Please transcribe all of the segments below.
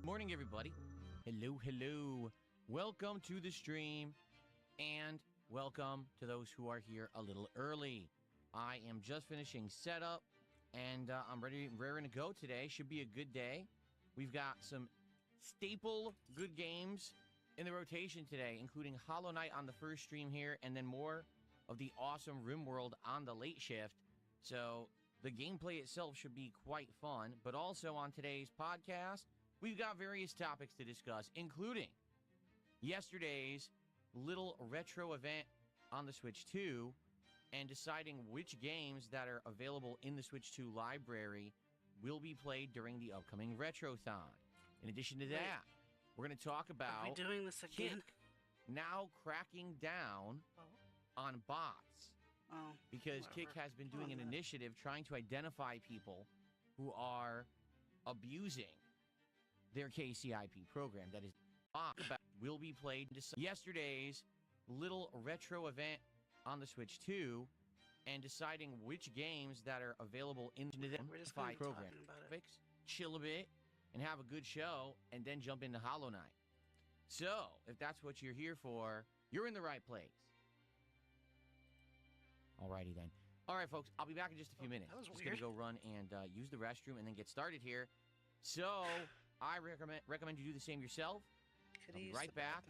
Morning, everybody. Hello. Welcome to the stream, and welcome to those who are here a little early. I am just finishing setup, and I'm raring to go today. Should be a good day. We've got some staple good games in the rotation today, including Hollow Knight on the first stream here, and then more of the awesome RimWorld on the late shift. So the gameplay itself should be quite fun, but also on today's podcast, we've got various topics to discuss, including yesterday's little retro event on the Switch 2 and deciding which games that are available in the Switch 2 library will be played during the upcoming Retrothon. In addition to that, we're going to talk about Are we doing this again? Kick now cracking down on bots. Because Kick has been doing an initiative trying to identify people who are abusing their KCIP program. That is will be played yesterday's little retro event on the Switch 2 and deciding which games that are available in the program. Chill a bit and have a good show and then jump into Hollow Knight. So, if that's what you're here for, you're in the right place. Alrighty then. Alright, folks, I'll be back in just a few minutes. Just going to go run and use the restroom and then get started here. So, I recommend you do the same yourself. I'll be right back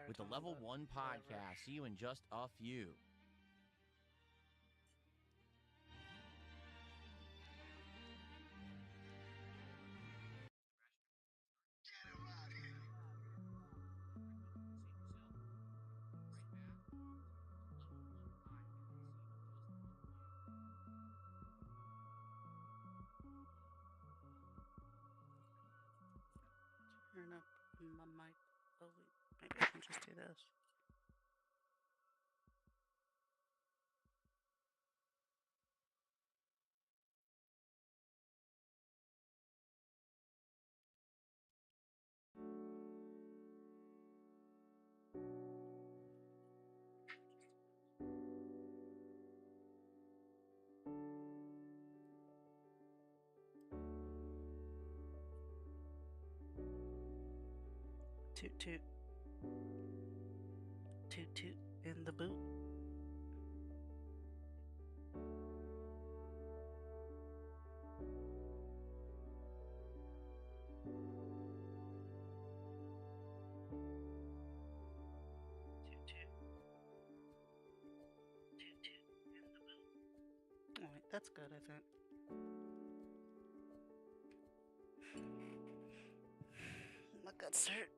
with the Level 1 podcast. See you in just a few. Get him out of here. Turn up my mic. Oh, wait. Maybe I can just do this. Toot toot. Toot toot in the boot. Toot toot. Toot toot in the boot. Alright, that's good, I think. My guts hurt.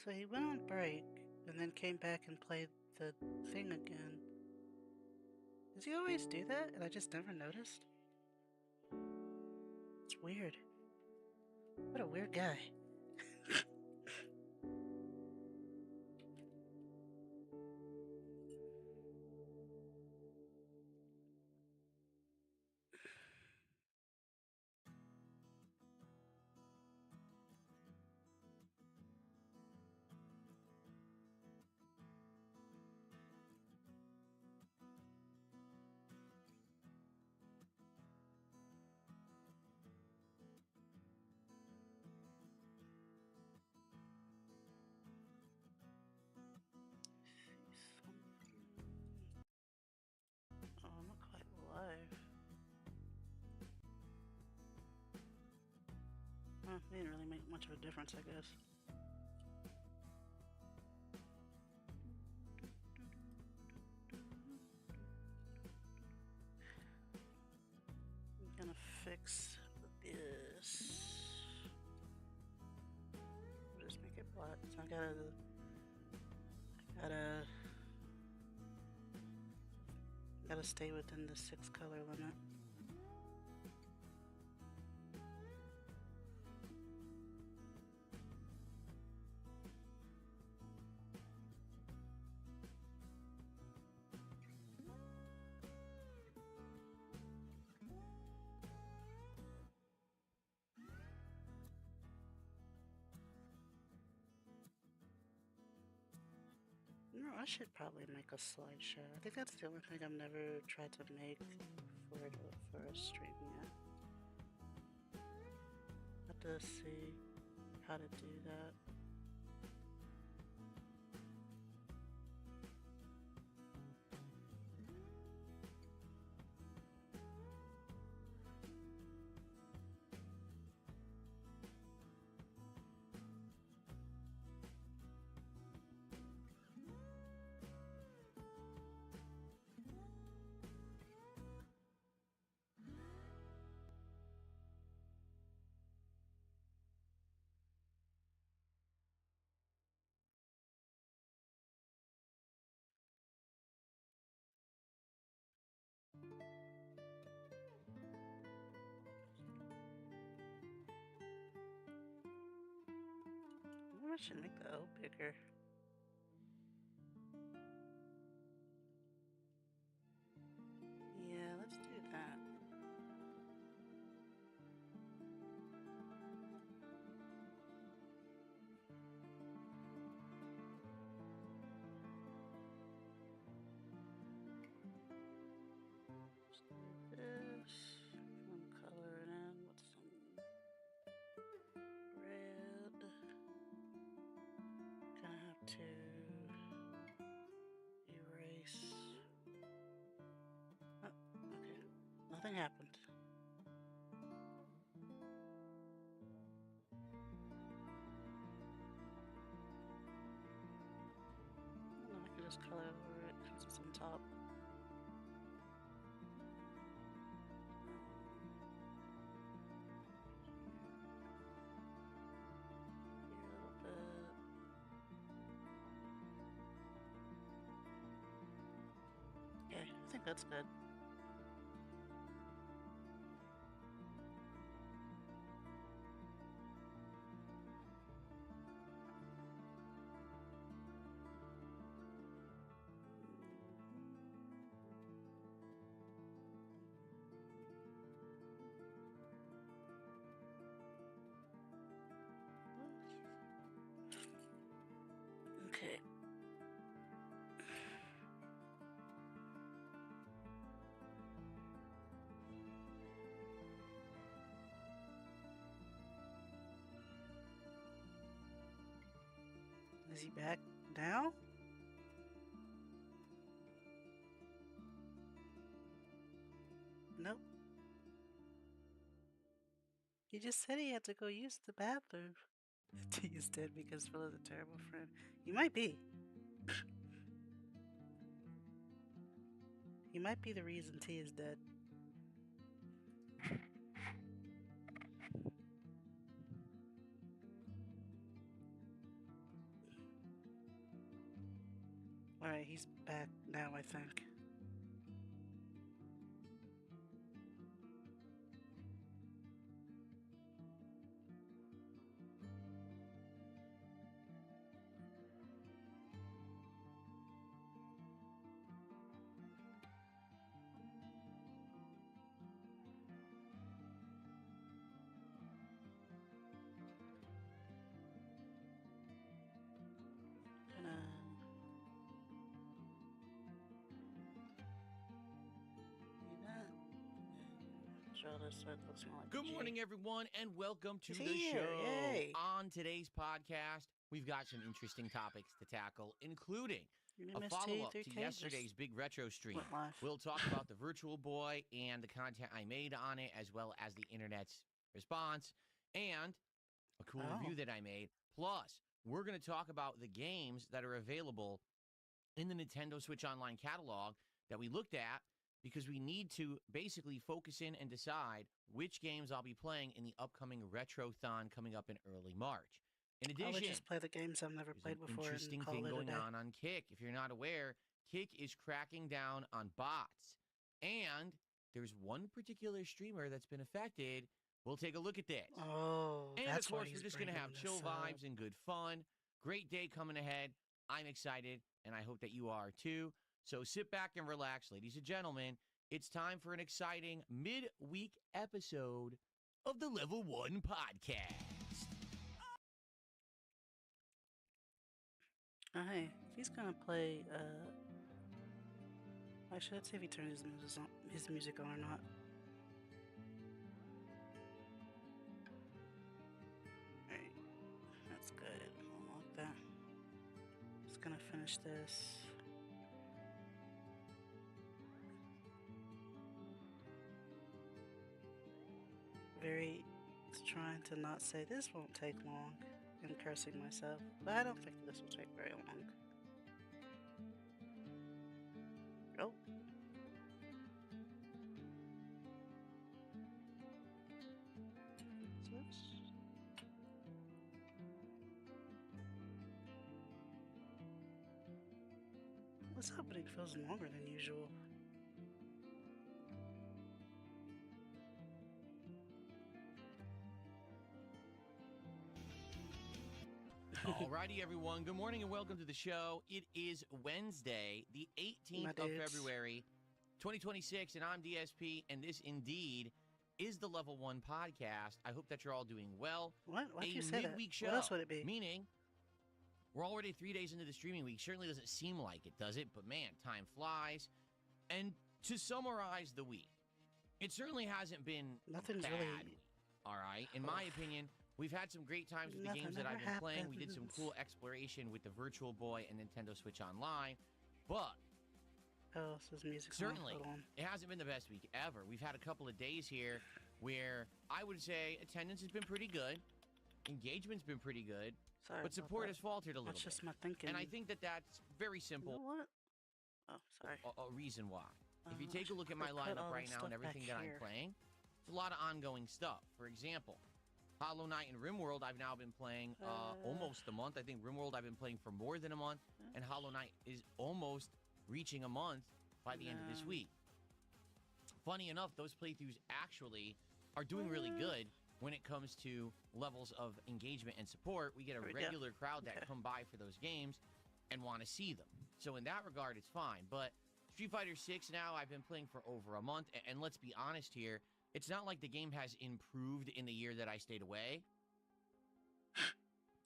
So he went on break and then came back and played the thing again. Does he always do that and I just never noticed? It's weird. What a weird guy. Oh, I'm not quite live. Well, it didn't really make much of a difference, I guess. I'm gonna fix this. Just make it black. So I gotta stay within the 6 color limit. No, I should probably make a slideshow. I think that's the only thing I've never tried to make for a stream yet. Have to see how to do that. Maybe I should make the O bigger. Yeah, let's do that. Just do this. And color it in with some red. Gonna have to erase. Oh, okay. Nothing happened. No, I can just color over it since it's on top. Here a little bit. Okay, I think that's good. Okay. Is he back now? Nope. He just said he had to go use the bathroom. T is dead because Phil is a terrible friend. He might be. He might be the reason T is dead. Alright, he's back now, I think. Good morning, everyone, and welcome to He's the here, show. yay. On today's podcast, we've got some interesting topics to tackle, including a follow-up to yesterday's big retro stream. We'll talk about the Virtual Boy and the content I made on it, as well as the internet's response, and a cool review that I made. Plus, we're going to talk about the games that are available in the Nintendo Switch Online catalog that we looked at, because we need to basically focus in and decide which games I'll be playing in the upcoming Retrothon coming up in early March. In addition, I would just play the games I've never played before. Interesting thing going on Kick. If you're not aware, Kick is cracking down on bots. And there's one particular streamer that's been affected. We'll take a look at this. Oh, and that's of course, we're just going to have chill vibes and good fun. Great day coming ahead. I'm excited, and I hope that you are too. So sit back and relax, ladies and gentlemen. It's time for an exciting midweek episode of the Level 1 Podcast. Hey, if he's gonna play, actually, let's see if he turns his music on or not. Alright, that's good. I'll lock that. Just gonna finish this. Trying to not say this won't take long and cursing myself, but I don't think this will take very long. Oh. Switch. This opening feels longer than usual. Alrighty, everyone. Good morning and welcome to the show. It is Wednesday, the 18th of February, 2026, and I'm DSP, and this indeed is the Level 1 Podcast. I hope that you're all doing well. Why'd you say that? Midweek show. What else would it be? Meaning, we're already 3 days into the streaming week. Certainly doesn't seem like it, does it? But man, time flies. And to summarize the week, it certainly hasn't been Nothing's bad really... week, all right? In my opinion, we've had some great times with the games that I've been playing. We did some cool exploration with the Virtual Boy and Nintendo Switch Online, but certainly it hasn't been the best week ever. We've had a couple of days here where I would say attendance has been pretty good, engagement's been pretty good, but support has faltered a little bit. That's just my thinking. And I think that that's very simple. You know what? Oh, sorry. A reason why. If you take a look at my lineup right now and everything that I'm playing, it's a lot of ongoing stuff. For example, Hollow Knight and RimWorld I've now been playing almost a month. I think RimWorld I've been playing for more than a month, and Hollow Knight is almost reaching a month by the end of this week. Funny enough, those playthroughs actually are doing really good when it comes to levels of engagement and support. We get a regular crowd that come by for those games and want to see them. So in that regard, it's fine. But Street Fighter 6 now, I've been playing for over a month, and let's be honest here, it's not like the game has improved in the year that I stayed away.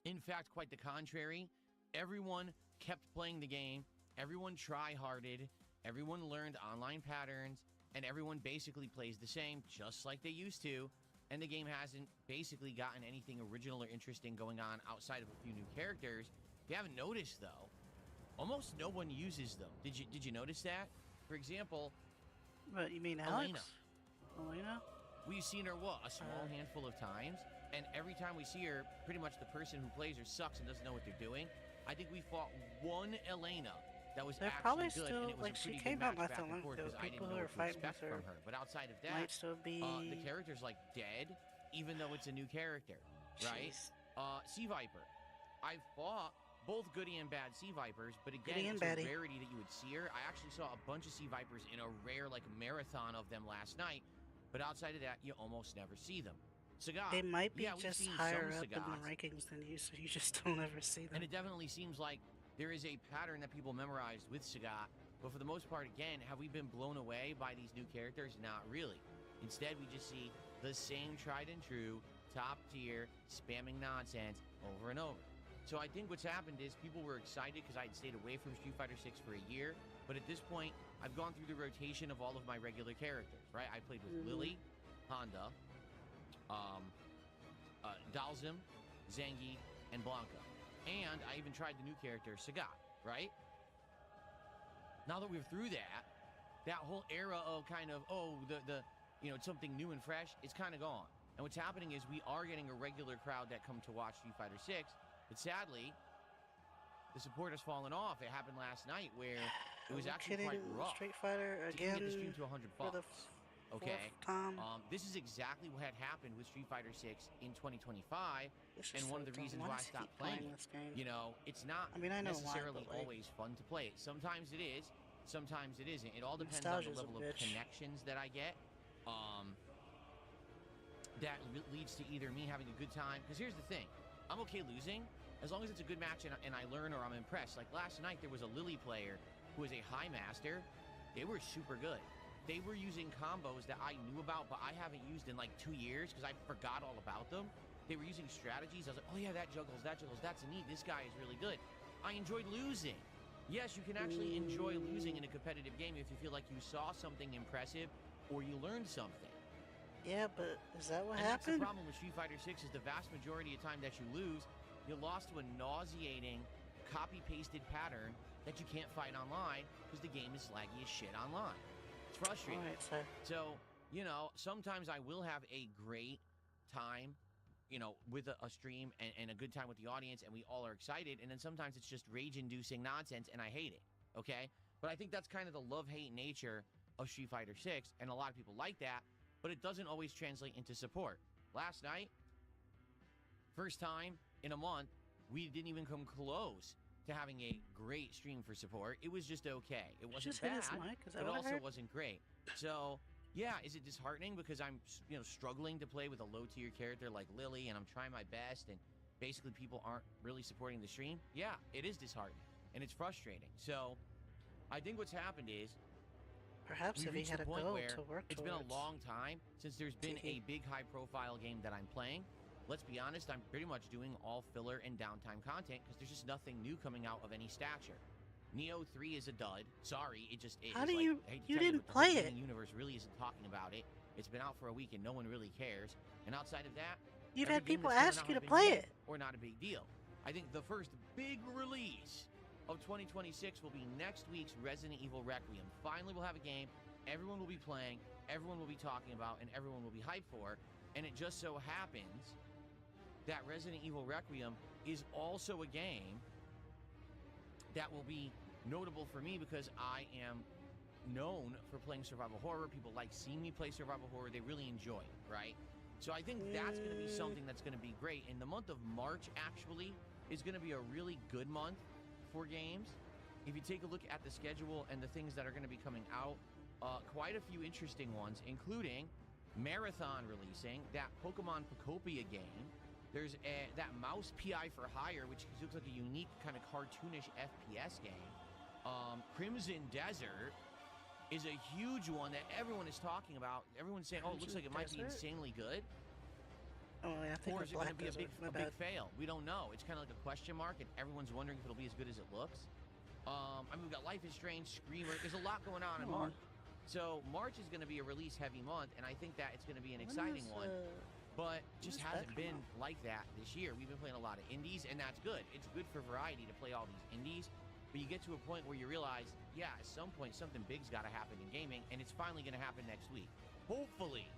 In fact, quite the contrary. Everyone kept playing the game. Everyone try-harded. Everyone learned online patterns. And everyone basically plays the same, just like they used to. And the game hasn't basically gotten anything original or interesting going on outside of a few new characters. If you haven't noticed, though, almost no one uses them. Did you notice that? For example, What, you mean Alex? Elena? we've seen her, a small handful of times. And every time we see her, pretty much the person who plays her sucks and doesn't know what they're doing. I think we fought one Elena that was They're actually probably good, still, and it was like, a she pretty came good out match not back that long and forth ago. because I People didn't who know are what to fighting expect with her from her. But outside of that, might still be the character's like dead, even though it's a new character, right? Jeez. Sea Viper. I've fought both Goody and Bad Sea Vipers, but again, Goody and it's Baddie. a rarity that you would see her. I actually saw a bunch of Sea Vipers in a rare, like, marathon of them last night, but outside of that, you almost never see them. Sagat. They might be Yeah, we've just seen higher some up in the Sagats, rankings than you, so you just don't ever see them. and it definitely seems like there is a pattern that people memorized with Sagat, but for the most part, again, have we been blown away by these new characters? Not really. Instead, we just see the same tried and true, top tier, spamming nonsense over and over. So I think what's happened is people were excited because I had stayed away from Street Fighter 6 for a year, but at this point, I've gone through the rotation of all of my regular characters, right? I played with Lily, Honda, Dalzim, Zangief, and Blanca. And I even tried the new character, Sagat, right? Now that we're through that, that whole era of kind of, something new and fresh, it's kind of gone. And what's happening is we are getting a regular crowd that come to watch Street Fighter 6, but sadly, the support has fallen off. It happened last night where it was actually quite rough. Street Fighter To even again get the stream to 100 for the bucks. Okay. fourth time. This is exactly what had happened with Street Fighter 6 in 2025, This is and one of so the dumb. reasons Why why I does he stopped keep playing playing it. this game? You know, it's not I mean, I know why, necessarily but, like, always fun to play. Sometimes it is, sometimes it isn't. It all depends on the Nostalgia's a level of bitch. connections that I get. That leads to either me having a good time. Because here's the thing, I'm okay losing as long as it's a good match and I learn or I'm impressed. Like last night, there was a Lily player who was a high master. They were super good. They were using combos that I knew about, but I haven't used in like 2 years because I forgot all about them. They were using strategies. I was like, oh yeah, that juggles, that's neat. This guy is really good. I enjoyed losing. Yes, you can actually enjoy losing in a competitive game if you feel like you saw something impressive or you learned something. Yeah, but is that what And that's the happened? problem with Street Fighter 6 is the vast majority of time that you lose, you lost to a nauseating copy-pasted pattern that you can't fight online because the game is laggy as shit online. It's frustrating. Alright, sir. So, sometimes I will have a great time, with a stream and a good time with the audience, and we all are excited, and then sometimes it's just rage-inducing nonsense, and I hate it, okay? But I think that's kind of the love-hate nature of Street Fighter 6, and a lot of people like that, but it doesn't always translate into support. Last night, first time in a month, we didn't even come close to having a great stream for support. It was just okay. It wasn't just hit bad, his mic? Is that but what I also heard? wasn't great. So, yeah, is it disheartening because I'm, struggling to play with a low-tier character like Lily, and I'm trying my best, and basically people aren't really supporting the stream? Yeah, it is disheartening, and it's frustrating. So, I think what's happened is Perhaps we've if he reached had the a point goal where to work it's towards. been a long time since there's been a TV. big high-profile game that I'm playing. Let's be honest, I'm pretty much doing all filler and downtime content because there's just nothing new coming out of any stature. Neo 3 is a dud. Sorry, it just is. How do like, you- I hate to you tell didn't but the play whole it? gaming universe really isn't talking about it. It's been out for a week and no one really cares. And outside of that, You've every had game people that's coming ask out you has to been play good it. or not a big deal. I think the first big release of 2026 will be next week's Resident Evil Requiem. Finally, we'll have a game everyone will be playing, everyone will be talking about, and everyone will be hyped for. And it just so happens that Resident Evil Requiem is also a game that will be notable for me because I am known for playing survival horror. People like seeing me play survival horror. They really enjoy it, right? So I think that's going to be something that's going to be great. And the month of March, actually, is going to be a really good month for games. If you take a look at the schedule and the things that are going to be coming out, quite a few interesting ones, including Marathon releasing, that Pokemon Pocopia game. There's that Mouse PI for Hire, which looks like a unique kind of cartoonish FPS game. Crimson Desert is a huge one that everyone is talking about. Everyone's saying, oh, it looks like it might be Crimson Desert? insanely good. Oh, yeah, I think Or with is it going Black to be a Desert. My big bad. fail? We don't know. It's kind of like a question mark, and everyone's wondering if it'll be as good as it looks. I mean, we've got Life is Strange, Screamer. There's a lot going on in March. So March is going to be a release-heavy month, and I think that it's going to be an exciting one. But just hasn't been like that this year. We've been playing a lot of indies, and that's good. It's good for variety to play all these indies. But you get to a point where you realize, yeah, at some point something big's got to happen in gaming, and it's finally going to happen next week. Hopefully,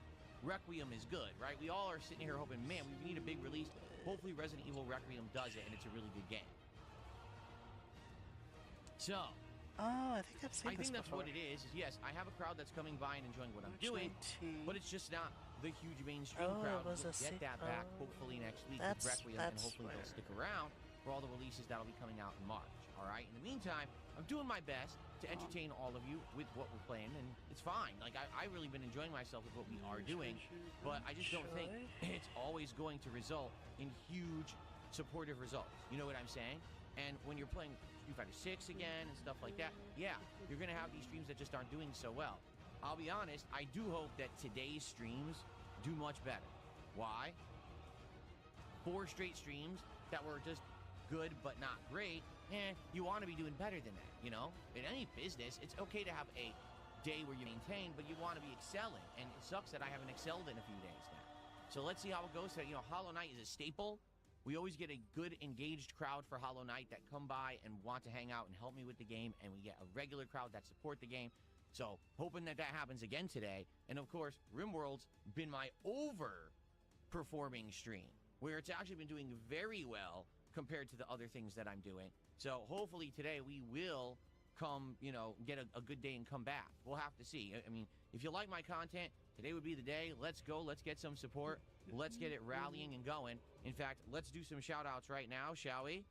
Requiem is good, right? We all are sitting here hoping, man, we need a big release. Hopefully Resident Evil Requiem does it, and it's a really good game. So, oh, I think I've seen I this think that's before. what it is. Yes, I have a crowd that's coming by and enjoying what I'm doing, 19. but it's just not the huge mainstream Oh, crowd. it was We'll a get that back hopefully next week with Requiem, and hopefully they'll stick around for all the releases that'll be coming out in March. All right. In the meantime, I'm doing my best to entertain all of you with what we're playing, and it's fine. Like I really been enjoying myself with what we are doing, but I just don't think it's always going to result in huge supportive results. You know what I'm saying? And when you're playing Street Fighter 6 again and stuff like that, yeah, you're gonna have these streams that just aren't doing so well. I'll be honest, I do hope that today's streams do much better. Why? 4 straight streams that were just good but not great. You want to be doing better than that, you know? In any business, it's okay to have a day where you maintain, but you want to be excelling. And it sucks that I haven't excelled in a few days now. So let's see how it goes. You know, Hollow Knight is a staple. We always get a good, engaged crowd for Hollow Knight that come by and want to hang out and help me with the game, and we get a regular crowd that support the game. So, hoping that that happens again today. And, of course, RimWorld's been my over-performing stream, where it's actually been doing very well compared to the other things that I'm doing. So, hopefully today we will come, you know, get a good day and come back. We'll have to see. I mean, if you like my content, today would be the day. Let's go. Let's get some support. Let's get it rallying and going. In fact, let's do some shout-outs right now, shall we?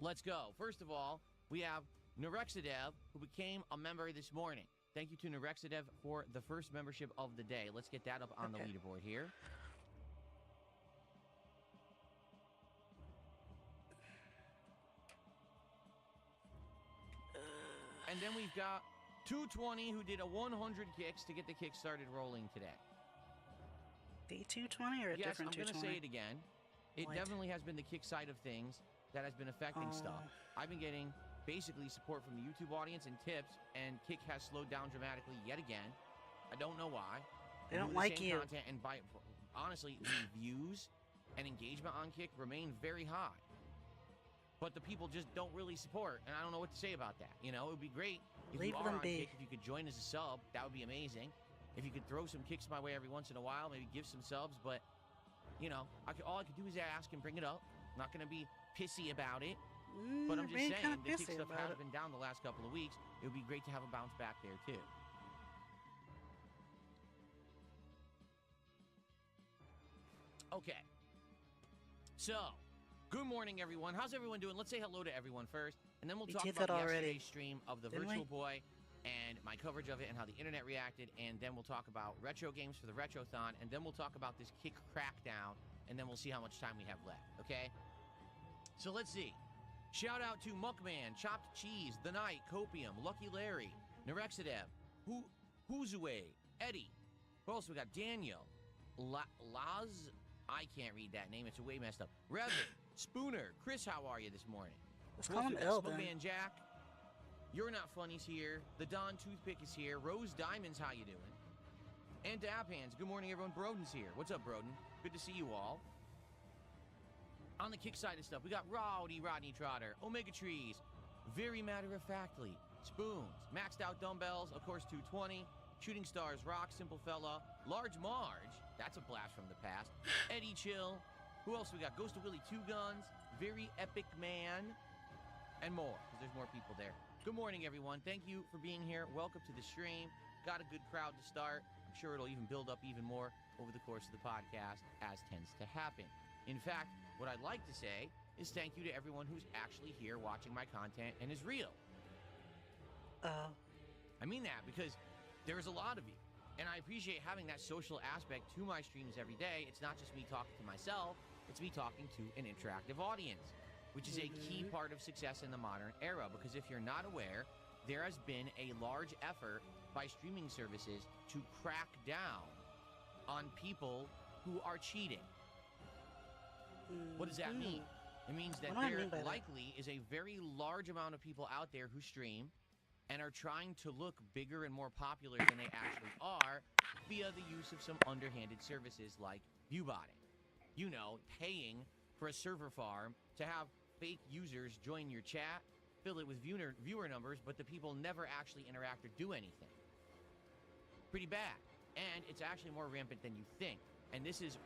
Let's go. First of all, we have Nerexidev, who became a member this morning. Thank you to Nerexidev for the first membership of the day. Let's get that up on the leaderboard here. And then we've got 220, who did a 100 kicks to get the kick started rolling today. The 220 or a different 220? Yes, I'm going to say it again. It definitely has been the kick side of things that has been affecting stuff. I've been getting basically support from the YouTube audience and tips, and kick has slowed down dramatically yet again. I don't know why. They don't like you. Content, and honestly, the views and engagement on kick remain very high. But the people just don't really support, and I don't know what to say about that. You know, it would be great if you are on kick, if you could join as a sub. That would be amazing. If you could throw some kicks my way every once in a while, maybe give some subs. But, you know, all I could do is ask and bring it up. I'm not going to be pissy about it. But I'm just saying, the kick stuff has been down the last couple of weeks. It would be great to have a bounce back there, too. Okay. So, good morning, everyone. How's everyone doing? Let's say hello to everyone first, and then we'll talk about yesterday's stream of the Virtual Boy and my coverage of it and how the internet reacted, and then we'll talk about retro games for the Retrothon, and then we'll talk about this kick crackdown, and then we'll see how much time we have left, okay? So let's see. Shout out to Muckman, Chopped Cheese, The Night, Copium, Lucky Larry, Nerexidev, Huzue, Eddie. Who else we got? Daniel, Laz, I can't read that name, it's way messed up. Revan, Spooner, Chris, how are you this morning? Let's call him L, then. Man Jack, You're Not Funny's here. The Don Toothpick is here. Rose Diamonds, how you doing? And Dab Hands, good morning, everyone. Broden's here. What's up, Broden? Good to see you all. On the kick side of stuff, we got Rodney Trotter, Omega Trees, Very Matter-of-Factly, Spoons, Maxed Out Dumbbells, of course, 220, Shooting Stars, Rock, Simple Fella, Large Marge, that's a blast from the past, Eddie Chill, who else we got? Ghost of Willie 2 Guns, Very Epic Man, and more, because there's more people there. Good morning, everyone. Thank you for being here. Welcome to the stream. Got a good crowd to start. I'm sure it'll even build up even more over the course of the podcast, as tends to happen. In fact, what I'd like to say is thank you to everyone who's actually here watching my content and is real. I mean that because there's a lot of you, and I appreciate having that social aspect to my streams every day. It's not just me talking to myself, it's me talking to an interactive audience, which is a key part of success in the modern era, because if you're not aware, there has been a large effort by streaming services to crack down on people who are cheating. What does that mean? It means that What do I there mean by that? likely is a very large amount of people out there who stream and are trying to look bigger and more popular than they actually are via the use of some underhanded services like viewbotting. You know, paying for a server farm to have fake users join your chat, fill it with viewer numbers, but the people never actually interact or do anything. Pretty bad. And it's actually more rampant than you think. And this is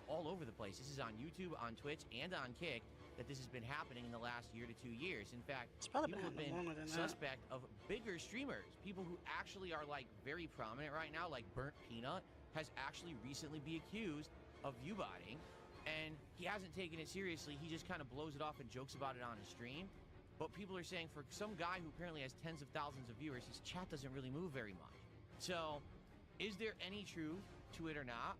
all over the place. This is on YouTube, on Twitch, and on Kick, that this has been happening in the last year to 2 years. In fact, It's probably people been have happening been longer than suspect of bigger streamers. People who actually are like very prominent right now, like Burnt Peanut, has actually recently been accused of viewbotting, and he hasn't taken it seriously. He just kind of blows it off and jokes about it on his stream. But people are saying for some guy who apparently has tens of thousands of viewers, his chat doesn't really move very much. So, is there any truth to it or not?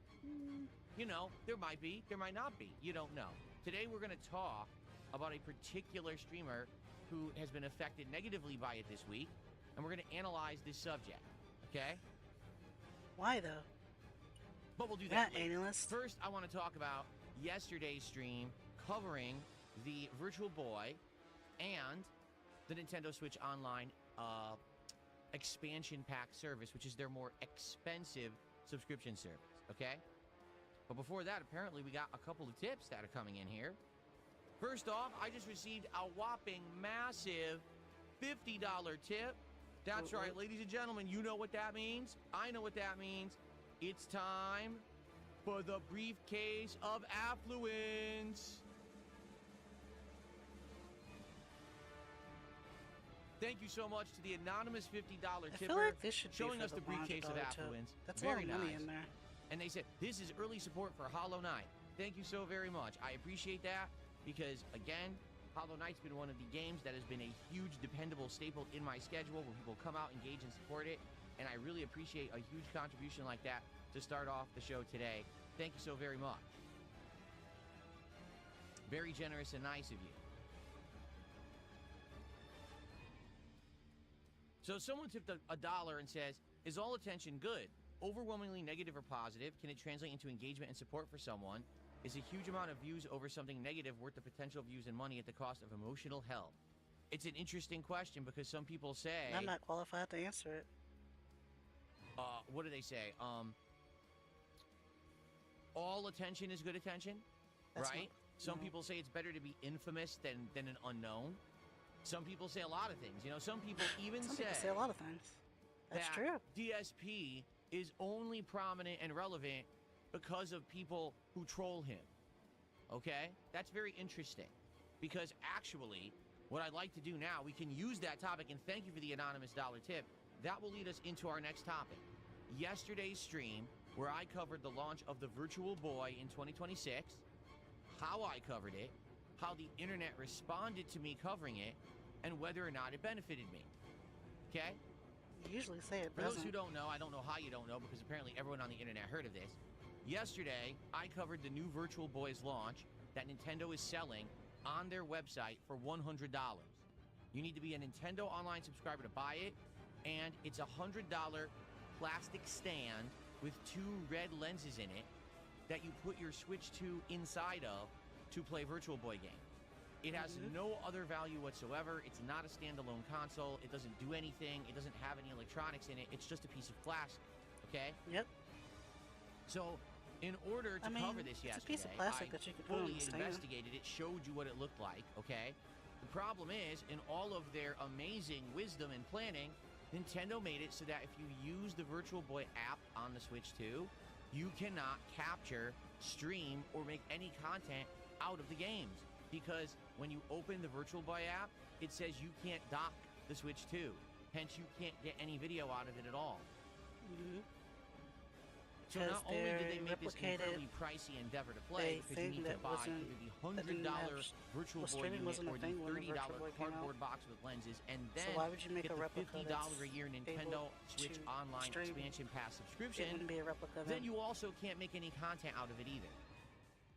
You know, there might be, there might not be. You don't know. Today we're going to talk about a particular streamer who has been affected negatively by it this week, and we're going to analyze this subject, okay? Why though? But we'll do You're that not later. analyst. First, I want to talk about yesterday's stream covering the Virtual Boy and the Nintendo Switch Online expansion pack service, which is their more expensive subscription service, okay? But before that, apparently we got a couple of tips that are coming in here. First off, I just received a whopping massive $50 tip. That's right, ladies and gentlemen, you know what that means. I know what that means. It's time for the briefcase of affluence. Thank you so much to the anonymous $50 I tipper feel like this should be showing for us the briefcase of $100 tip. affluence. That's Very a lot of money nice. in there. And they said, this is early support for Hollow Knight. Thank you so very much. I appreciate that because, again, Hollow Knight's been one of the games that has been a huge, dependable staple in my schedule where people come out, engage, and support it. And I really appreciate a huge contribution like that to start off the show today. Thank you so very much. Very generous and nice of you. So someone tipped a dollar and says, is all attention good? Overwhelmingly negative or positive? Can it translate into engagement and support for someone? Is a huge amount of views over something negative worth the potential views and money at the cost of emotional health? It's an interesting question because some people say... I'm not qualified to answer it. What do they say? All attention is good attention, That's right? not- Some no. people say it's better to be infamous than an unknown. Some people say a lot of things. You know, some people even Some people say a lot of things. That's that true. DSP is only prominent and relevant because of people who troll him. Okay? That's very interesting. Because actually, what I'd like to do now, we can use that topic, and thank you for the anonymous dollar tip. That will lead us into our next topic. Yesterday's stream, where I covered the launch of the Virtual Boy in 2026, how I covered it, how the internet responded to me covering it, and whether or not it benefited me. Okay? You usually say it For those doesn't. who don't know, I don't know how you don't know because apparently everyone on the internet heard of this. Yesterday, I covered the new Virtual Boy's launch that Nintendo is selling on their website for $100. You need to be a Nintendo Online subscriber to buy it, and it's a $100 plastic stand with 2 red lenses in it that you put your Switch 2 inside of to play Virtual Boy games. It has no other value whatsoever. It's not a standalone console. It doesn't do anything. It doesn't have any electronics in it. It's just a piece of plastic, okay? Yep. So, in order to I mean, cover this it's a yesterday, piece of plastic I that you can put on fully the stand. investigated it, showed you what it looked like, okay? The problem is, in all of their amazing wisdom and planning, Nintendo made it so that if you use the Virtual Boy app on the Switch 2, you cannot capture, stream, or make any content out of the games. Because when you open the Virtual Boy app, it says you can't dock the Switch 2. Hence, you can't get any video out of it at all. So not only did they make this an incredibly pricey endeavor to play, because you need to buy either the $100 Virtual Boy streaming unit wasn't a or the thing when the $30 Virtual Boy came out. cardboard box with lenses, and So then why would you make get a the $50 replica a year Nintendo able Switch to Online stream? Expansion Pass It subscription. wouldn't be a replica of Then it. you also can't make any content out of it either.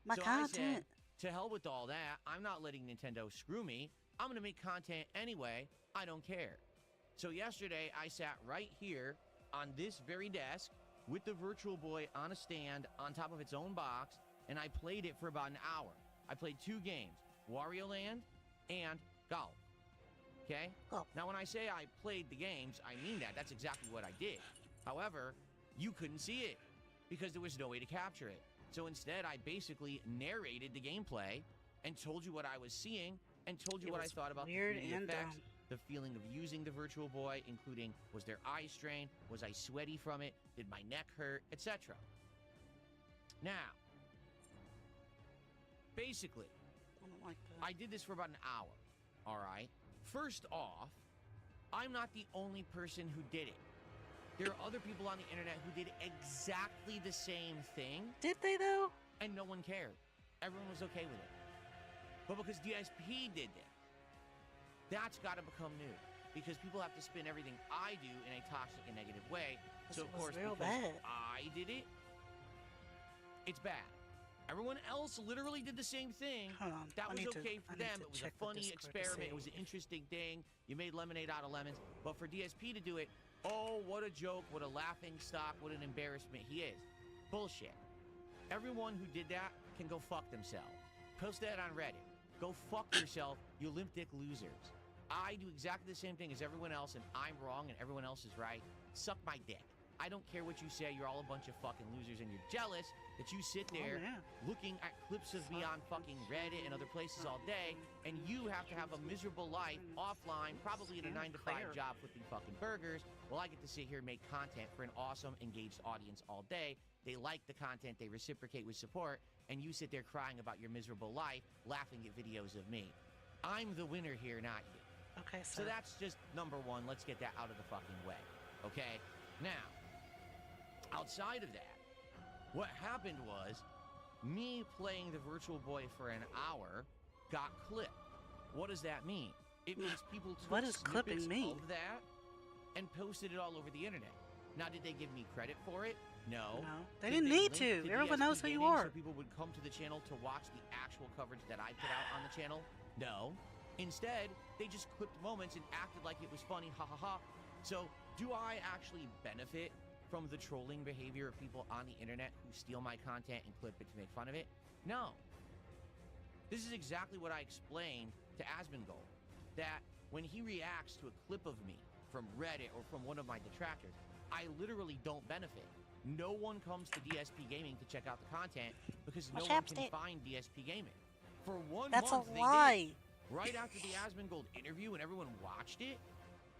My So content. I said, to hell with all that. I'm not letting Nintendo screw me. I'm going to make content anyway. I don't care. So yesterday, I sat right here on this very desk with the Virtual Boy on a stand on top of its own box, and I played it for about an hour. I played 2 games, Wario Land and golf. Okay? Oh. Now, when I say I played the games, I mean that. That's exactly what I did. However, you couldn't see it because there was no way to capture it. So instead, I basically narrated the gameplay and told you what I was seeing and told you what I thought about the 3D effects, the feeling of using the Virtual Boy, including was there eye strain, was I sweaty from it, did my neck hurt, etc. Now, basically, I don't like that. I did this for about an hour, all right? First off, I'm not the only person who did it. There are other people on the internet who did exactly the same thing. Did they, though? And no one cared. Everyone was okay with it. But because DSP did it, that's got to become new. Because people have to spin everything I do in a toxic and negative way. So, of course, because I did it, it's bad. Everyone else literally did the same thing. Hold on. That was okay for them. It was a funny experiment. It was an interesting thing. You made lemonade out of lemons. But for DSP to do it, oh, what a joke, what a laughing stock, what an embarrassment he is. Bullshit. Everyone who did that can go fuck themselves. Post that on Reddit. Go fuck yourself, you limp dick losers. I do exactly the same thing as everyone else, and I'm wrong and everyone else is right. Suck my dick. I don't care what you say. You're all a bunch of fucking losers, and you're jealous that you sit there looking at clips of me on fucking Reddit and other places all day, and you have to have a miserable life offline, probably in a 9-to-5 job flipping fucking burgers, while I get to sit here and make content for an awesome, engaged audience all day. They like the content, they reciprocate with support, and you sit there crying about your miserable life, laughing at videos of me. I'm the winner here, not you. Okay, so that's just number one. Let's get that out of the fucking way, okay? Now, outside of that, what happened was me playing the Virtual Boy for an hour got clipped. What does that mean? It means people took what does clipping mean? Of that and posted it all over the internet. Now, did they give me credit for it? No. They didn't need to. Everyone knows who you are. So people would come to the channel to watch the actual coverage that I put out on the channel? No. Instead, they just clipped moments and acted like it was funny, ha ha ha. So, do I actually benefit from the trolling behavior of people on the internet who steal my content and clip it to make fun of it? No. This is exactly what I explained to Asmongold, that when he reacts to a clip of me from Reddit or from one of my detractors, I literally don't benefit. No one comes to DSP Gaming to check out the content because no one can find DSP Gaming. For 1 month, that's a lie. Right after the Asmongold interview and everyone watched it,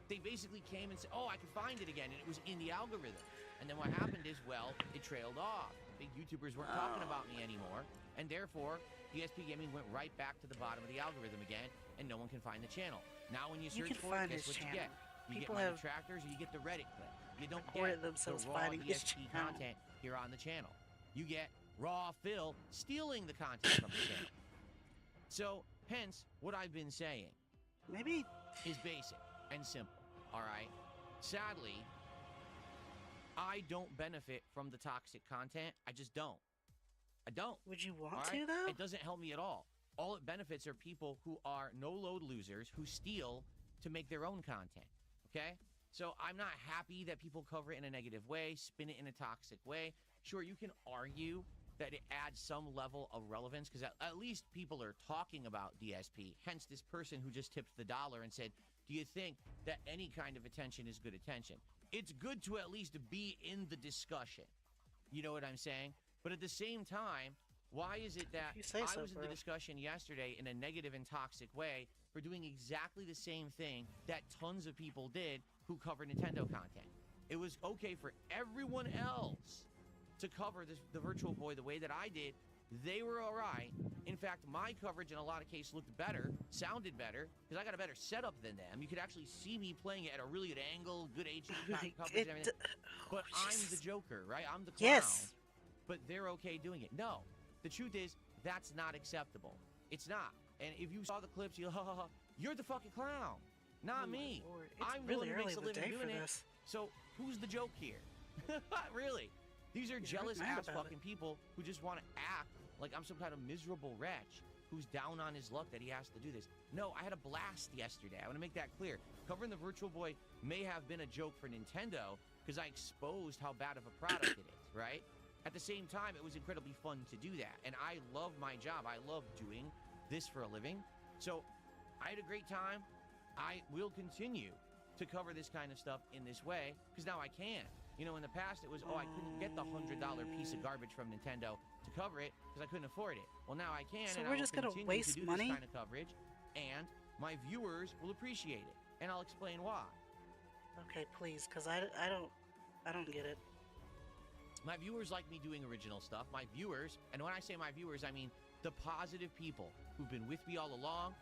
they basically came and said, oh, I can find it again, and it was in the algorithm. And then what happened is, well, it trailed off. Big YouTubers weren't talking about me anymore, and therefore, DSP Gaming went right back to the bottom of the algorithm again, and no one can find the channel. Now when you search for it, guess what you get? You get my detractors, or you get the Reddit clip. You don't get the raw DSP content here on the channel. You get raw Phil stealing the content from the channel. So, hence, what I've been saying is basic and simple, all right? Sadly, I don't benefit from the toxic content. I just don't. I don't. Would you want to, though? It doesn't help me at all. All it benefits are people who are no-load losers who steal to make their own content, okay? So I'm not happy that people cover it in a negative way, spin it in a toxic way. Sure, you can argue that it adds some level of relevance because at least people are talking about DSP. Hence, this person who just tipped the $1 and said, do you think that any kind of attention is good attention? It's good to at least be in the discussion. You know what I'm saying? But at the same time, why is it that I was in the discussion yesterday in a negative and toxic way for doing exactly the same thing that tons of people did who cover Nintendo content? It was okay for everyone else to cover the Virtual Boy the way that I did. They were all right. In fact, my coverage in a lot of cases looked better, sounded better, because I got a better setup than them. You could actually see me playing it at a really good angle, good HD coverage and everything. But I'm the Joker, right? I'm the clown. Yes. But they're okay doing it. No. The truth is, that's not acceptable. It's not. And if you saw the clips, you're the fucking clown, not me. I'm really the one who makes a living doing it. So who's the joke here? Really? These are jealous ass fucking people who just want to act like I'm some kind of miserable wretch who's down on his luck that he has to do this. No, I had a blast yesterday. I want to make that clear. Covering the Virtual Boy may have been a joke for Nintendo, because I exposed how bad of a product it is, right? At the same time, it was incredibly fun to do that. And I love my job. I love doing this for a living. So I had a great time. I will continue to cover this kind of stuff in this way because now I can. You know, in the past, it was, I couldn't get the $100 piece of garbage from Nintendo to cover it because I couldn't afford it. Well, now I can, So and we're I will just gonna continue waste to do money? this kind of coverage, and my viewers will appreciate it. And I'll explain why. Okay, please, because I don't get it. My viewers like me doing original stuff. My viewers, and when I say my viewers, I mean the positive people who've been with me all along,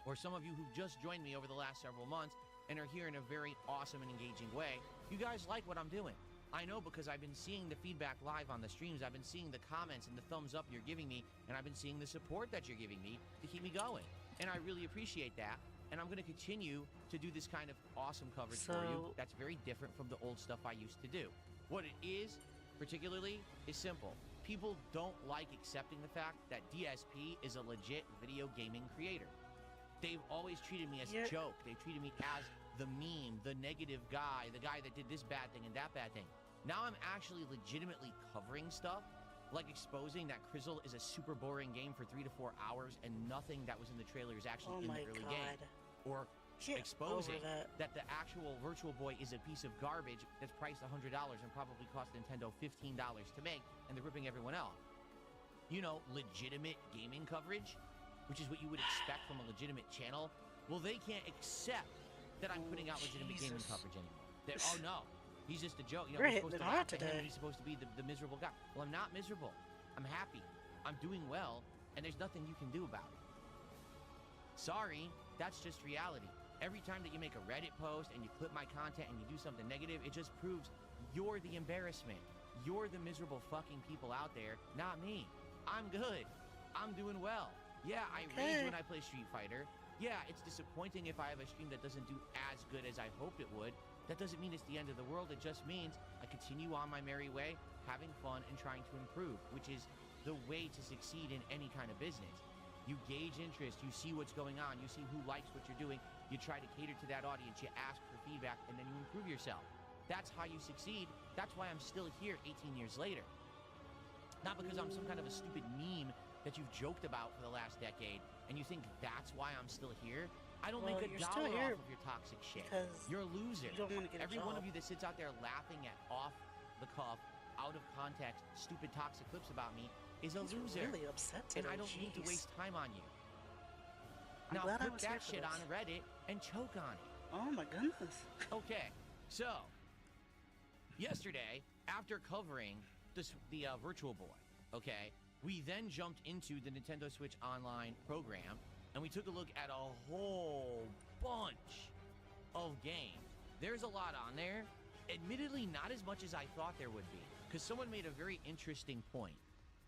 or some of you who've just joined me over the last several months and are here in a very awesome and engaging way. You guys like what I'm doing. I know because I've been seeing the feedback live on the streams. I've been seeing the comments and the thumbs up you're giving me, and I've been seeing the support that you're giving me to keep me going. And I really appreciate that. And I'm going to continue to do this kind of awesome coverage for you. That's very different from the old stuff I used to do. What it is, particularly, is simple. People don't like accepting the fact that DSP is a legit video gaming creator. They've always treated me as a joke. They've treated me as the meme, the negative guy, the guy that did this bad thing and that bad thing. Now I'm actually legitimately covering stuff, like exposing that Crizzle is a super boring game for 3 to 4 hours and nothing that was in the trailer is actually in the early game. Or exposing that the actual Virtual Boy is a piece of garbage that's priced $100 and probably cost Nintendo $15 to make, and they're ripping everyone off. You know, legitimate gaming coverage, which is what you would expect from a legitimate channel. Well, they can't accept that I'm putting out legitimate gaming coverage anymore. That, oh no, he's just a joke. You know, we're supposed to laugh at him, and he's supposed to be the miserable guy. Well, I'm not miserable. I'm happy. I'm doing well, and there's nothing you can do about it. Sorry, that's just reality. Every time that you make a Reddit post and you clip my content and you do something negative, it just proves you're the embarrassment. You're the miserable fucking people out there, not me. I'm good. I'm doing well. Yeah, I rage when I play Street Fighter. Yeah, it's disappointing if I have a stream that doesn't do as good as I hoped it would. That doesn't mean it's the end of the world. It just means I continue on my merry way, having fun and trying to improve, which is the way to succeed in any kind of business. You gauge interest, you see what's going on, you see who likes what you're doing, you try to cater to that audience, you ask for feedback, and then you improve yourself. That's how you succeed. That's why I'm still here 18 years later. Not because I'm some kind of a stupid meme that you've joked about for the last decade, and you think that's why I'm still here. I don't make $1 off of your toxic shit. You're a loser. You don't want to get Every one of you that sits out there laughing at off the cuff, out of context, stupid toxic clips about me is a loser. Really upset today. And I don't need to waste time on you. Now put that shit on Reddit and choke on it. Oh my goodness. Okay, so yesterday, after covering the Virtual Boy, okay, we then jumped into the Nintendo Switch Online program, and we took a look at a whole bunch of games. There's a lot on there. Admittedly, not as much as I thought there would be, because someone made a very interesting point.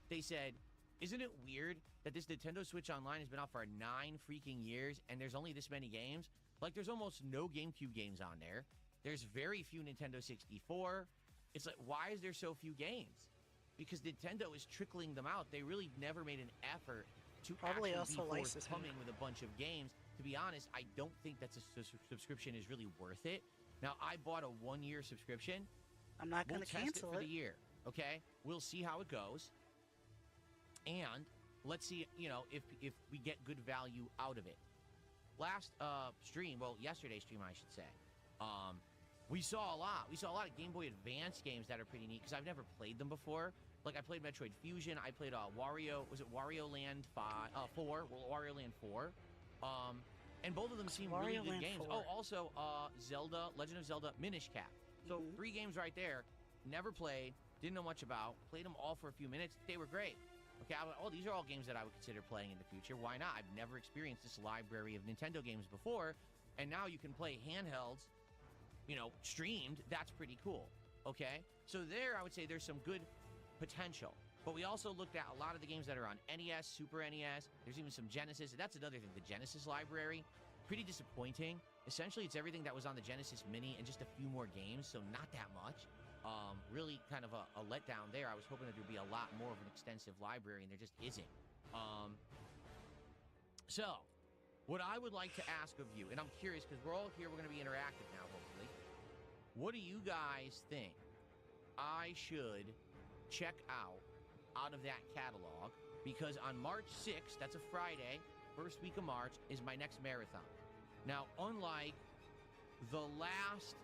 They said, isn't it weird that this Nintendo Switch Online has been out for 9 freaking years and there's only this many games? Like, there's almost no GameCube games on there. There's very few Nintendo 64. It's like, why is there so few games? Because Nintendo is trickling them out. They really never made an effort to actually be forthcoming with a bunch of games. To be honest, I don't think that subscription is really worth it. Now, I bought a 1-year subscription. I'm not going to cancel it for the year, okay? We'll see how it goes. And let's see, you know, if we get good value out of it. Last stream, well, yesterday's stream, I should say, we saw a lot. We saw a lot of Game Boy Advance games that are pretty neat because I've never played them before. Like, I played Metroid Fusion. I played Wario. Was it Wario Land 4? Well, Wario Land 4. And both of them seem really good games. 4. Oh, also Zelda, Legend of Zelda, Minish Cap. So 3 games right there. Never played. Didn't know much about. Played them all for a few minutes. They were great. Okay, these are all games that I would consider playing in the future. Why not? I've never experienced this library of Nintendo games before, and now you can play handhelds, you know, streamed. That's pretty cool, okay? So there, I would say there's some good potential. But we also looked at a lot of the games that are on NES, Super NES. There's even some Genesis. That's another thing, the Genesis library. Pretty disappointing. Essentially, it's everything that was on the Genesis Mini and just a few more games, so not that much. Really kind of a letdown there. I was hoping that there'd be a lot more of an extensive library, and there just isn't. So, what I would like to ask of you, and I'm curious because we're all here, we're going to be interactive now, hopefully. What do you guys think I should check out of that catalog? Because on March 6th, that's a Friday, first week of March, is my next marathon. Now, unlike the last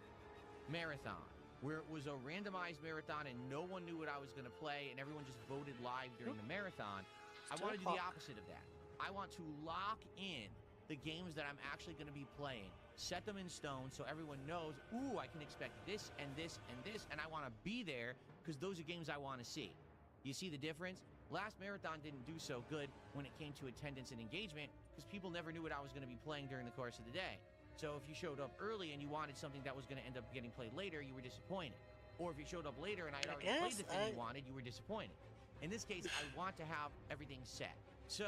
marathon, where it was a randomized marathon and no one knew what I was going to play and everyone just voted live during the marathon, I want to do the opposite of that. I want to lock in the games that I'm actually going to be playing, set them in stone so everyone knows, ooh, I can expect this and this and this, and I want to be there because those are games I want to see. You see the difference? Last marathon didn't do so good when it came to attendance and engagement because people never knew what I was going to be playing during the course of the day. So if you showed up early and you wanted something that was going to end up getting played later, you were disappointed. Or if you showed up later and I had already played the thing you wanted, you were disappointed. In this case, I want to have everything set. So,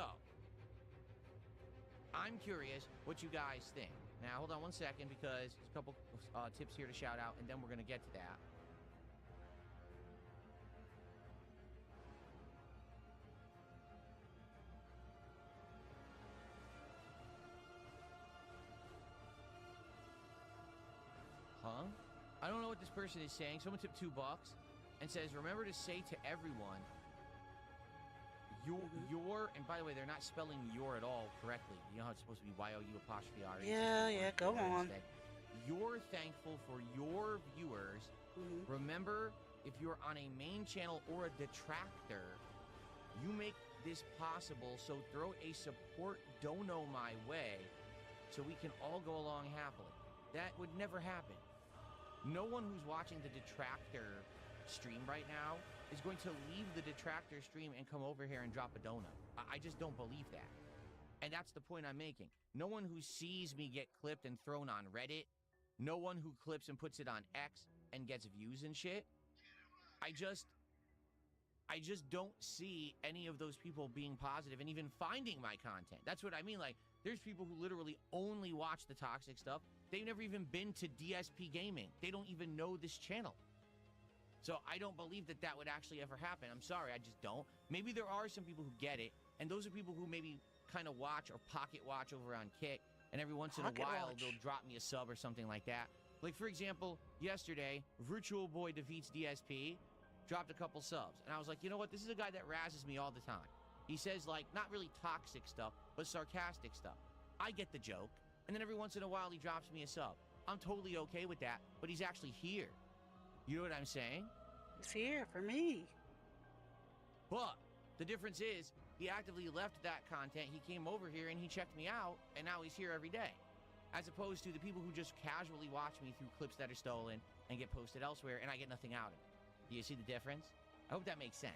I'm curious what you guys think. Now, hold on one second because there's a couple tips here to shout out, and then we're going to get to that. Huh? I don't know what this person is saying. Someone tipped $2 and says, remember to say to everyone, your, and by the way, they're not spelling your at all correctly. You know how it's supposed to be Y-O-U''. Yeah, go on. You're thankful for your viewers. Remember, if you're on a main channel or a detractor, you make this possible, so throw a support dono my way so we can all go along happily. That would never happen. No one who's watching the detractor stream right now is going to leave the detractor stream and come over here and drop a donut. I just don't believe that. And that's the point I'm making. No one who sees me get clipped and thrown on Reddit, no one who clips and puts it on X and gets views and shit, I just don't see any of those people being positive and even finding my content. That's what I mean. Like, there's people who literally only watch the toxic stuff. They've never even been to DSP Gaming. They don't even know this channel. So I don't believe that that would actually ever happen. I'm sorry, I just don't. Maybe there are some people who get it, and those are people who maybe kind of watch or pocket watch over on Kick, and every once in a while they'll drop me a sub or something like that. Like, for example, yesterday, Virtual Boy Defeats DSP dropped a couple subs, and I was like, you know what? This is a guy that razzes me all the time. He says, like, not really toxic stuff, but sarcastic stuff. I get the joke, and then every once in a while he drops me a sub. I'm totally okay with that, but he's actually here. You know what I'm saying? He's here for me. But the difference is, he actively left that content, he came over here and he checked me out, and now he's here every day. As opposed to the people who just casually watch me through clips that are stolen and get posted elsewhere, and I get nothing out of it. Do you see the difference? I hope that makes sense.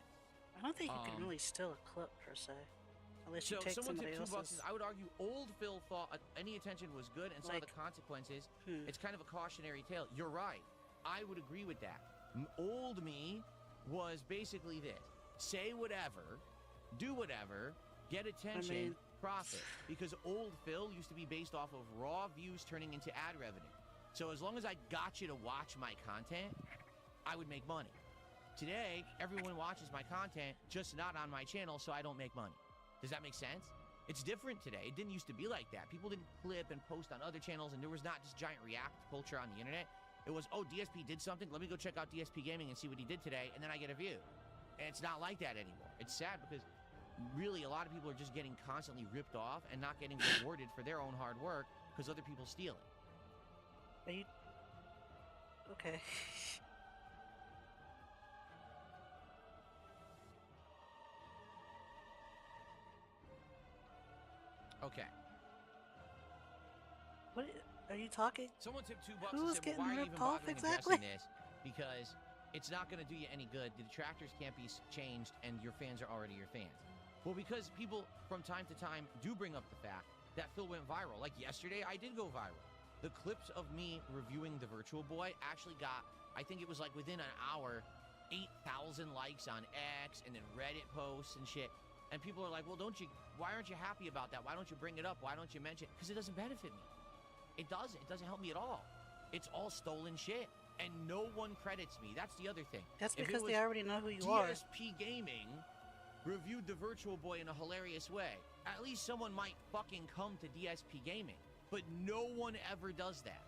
I don't think you can really steal a clip, per se. Unless you take someone somebody tipped $2. else's. I would argue old Phil thought any attention was good and saw Like, the consequences. It's kind of a cautionary tale. You're right. I would agree with that. Old me was basically this. Say whatever, do whatever, get attention, profit. Because old Phil used to be based off of raw views turning into ad revenue. So as long as I got you to watch my content, I would make money. Today, everyone watches my content, just not on my channel, so I don't make money. Does that make sense? It's different today. It didn't used to be like that. People didn't clip and post on other channels, and there was not just giant react culture on the internet. It was, oh, DSP did something. Let me go check out DSP Gaming and see what he did today, and then I get a view. And it's not like that anymore. It's sad because really a lot of people are just getting constantly ripped off and not getting rewarded for their own hard work because other people steal it. Are you... Okay. Okay. What are you talking? Someone tipped $2 Who and is said, getting well, why are you ripped even off bothering exactly? addressing this? Because it's not going to do you any good. The detractors can't be changed, and your fans are already your fans. Well, because people from time to time do bring up the fact that Phil went viral. Like yesterday, I did go viral. The clips of me reviewing the Virtual Boy actually got, I think it was like within an hour, 8,000 likes on X, and then Reddit posts and shit. And people are like, well, why aren't you happy about that? Why don't you bring it up? Why don't you mention it? Because it doesn't benefit me. It doesn't. It doesn't help me at all. It's all stolen shit. And no one credits me. That's the other thing. That's because they already know who you are. DSP Gaming reviewed the Virtual Boy in a hilarious way. At least someone might fucking come to DSP Gaming. But no one ever does that.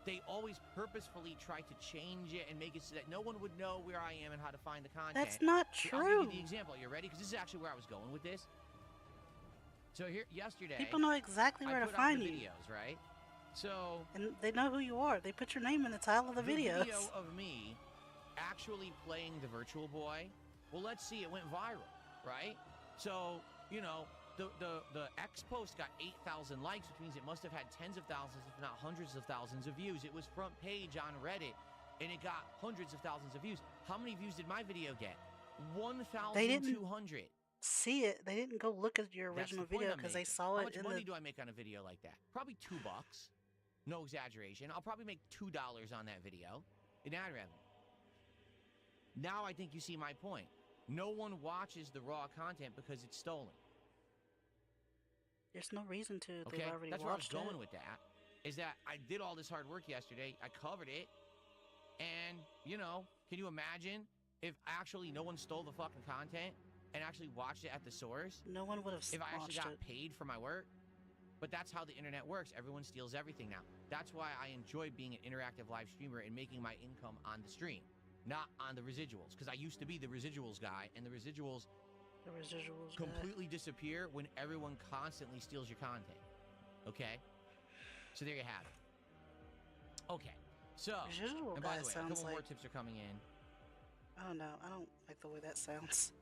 they always purposefully try to change it and make it so that no one would know where I am and how to find the content. That's not I'll true. give you the example. Are you ready? Because this is actually where I was going with this. So here, yesterday, People know exactly where I to put out find the you. videos, right? So And they know who you are. They put your name in the title of the videos. video of me actually playing the Virtual Boy, well, let's see, it went viral, right? So, you know, the X post got 8,000 likes, which means it must have had tens of thousands, if not hundreds of thousands of views. It was front page on Reddit, and it got hundreds of thousands of views. How many views did my video get? 1,200. See it. They didn't go look at your That's original the point video I'm because they making. saw How it much in money the. do I make on a video like that? Probably $2. No exaggeration. I'll probably make $2 on that video in ad revenue. Now I think you see my point. No one watches the raw content because it's stolen. There's no reason to. Okay, They've already that's where I was watched going it. with that. Is that I did all this hard work yesterday. I covered it, and you know, can you imagine if actually no one stole the fucking content and actually watched it at the source? No one would have If I actually watched got it. paid for my work? But that's how the internet works. Everyone steals everything now. That's why I enjoy being an interactive live streamer and making my income on the stream, not on the residuals. Because I used to be the residuals guy, and the residuals The residuals. completely disappear when everyone constantly steals your content. Okay? So there you have it. Okay. So, Residual and by guy the way, a sounds couple more like. tips are coming in. I don't know. I don't like the way that sounds.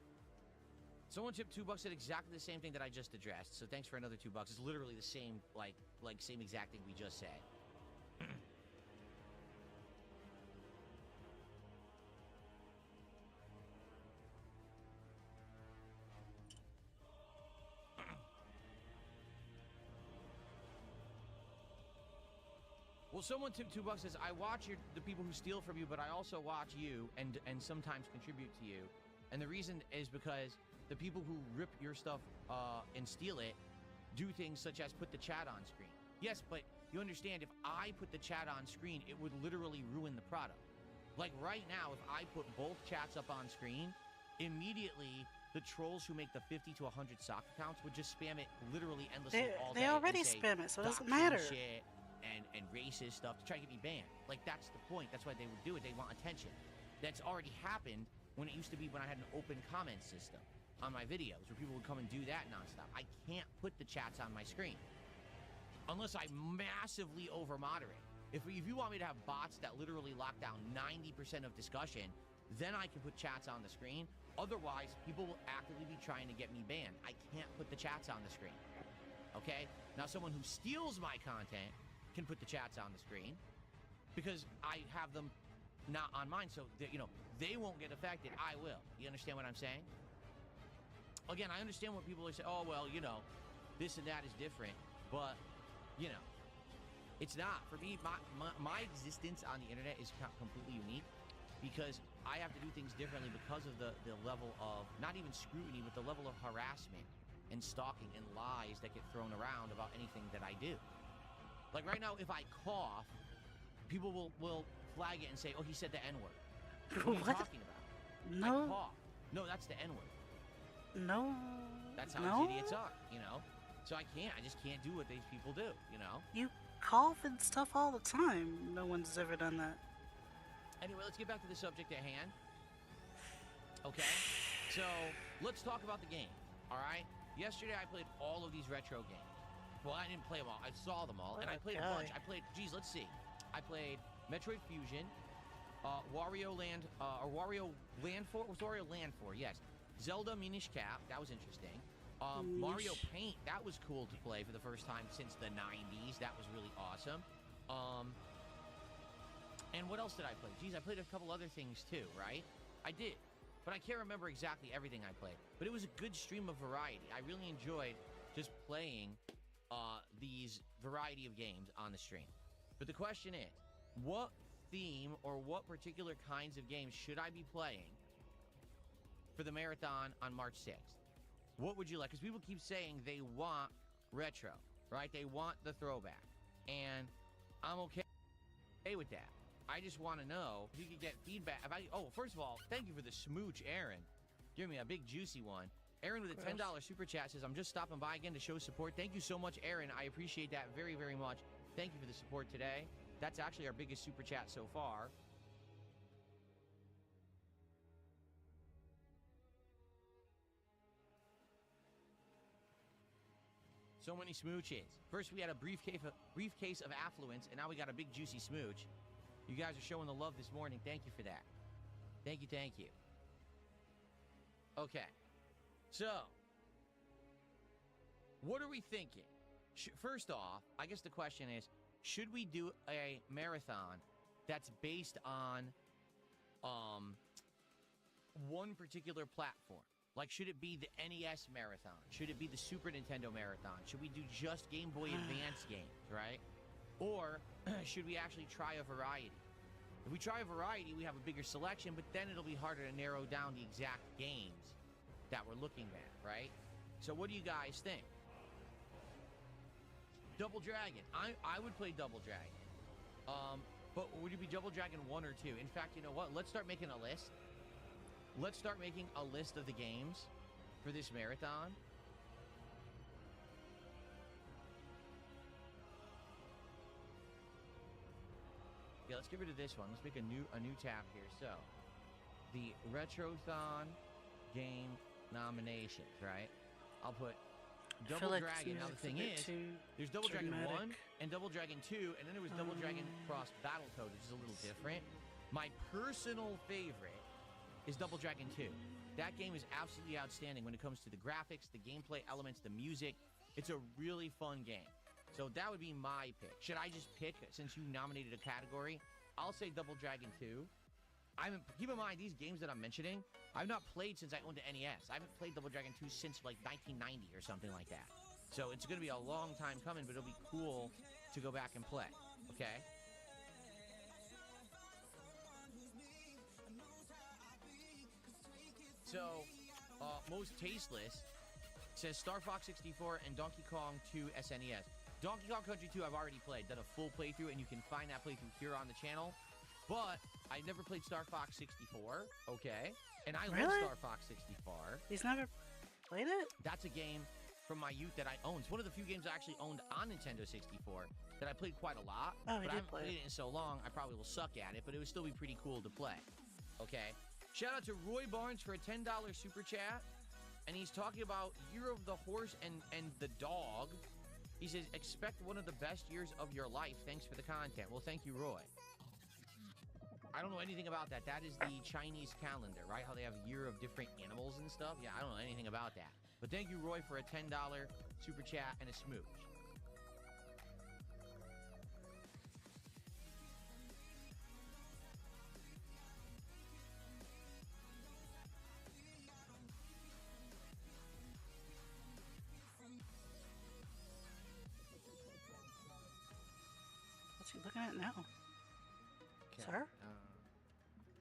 Someone tipped $2 said exactly the same thing that I just addressed. So thanks for another $2. It's literally the same, like same exact thing we just said. Well, someone tipped $2 says, I watch the people who steal from you, but I also watch you and sometimes contribute to you. And the reason is because the people who rip your stuff and steal it do things such as put the chat on screen. Yes, but you understand, if I put the chat on screen, it would literally ruin the product. Like right now, if I put both chats up on screen, immediately the trolls who make the 50 to 100 sock accounts would just spam it literally endlessly all day. They already and say spam it, so it doesn't doxing matter. shit and racist stuff to try to get me banned. Like, that's the point. That's why they would do it. They want attention. That's already happened when it used to be when I had an open comment system on my videos where people would come and do that nonstop. I can't put the chats on my screen unless I massively over-moderate. If you want me to have bots that literally lock down 90% of discussion, then I can put chats on the screen. Otherwise, people will actively be trying to get me banned. I can't put the chats on the screen. Okay? Now, someone who steals my content can put the chats on the screen because I have them not on mine, so that, you know, they won't get affected. I will. You understand what I'm saying? Again, I understand what people are saying. Oh, well, you know, this and that is different, but you know, it's not. For me, my existence on the internet is completely unique because I have to do things differently because of the level of not even scrutiny, but the level of harassment and stalking and lies that get thrown around about anything that I do. Like right now, if I cough, people will flag it and say, oh, he said the N-word. What are you talking about? No. I cough. No, that's the N-word. No. That's how no. idiots are, you know? So I just can't do what these people do, you know? You cough and stuff all the time. No one's ever done that. Anyway, let's get back to the subject at hand. Okay? So, let's talk about the game, all right? Yesterday, I played all of these retro games. Well, I didn't play them all. I saw them all, and I played a bunch. I played, geez, let's see. I played Metroid Fusion, Wario Land, or Wario Land 4? Was Wario Land 4, yes. Zelda Minish Cap, that was interesting. Mario Paint, that was cool to play for the first time since the 90s. That was really awesome. And what else did I play? Geez, I played a couple other things too, right? I did. But I can't remember exactly everything I played. But it was a good stream of variety. I really enjoyed just playing these variety of games on the stream. But the question is, what theme or what particular kinds of games should I be playing for the marathon on March 6th? What would you like? Because people keep saying they want retro, right? They want the throwback. And I'm okay with that. I just want to know if you could get feedback. First of all, thank you for the smooch, Aaron. Give me a big juicy one. Aaron with a $10 super chat says, I'm just stopping by again to show support. Thank you so much, Aaron. I appreciate that very, very much. Thank you for the support today. That's actually our biggest super chat so far. So many smooches. First, we had a briefcase of affluence, and now we got a big juicy smooch. You guys are showing the love this morning. Thank you for that. Thank you, thank you. Okay. So, what are we thinking? First off, I guess the question is, should we do a marathon that's based on one particular platform? Like, should it be the NES marathon? Should it be the Super Nintendo marathon? Should we do just Game Boy Advance games, right? Or should we actually try a variety? If we try a variety, we have a bigger selection, but then it'll be harder to narrow down the exact games that we're looking at, right? So what do you guys think? Double Dragon. I would play Double Dragon. But would it be Double Dragon 1 or 2? In fact, you know what? Let's start making a list. Let's start making a list of the games for this marathon. Yeah, let's get rid of this one. Let's make a new tab here. So, the Retrothon game nominations, right? I'll put Double Dragon. Now the thing is, there's Double Dragon 1 and Double Dragon 2, and then there was Double Dragon Cross Battletoad, which is a little different. My personal favorite is Double Dragon 2. That game is absolutely outstanding when it comes to the graphics, the gameplay elements, the music. It's a really fun game. So that would be my pick. Should I just pick, since you nominated a category? I'll say Double Dragon 2. Keep in mind, these games that I'm mentioning, I've not played since I owned an NES. I haven't played Double Dragon 2 since like 1990 or something like that. So it's going to be a long time coming, but it'll be cool to go back and play. Okay? So, most tasteless says Star Fox 64 and Donkey Kong 2 SNES. Donkey Kong Country 2 I've already played, done a full playthrough, and you can find that playthrough here on the channel. But I never played Star Fox 64, okay? And I love Star Fox 64. He's never played it? That's a game from my youth that I owned. It's one of the few games I actually owned on Nintendo 64 that I played quite a lot. Oh, but I haven't played it in so long, I probably will suck at it, but it would still be pretty cool to play, okay? Shout out to Roy Barnes for a $10 super chat. And he's talking about Year of the Horse and the Dog. He says, expect one of the best years of your life. Thanks for the content. Well, thank you, Roy. I don't know anything about that. That is the Chinese calendar, right? How they have a year of different animals and stuff. Yeah, I don't know anything about that. But thank you, Roy, for a $10 super chat and a smooch. What's he looking at now? Okay. Sir?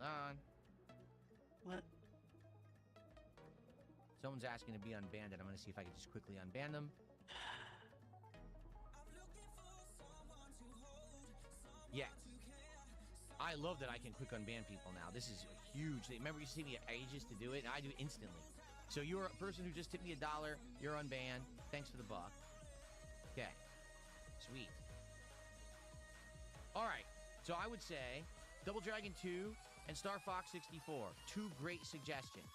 On. What? Someone's asking to be unbanned, and I'm going to see if I can just quickly unban them. Yeah. I love that I can quick unban people now. This is huge. Remember, you see me ages to do it, and I do it instantly. So you're a person who just tipped me $1. You're unbanned. Thanks for the buck. Okay. Sweet. All right. So I would say Double Dragon 2 and Star Fox 64. Two great suggestions.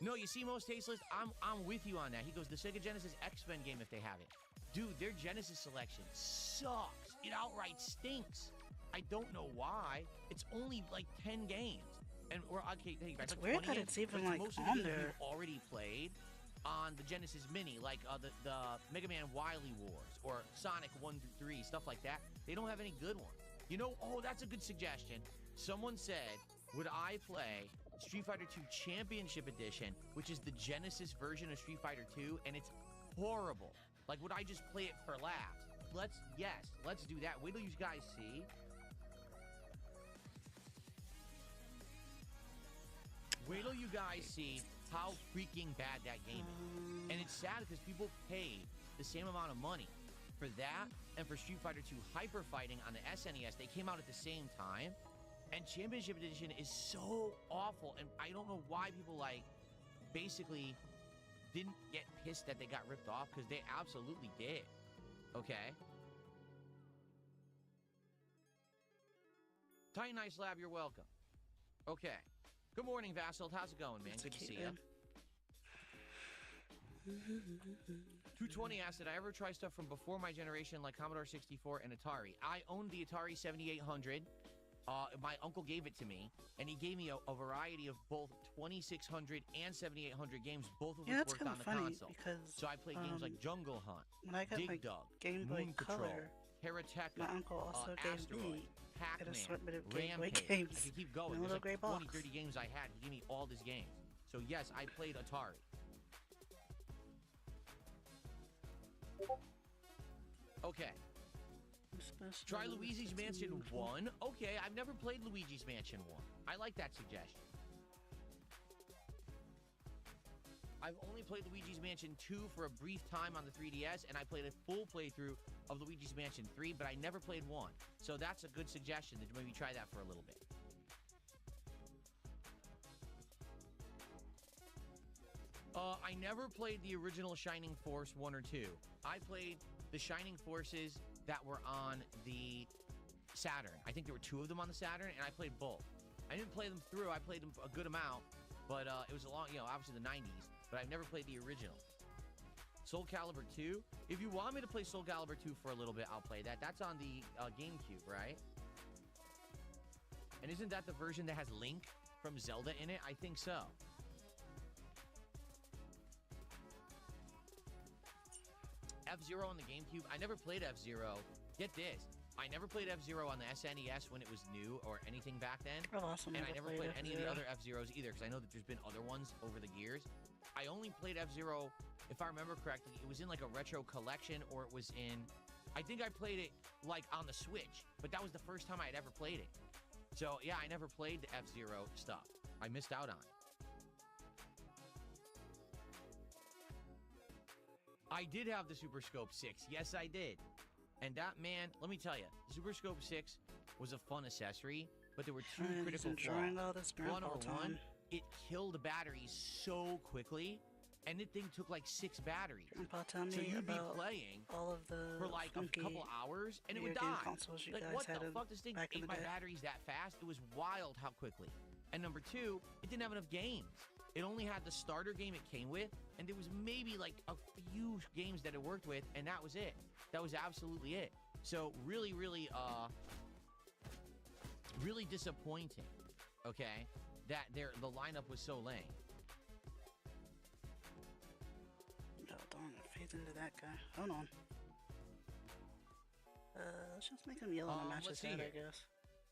No, you see, Most Tasteless, I'm with you on that. He goes, the Sega Genesis X-Men game if they have it. Dude, their Genesis selection sucks. It outright stinks. I don't know why. It's only like 10 games. And we're okay, It's like weird 20 that games, it's even but like most of on the games there. we've already played on the Genesis Mini, like the Mega Man Wily Wars or Sonic 1 through 3, stuff like that. They don't have any good ones. You know, oh, that's a good suggestion. Someone said, would I play Street Fighter 2 Championship Edition, which is the Genesis version of Street Fighter 2, and it's horrible. Like, would I just play it for laughs? Yes, let's do that. Wait till you guys see. Wait till you guys see how freaking bad that game is. And it's sad because people pay the same amount of money for that and for Street Fighter 2 Hyper Fighting on the SNES. They came out at the same time. And Championship Edition is so awful. And I don't know why people, like, basically didn't get pissed that they got ripped off, because they absolutely did. Okay? Titan Ice Lab, you're welcome. Okay. Good morning, Vassal. How's it going, man? That's Good to cute, see you. man. 220 asked, did I ever try stuff from before my generation like Commodore 64 and Atari? I owned the Atari 7800. My uncle gave it to me, and he gave me a variety of both 2600 and 7800 games, both of which That's worked kind on of the funny console. because So I played games like Jungle Hunt, when I got my Dig Dug, Game Boy Moon Patrol, Color, Herateka, my uncle also gave Asteroid, me an Pac-Man, assortment of Game Boy Rampage. games. I could keep in going. a There's little like gray 20, box. 30 games I had. He gave me all these games. So yes, I played Atari. Okay. Try Luigi's Mansion 1. Okay, I've never played Luigi's Mansion 1. I like that suggestion. I've only played Luigi's Mansion 2 for a brief time on the 3DS, and I played a full playthrough of Luigi's Mansion 3, but I never played 1. So that's a good suggestion to maybe try that for a little bit. I never played the original Shining Force 1 or 2. I played the Shining Forces that were on the Saturn. I think there were 2 of them on the Saturn, and I played both. I didn't play them through. I played them a good amount, but it was a long, obviously the 90s, but I've never played the original. Soul Calibur 2. If you want me to play Soul Calibur 2 for a little bit, I'll play that. That's on the GameCube, right? And isn't that the version that has Link from Zelda in it? I think so. F-Zero on the GameCube. I never played F-Zero. Get this. I never played F-Zero on the SNES when it was new or anything back then. Oh, awesome. And I never played any of the other F-Zeros either, because I know that there's been other ones over the years. I only played F-Zero, if I remember correctly, it was in like a retro collection, or it was in... I think I played it like on the Switch, but that was the first time I had ever played it. So yeah, I never played the F-Zero stuff. I missed out on it. I did have the Super Scope 6. Yes, I did. And that, man, let me tell you, the Super Scope 6 was a fun accessory, but there were 2 critical flaws. All this One, it killed the batteries so quickly, and the thing took like 6 batteries. Grandpa, tell me so you'd be about playing all of the for like a couple hours, and it would die. Like, what the fuck? This thing ate my batteries that fast? It was wild how quickly. And number 2, it didn't have enough games. It only had the starter game it came with, and there was maybe like a few games that it worked with, and that was it. That was absolutely it. So really, really disappointing, okay, that the lineup was so lame. Oh, darn, it fades into that guy. Hold on. Let's just make him yell on the match his head, I guess.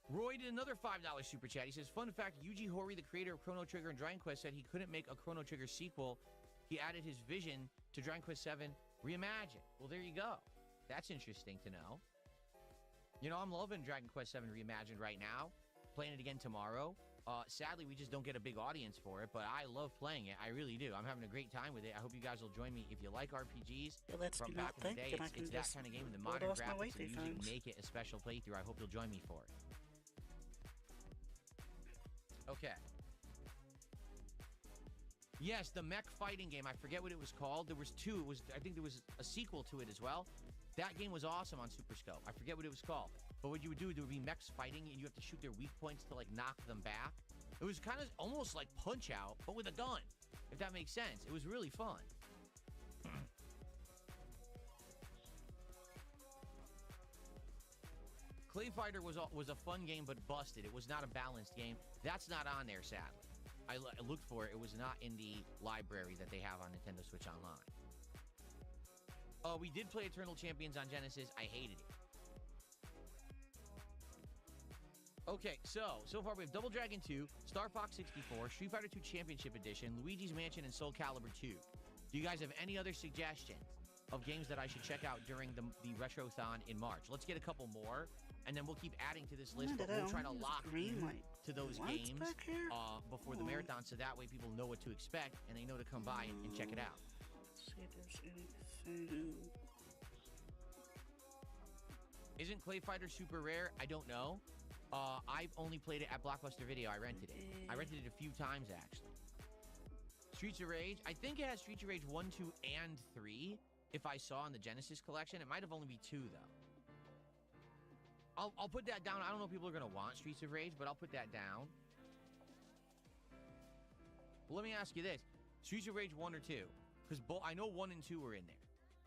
Roy did another $5 super chat. He says, fun fact, Yuji Horii, the creator of Chrono Trigger and Dragon Quest, said he couldn't make a Chrono Trigger sequel. He added his vision to Dragon Quest 7 Reimagined. Well, there you go. That's interesting to know. You know, I'm loving Dragon Quest 7 Reimagined right now. Playing it again tomorrow. Sadly, we just don't get a big audience for it, but I love playing it. I really do. I'm having a great time with it. I hope you guys will join me. If you like RPGs from back in the day, it's that kind of game. The modern graphics and music make it a special playthrough. I hope you'll join me for it. Okay. Yes, the mech fighting game. I forget what it was called. There was 2. I think there was a sequel to it as well. That game was awesome on Super Scope. I forget what it was called. But what you would do, there would be mechs fighting, and you have to shoot their weak points to, like, knock them back. It was kind of almost like Punch-Out, but with a gun, if that makes sense. It was really fun. Clay Fighter was a fun game, but busted. It was not a balanced game. That's not on there, sadly. I looked for it. It was not in the library that they have on Nintendo Switch Online. We did play Eternal Champions on Genesis. I hated it. Okay, so far we have Double Dragon 2, Star Fox 64, Street Fighter 2 Championship Edition, Luigi's Mansion, and Soul Calibur 2. Do you guys have any other suggestions of games that I should check out during the Retrothon in March? Let's get a couple more, and then we'll keep adding to this list, but we'll try to lock in to those games before the marathon, so that way people know what to expect, and they know to come by and check it out. Let's see if there's anything. Isn't Clay Fighter super rare? I don't know. I've only played it at Blockbuster Video. I rented it. I rented it a few times, actually. Streets of Rage. I think it has Streets of Rage 1, 2, and 3. If I saw in the Genesis collection. It might have only been 2, though. I'll put that down. I don't know if people are gonna want Streets of Rage, but I'll put that down. Well, let me ask you this: Streets of Rage 1 or 2? Because I know 1 and 2 are in there.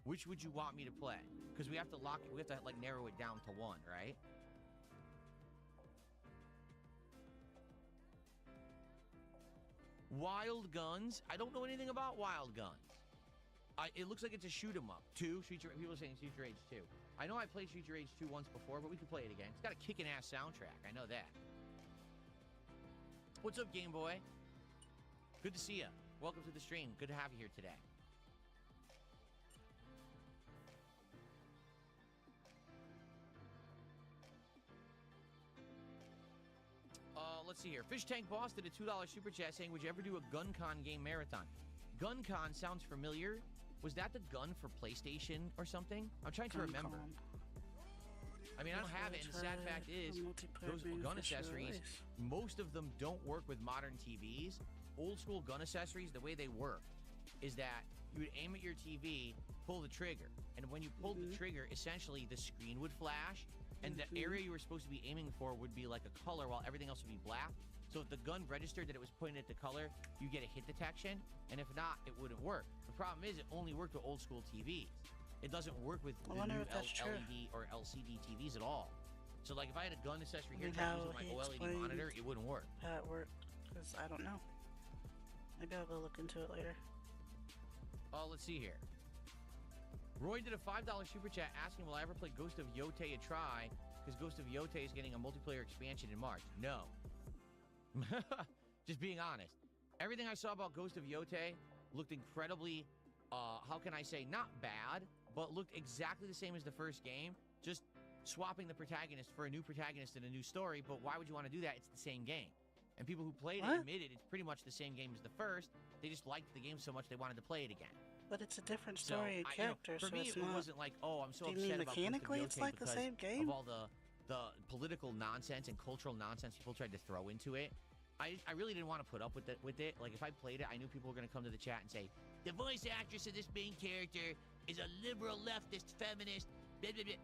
Which would you want me to play? Because we have to like narrow it down to 1, right? Wild Guns. I don't know anything about Wild Guns. It looks like it's a shoot 'em up. 2, people are saying Streets of Rage 2. I know I played Streets of Rage 2 once before, but we could play it again. It's got a kicking ass soundtrack. I know that. What's up, Game Boy? Good to see you. Welcome to the stream. Good to have you here today. Let's see here. Fish Tank Boss did a $2 super chat saying, would you ever do a GunCon game marathon? GunCon sounds familiar. Was that the gun for PlayStation or something? I'm trying to remember. I mean, I don't have it, and the sad fact is, those gun accessories, most of them don't work with modern TVs. Old school gun accessories, the way they work is that you would aim at your TV, pull the trigger, and when you pulled the trigger, essentially the screen would flash, and the area you were supposed to be aiming for would be like a color while everything else would be black. So if the gun registered that it was pointing at the color, you get a hit detection, and if not, it wouldn't work. The problem is it only worked with old school TVs. It doesn't work with the new LED or LCD TVs at all. So like if I had a gun accessory here trying to use my OLED monitor, it wouldn't work. How it worked, because I don't know. Maybe I'll go look into it later. Let's see here. Roy did a $5 super chat asking, will I ever play Ghost of Yotei a try? Because Ghost of Yotei is getting a multiplayer expansion in March. No. Just being honest. Everything I saw about Ghost of Yotei looked incredibly, how can I say, not bad, but looked exactly the same as the first game. Just swapping the protagonist for a new protagonist and a new story. But why would you want to do that? It's the same game. And people who played it admitted it's pretty much the same game as the first. They just liked the game so much they wanted to play it again. But it's a different story and character, for me, it's it not... wasn't like, oh, I'm so Do you upset mean about mechanically Ghost it's of Yotei like the same game? of all the political nonsense and cultural nonsense people tried to throw into it. I really didn't want to put up with it. Like, if I played it, I knew people were going to come to the chat and say, the voice actress of this main character is a liberal leftist feminist, blah, blah, blah.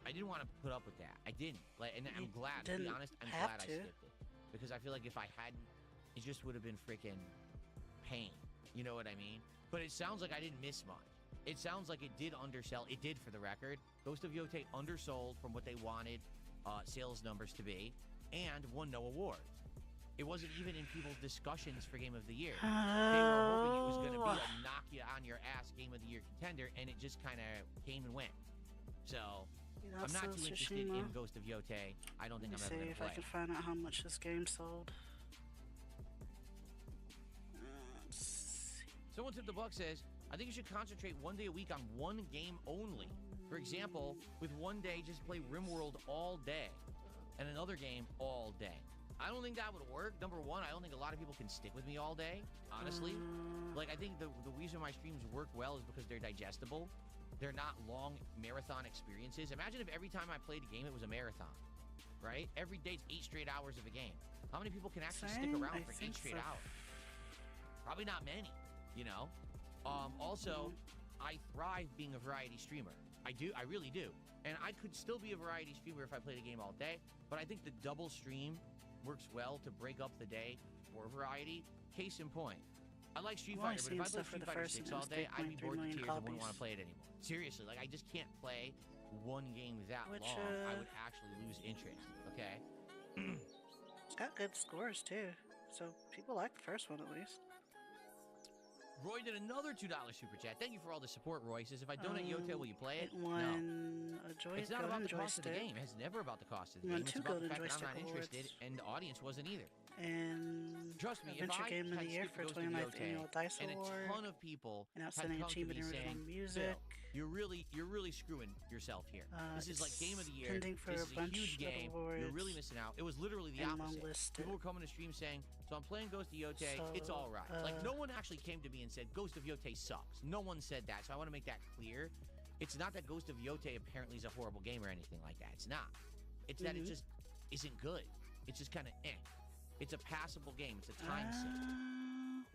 I didn't want to put up with that. I didn't. Like, and I'm glad, to be honest, I'm glad I skipped it. Because I feel like if I hadn't, it just would have been freaking pain. You know what I mean? But it sounds like I didn't miss much. It sounds like it did undersell. It did, for the record. Ghost of Yotei undersold from what they wanted sales numbers to be, and won no awards. It wasn't even in people's discussions for Game of the Year. They were hoping it was going to be a knock-you-on-your-ass Game of the Year contender, and it just kind of came and went. So, I'm not too interested in Ghost of Yotei. I don't think I'm ever going to play. See if I can find out how much this game sold. Someone Tip the Buck says, I think you should concentrate one day a week on one game only. For example, with one day, just play RimWorld all day, and another game all day. I don't think that would work. Number one, I don't think a lot of people can stick with me all day, honestly. Like, I think the reason my streams work well is because they're digestible. They're not long marathon experiences. Imagine if every time I played a game, it was a marathon, right? Every day it's 8 straight hours of a game. How many people can actually stick around for 8 straight hours? Probably not many, you know? Also, I thrive being a variety streamer. I do, I really do. And I could still be a variety streamer if I played a game all day, but I think the double stream works well to break up the day for variety. Case in point. I like Street Fighter, but if I played Street Fighter 6 all day, I'd be bored to tears and wouldn't want to play it anymore. Seriously, like, I just can't play one game that long. I would actually lose interest, okay? It's got good scores, too. So people like the first one, at least. Roy did another $2 super chat. Thank you for all the support, Roy. He says, if I donate Yotei, will you play it? No. It's not about the cost of the game. It's never about the cost of the game. It's about the fact that I'm not interested, and the audience wasn't either. And trust me, Adventure Game of the Year for 29th Annual Dice Award, and a ton of people and Outstanding Achievement in Original Music. You're really screwing yourself here. This is like Game of the Year. For this is a huge game. Awards, you're really missing out. It was literally the opposite. People were coming to stream saying, so I'm playing Ghost of Yotei, it's all right. Like, no one actually came to me and said, Ghost of Yotei sucks. No one said that, so I want to make that clear. It's not that Ghost of Yotei apparently is a horrible game or anything like that. It's not. It's that it just isn't good. It's just kind of eh. It's a passable game. It's a time sink.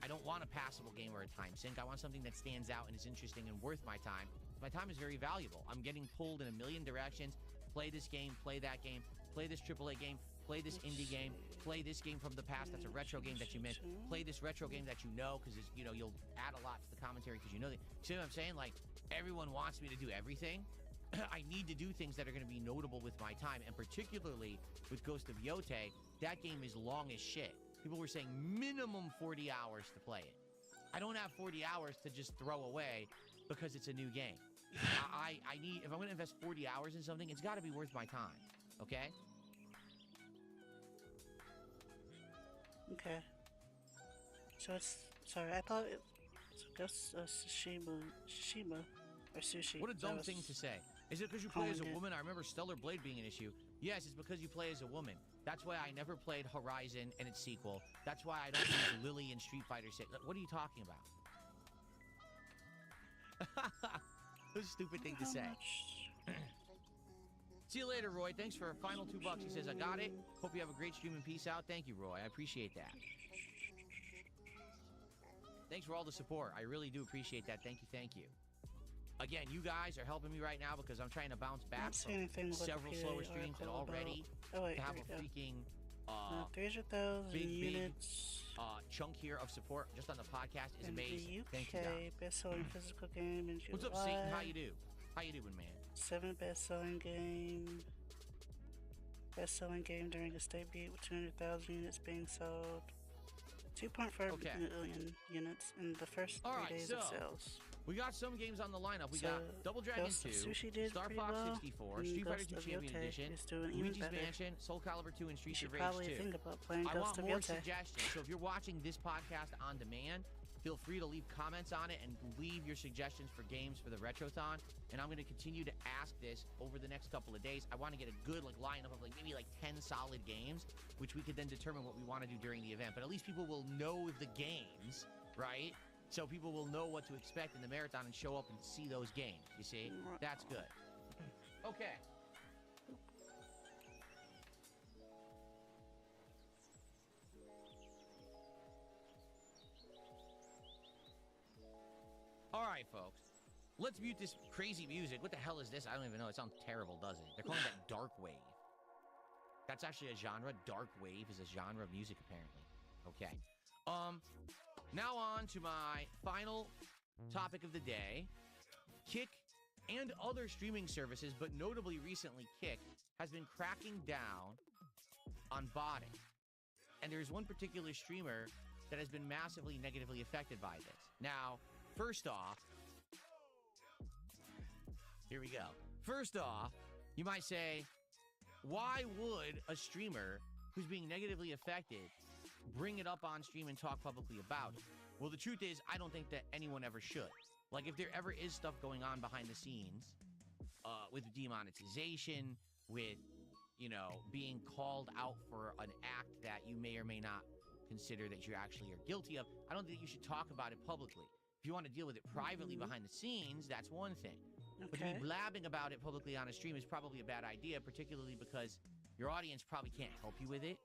I don't want a passable game or a time sink. I want something that stands out and is interesting and worth my time. My time is very valuable. I'm getting pulled in a million directions. Play this game, play that game, play this AAA game, play this indie game, play this game from the past that's a retro game that you missed, play this retro game that you know, because you'll add a lot to the commentary because you know that. See what I'm saying? Like, everyone wants me to do everything. I need to do things that are going to be notable with my time, and particularly with Ghost of Yote, that game is long as shit. People were saying minimum 40 hours to play it. I don't have 40 hours to just throw away because it's a new game. I need, if I'm going to invest 40 hours in something, it's got to be worth my time, okay? Okay. So it's, sorry, I thought it was Shishima, or Sushi. What a dumb thing to say. Is it because you play as a woman? I remember Stellar Blade being an issue. Yes, it's because you play as a woman. That's why I never played Horizon and its sequel. That's why I don't use Lily in Street Fighter 6. What are you talking about? It was a stupid thing to say. See you later, Roy. Thanks for a final $2. He says, I got it. Hope you have a great stream and peace out. Thank you, Roy. I appreciate that. Thanks for all the support. I really do appreciate that. Thank you, thank you. Again, you guys are helping me right now because I'm trying to bounce back from several slower streams and already to have a freaking 300,000 big units. chunk here of support just on the podcast is in amazing. The UK, thank you, guys. best-selling physical game in July. What's up, Satan? How you do? How you doing, man? 7th best-selling game. Best-selling game during a state beat with 200,000 units being sold. 2.4 million units in the first 3 days of sales. We got some games on the lineup. We got Double Dragon 2, Star Fox 64, Street Fighter 2 Champion Edition, Luigi's Mansion, Soul Calibur 2, and Streets of Rage 2. I want more suggestions, so if you're watching this podcast on demand, feel free to leave comments on it and leave your suggestions for games for the Retrothon, and I'm going to continue to ask this over the next couple of days. I want to get a good lineup of maybe 10 solid games, which we could then determine what we want to do during the event, but at least people will know the games, right? So people will know what to expect in the marathon and show up and see those games, you see? That's good. Okay. All right, folks. Let's mute this crazy music. What the hell is this? I don't even know. It sounds terrible, doesn't it? They're calling that dark wave. That's actually a genre. Dark wave is a genre of music, apparently. Okay. Now on to my final topic of the day. Kick and other streaming services, but notably recently Kick, has been cracking down on botting. And there's one particular streamer that has been massively negatively affected by this. Now, first off, here we go. First off, you might say, why would a streamer who's being negatively affected bring it up on stream and talk publicly about it? Well, the truth is, I don't think that anyone ever should. If there ever is stuff going on behind the scenes, with demonetization, with, being called out for an act that you may or may not consider that you actually are guilty of, I don't think you should talk about it publicly. If you want to deal with it privately behind the scenes, that's one thing. Okay. But to be blabbing about it publicly on a stream is probably a bad idea, particularly because your audience probably can't help you with it.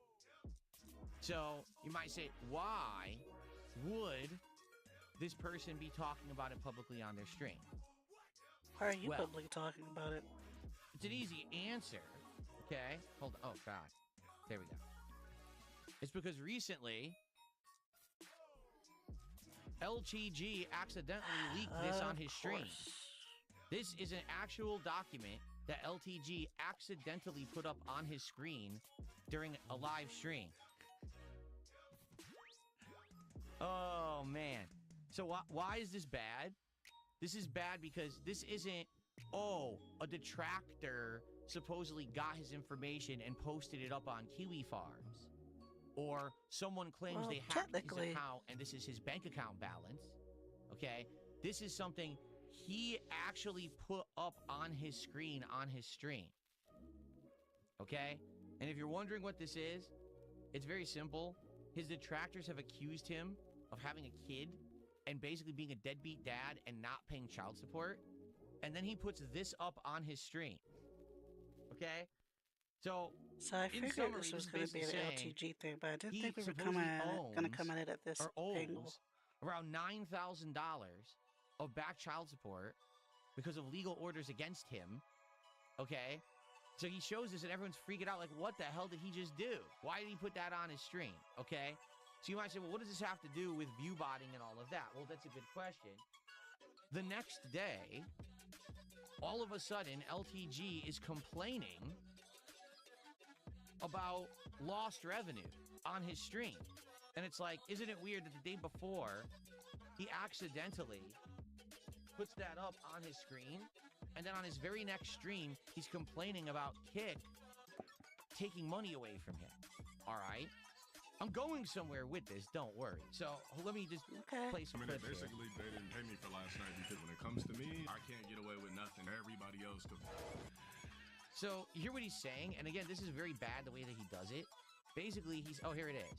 So you might say, why would this person be talking about it publicly on their stream? Why are you publicly talking about it? It's an easy answer. Okay, hold on. Oh, God. There we go. It's because recently, LTG accidentally leaked this on his stream. This is an actual document that LTG accidentally put up on his screen during a live stream. Oh, man. So why is this bad? This is bad because this isn't, a detractor supposedly got his information and posted it up on Kiwi Farms. Or someone claims they hacked his account and this is his bank account balance. Okay? This is something he actually put up on his screen on his stream. Okay? And if you're wondering what this is, it's very simple. His detractors have accused him of having a kid and basically being a deadbeat dad and not paying child support. And then he puts this up on his stream. Okay? So I figured summary, this was going to be an LTG thing, but I didn't think we were going to come at it at this angle. Around $9,000 of back child support because of legal orders against him, okay? So he shows this and everyone's freaking out like, what the hell did he just do? Why did he put that on his stream, okay? So you might say, well, what does this have to do with view botting and all of that? Well, that's a good question. The next day, all of a sudden, LTG is complaining about lost revenue on his stream. And it's like, isn't it weird that the day before, he accidentally puts that up on his screen, and then on his very next stream, he's complaining about Kick taking money away from him. All right? I'm going somewhere with this, don't worry. So let me just play some clips here. Basically, they didn't pay me for last night because when it comes to me, I can't get away with nothing. Everybody else could. So you hear what he's saying? And again, this is very bad the way that he does it. Basically, he's... Oh, here it is.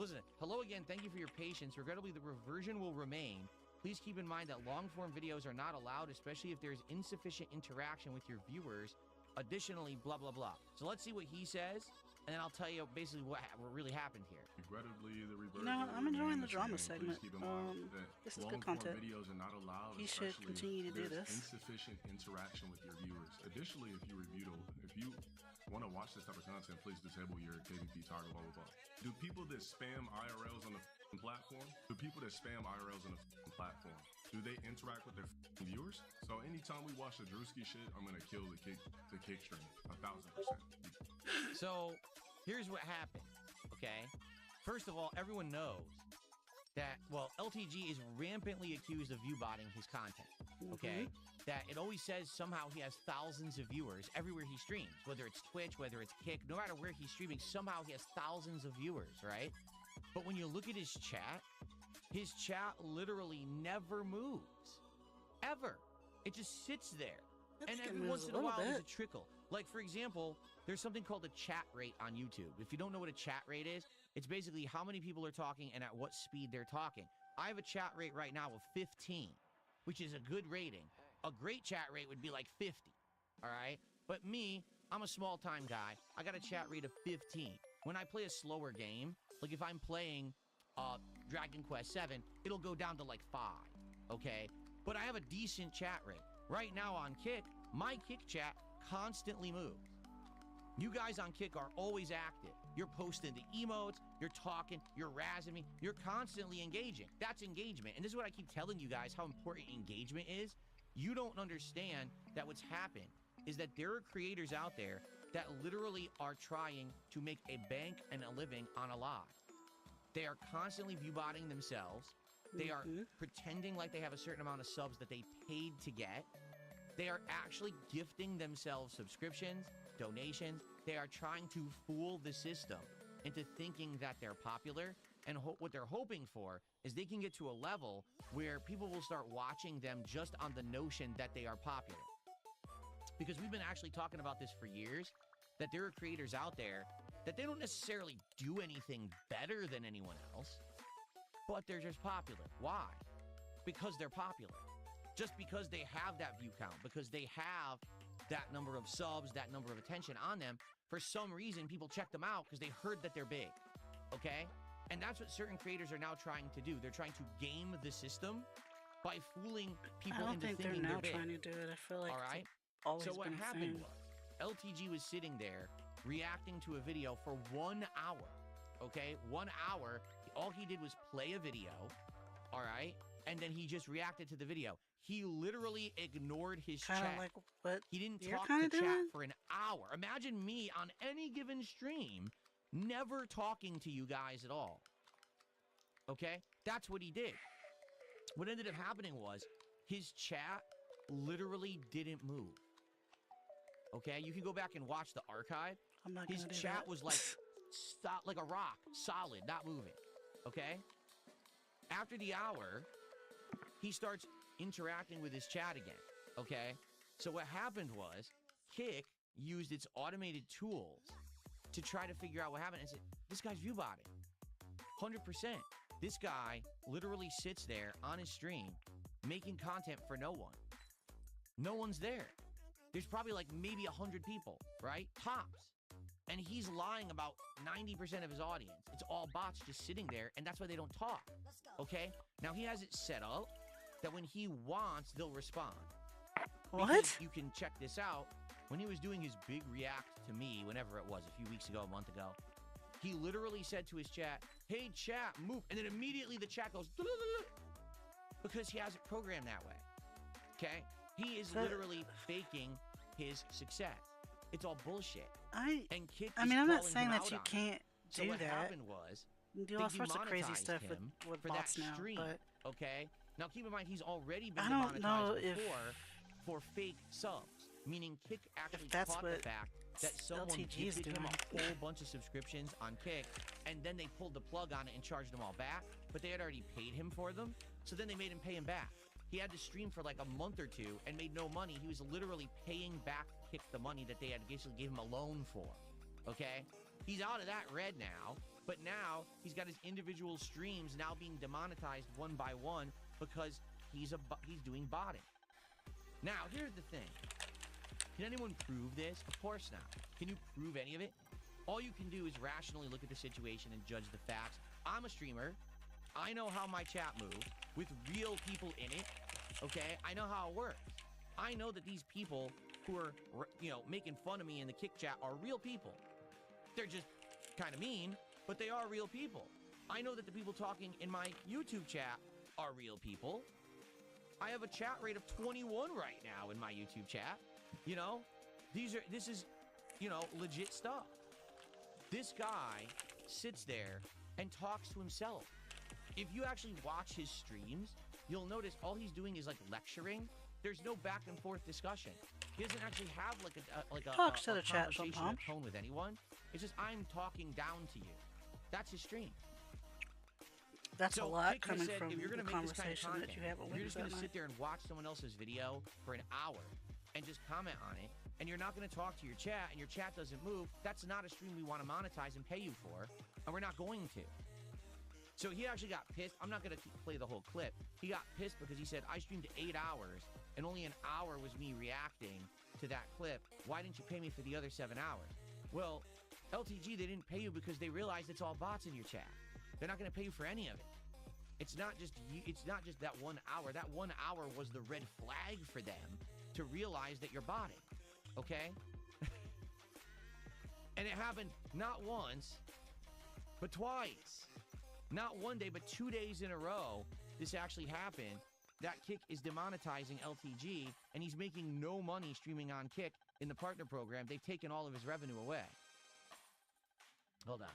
Listen, hello again. Thank you for your patience. Regrettably, the reversion will remain. Please keep in mind that long-form videos are not allowed, especially if there's insufficient interaction with your viewers. Additionally, blah, blah, blah. So let's see what he says, and then I'll tell you basically what really happened here. Regrettably, the reversion. You know, I'm enjoying the drama Please segment. keep in mind that This is good content. videos are not allowed. He should continue to do there's this. Insufficient interaction with your viewers. Additionally, if you want to watch this type of content, please disable your KVP toggle, blah, blah, blah. Do people that spam IRLs on the platform? Do people that spam IRLs on the platform? Do they interact with their viewers? So anytime we watch the Drewski shit, I'm gonna kill the kick stream 1,000%. So here's what happened, okay? First of all, everyone knows that, well, LTG is rampantly accused of view botting his content, okay? That it always says somehow he has thousands of viewers everywhere he streams, whether it's Twitch, whether it's Kick, no matter where he's streaming, somehow he has thousands of viewers, right? But when you look at his chat literally never moves. Ever. It just sits there. And every once in a while, there's a trickle. Like, for example, there's something called a chat rate on YouTube. If you don't know what a chat rate is, it's basically how many people are talking and at what speed they're talking. I have a chat rate right now of 15, which is a good rating. A great chat rate would be like 50, all right? But me, I'm a small-time guy. I got a chat rate of 15. When I play a slower game, like if I'm playing Dragon Quest 7, it'll go down to like 5, okay? But I have a decent chat rate. Right now on Kick, my Kick chat constantly moves. You guys on Kick are always active. You're posting the emotes, you're talking, you're razzing me, you're constantly engaging. That's engagement. And this is what I keep telling you guys, how important engagement is. You don't understand that what's happened is that there are creators out there that literally are trying to make a bank and a living on a lie. They are constantly view-botting themselves. They are pretending like they have a certain amount of subs that they paid to get. They are actually gifting themselves subscriptions, donations. They are trying to fool the system into thinking that they're popular. And what they're hoping for is they can get to a level where people will start watching them just on the notion that they are popular. Because we've been actually talking about this for years, that there are creators out there that they don't necessarily do anything better than anyone else, but they're just popular. Why? Because they're popular. Just because they have that view count, because they have that number of subs, that number of attention on them, for some reason, people check them out because they heard that they're big, okay? And that's what certain creators are now trying to do. They're trying to game the system by fooling people into thinking they're big. I don't think they're now trying to do it. I feel like all right? So what happened was, LTG was sitting there reacting to a video for 1 hour, okay? 1 hour. All he did was play a video, all right? And then he just reacted to the video. He literally ignored his chat. Like what he didn't talk to chat for an hour. Imagine me on any given stream never talking to you guys at all. Okay? That's what he did. What ended up happening was his chat literally didn't move. Okay? You can go back and watch the archive. His chat was like like a rock, solid, not moving. Okay? After the hour, he starts interacting with his chat again, okay? So what happened was, Kick used its automated tools to try to figure out what happened and said, this guy's view botting. 100%. This guy literally sits there on his stream making content for no one. No one's there. There's probably like maybe 100 people, right? Tops. And he's lying about 90% of his audience. It's all bots just sitting there, and that's why they don't talk, okay? Now, he has it set up that when he wants, they'll respond. What? Because you can check this out. When he was doing his big react to me, whenever it was, a few weeks ago, a month ago, he literally said to his chat, "Hey, chat, move." And then immediately the chat goes, because he has it programmed that way. Okay? He is literally faking his success. It's all bullshit. And Kit I is mean, I'm not calling saying him that out you on it. can't So do what that. happened was, You can do they all sorts of crazy demonetized stuff him with for bots that now, stream, but okay? Now keep in mind, he's already been I don't know demonetized if before for fake subs, meaning Kick actually that's caught the what fact that someone LTG is gifted him doing. a whole bunch of subscriptions on Kick, and then they pulled the plug on it and charged them all back, but they had already paid him for them, so then they made him pay him back. He had to stream for like a month or two and made no money. He was literally paying back Kick the money that they had basically gave him a loan for, okay? He's out of that red now, but now he's got his individual streams now being demonetized one by one because he's doing botting. Now, here's the thing. Can anyone prove this? Of course not. Can you prove any of it? All you can do is rationally look at the situation and judge the facts. I'm a streamer. I know how my chat moves with real people in it, okay? I know how it works. I know that these people who are, making fun of me in the Kick chat are real people. They're just kind of mean, but they are real people. I know that the people talking in my YouTube chat are real people. I have a chat rate of 21 right now in my YouTube chat. This is legit stuff. This guy sits there and talks to himself. If you actually watch his streams, you'll notice all he's doing is like lecturing. There's no back and forth discussion. He doesn't actually have a Talks to the chat conversation sometimes. or tone with anyone. It's just I'm talking down to you. That's his stream. that's So a lot Kick has coming said, from if you're the gonna make this kind of conversation that content, you have if with you're just going to that sit there and watch someone else's video for an hour and just comment on it, and you're not going to talk to your chat, and your chat doesn't move, that's not a stream we want to monetize and pay you for, and we're not going to. So he actually got pissed. I'm not going to play the whole clip. He got pissed because he said, I streamed 8 hours, and only an hour was me reacting to that clip. Why didn't you pay me for the other 7 hours? Well, LTG, they didn't pay you because they realized it's all bots in your chat. They're not going to pay you for any of it. It's not just that 1 hour. That 1 hour was the red flag for them to realize that you're botting, okay? And it happened not once, but twice. Not one day, but 2 days in a row, this actually happened. That Kick is demonetizing LTG, and he's making no money streaming on Kick in the partner program. They've taken all of his revenue away. Hold on.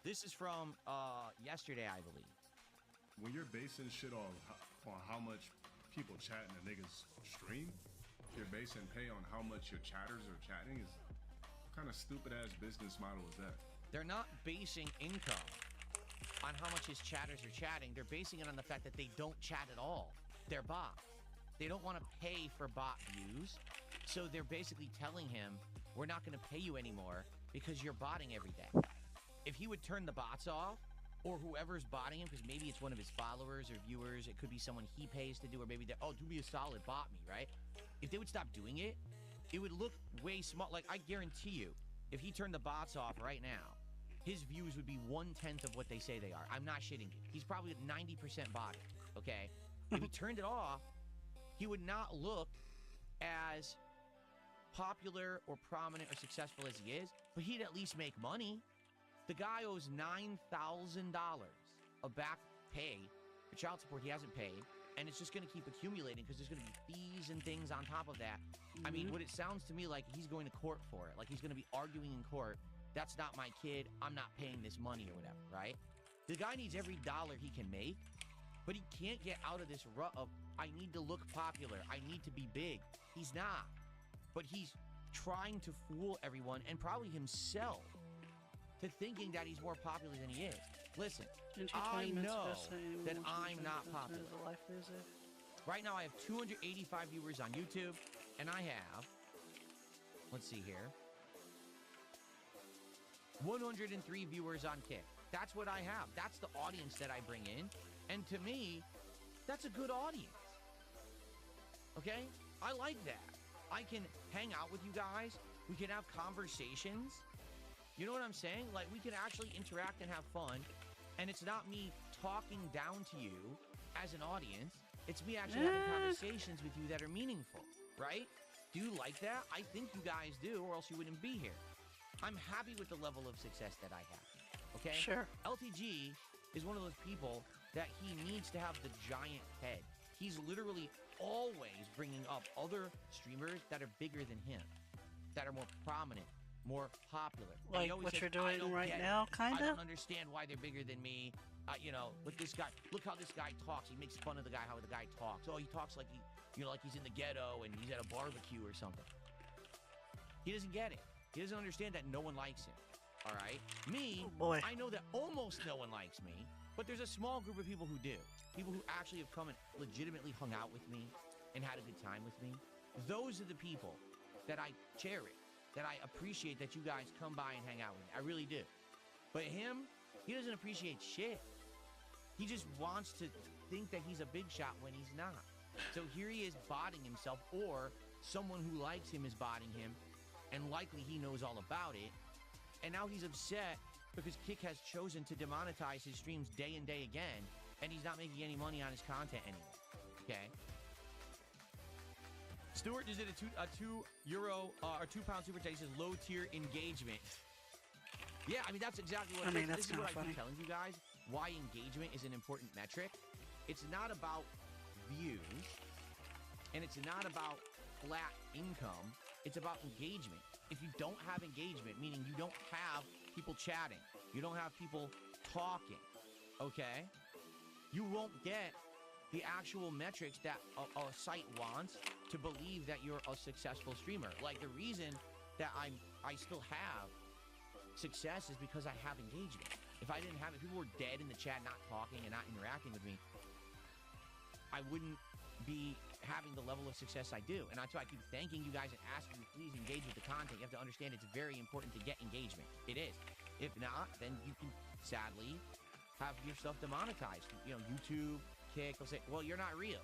This is from yesterday, I believe. When you're basing shit on how much people chat in a nigga's stream, you're basing pay on how much your chatters are chatting. Is what kind of stupid ass business model is that? They're not basing income on how much his chatters are chatting. They're basing it on the fact that they don't chat at all. They're bots. They don't want to pay for bot views. So they're basically telling him, we're not going to pay you anymore because you're botting every day. If he would turn the bots off, or whoever's botting him, because maybe it's one of his followers or viewers, it could be someone he pays to do, or maybe they're, do me a solid, bot me, right? If they would stop doing it, it would look way small. Like, I guarantee you, if he turned the bots off right now, his views would be 1/10 of what they say they are. I'm not shitting you. He's probably 90% botted, okay? If he turned it off, he would not look as popular or prominent or successful as he is, but he'd at least make money. The guy owes $9,000 of back pay for child support he hasn't paid, and it's just going to keep accumulating because there's going to be fees and things on top of that. I mean, what it sounds to me like he's going to court for it, like he's going to be arguing in court, that's not my kid, I'm not paying this money or whatever, right? The guy needs every dollar he can make, but he can't get out of this rut of, I need to look popular, I need to be big. He's not. But he's trying to fool everyone, and probably himself, to thinking that he's more popular than he is. Listen, I know that I'm not popular. Right now I have 285 viewers on YouTube, and I have, let's see here, 103 viewers on Kick. That's what I have. That's the audience that I bring in. And to me, that's a good audience. Okay? I like that. I can hang out with you guys. We can have conversations. You know what I'm saying? Like, we can actually interact and have fun. And it's not me talking down to you as an audience. It's me actually having conversations with you that are meaningful, right? Do you like that? I think you guys do, or else you wouldn't be here. I'm happy with the level of success that I have, okay? Sure. LTG is one of those people that he needs to have the giant head. He's literally always bringing up other streamers that are bigger than him, that are more prominent, more popular. Like what you're doing right now, kind I of? don't understand why they're bigger than me. You know, with this guy, look how this guy talks. He makes fun of the guy, how the guy talks. Oh, he talks like like he's in the ghetto and he's at a barbecue or something. He doesn't get it. He doesn't understand that no one likes him. All right? Me, I know that almost no one likes me, but there's a small group of people who do. People who actually have come and legitimately hung out with me and had a good time with me. Those are the people that I cherish, that I appreciate that you guys come by and hang out with me. I really do. But him, he doesn't appreciate shit. He just wants to think that he's a big shot when he's not. So here he is botting himself, or someone who likes him is botting him, and likely he knows all about it. And now he's upset because Kick has chosen to demonetize his streams day and day again, and he's not making any money on his content anymore. Okay? Stuart just did a €2 or £2 super chat. He says low tier engagement. Yeah, I mean that's exactly what it is. This is what I keep telling you guys. Why engagement is an important metric. It's not about views, and it's not about flat income. It's about engagement. If you don't have engagement, meaning you don't have people chatting, you don't have people talking, okay, you won't get the actual metrics that a site wants to believe that you're a successful streamer. Like the reason that I still have success is because I have engagement. If I didn't have it, people were dead in the chat, not talking and not interacting with me, I wouldn't be having the level of success I do. And that's why I keep thanking you guys and asking you, please engage with the content. You have to understand it's very important to get engagement. It is. If not, then you can sadly have your stuff demonetized. You know, YouTube, Kick will say, well, you're not real.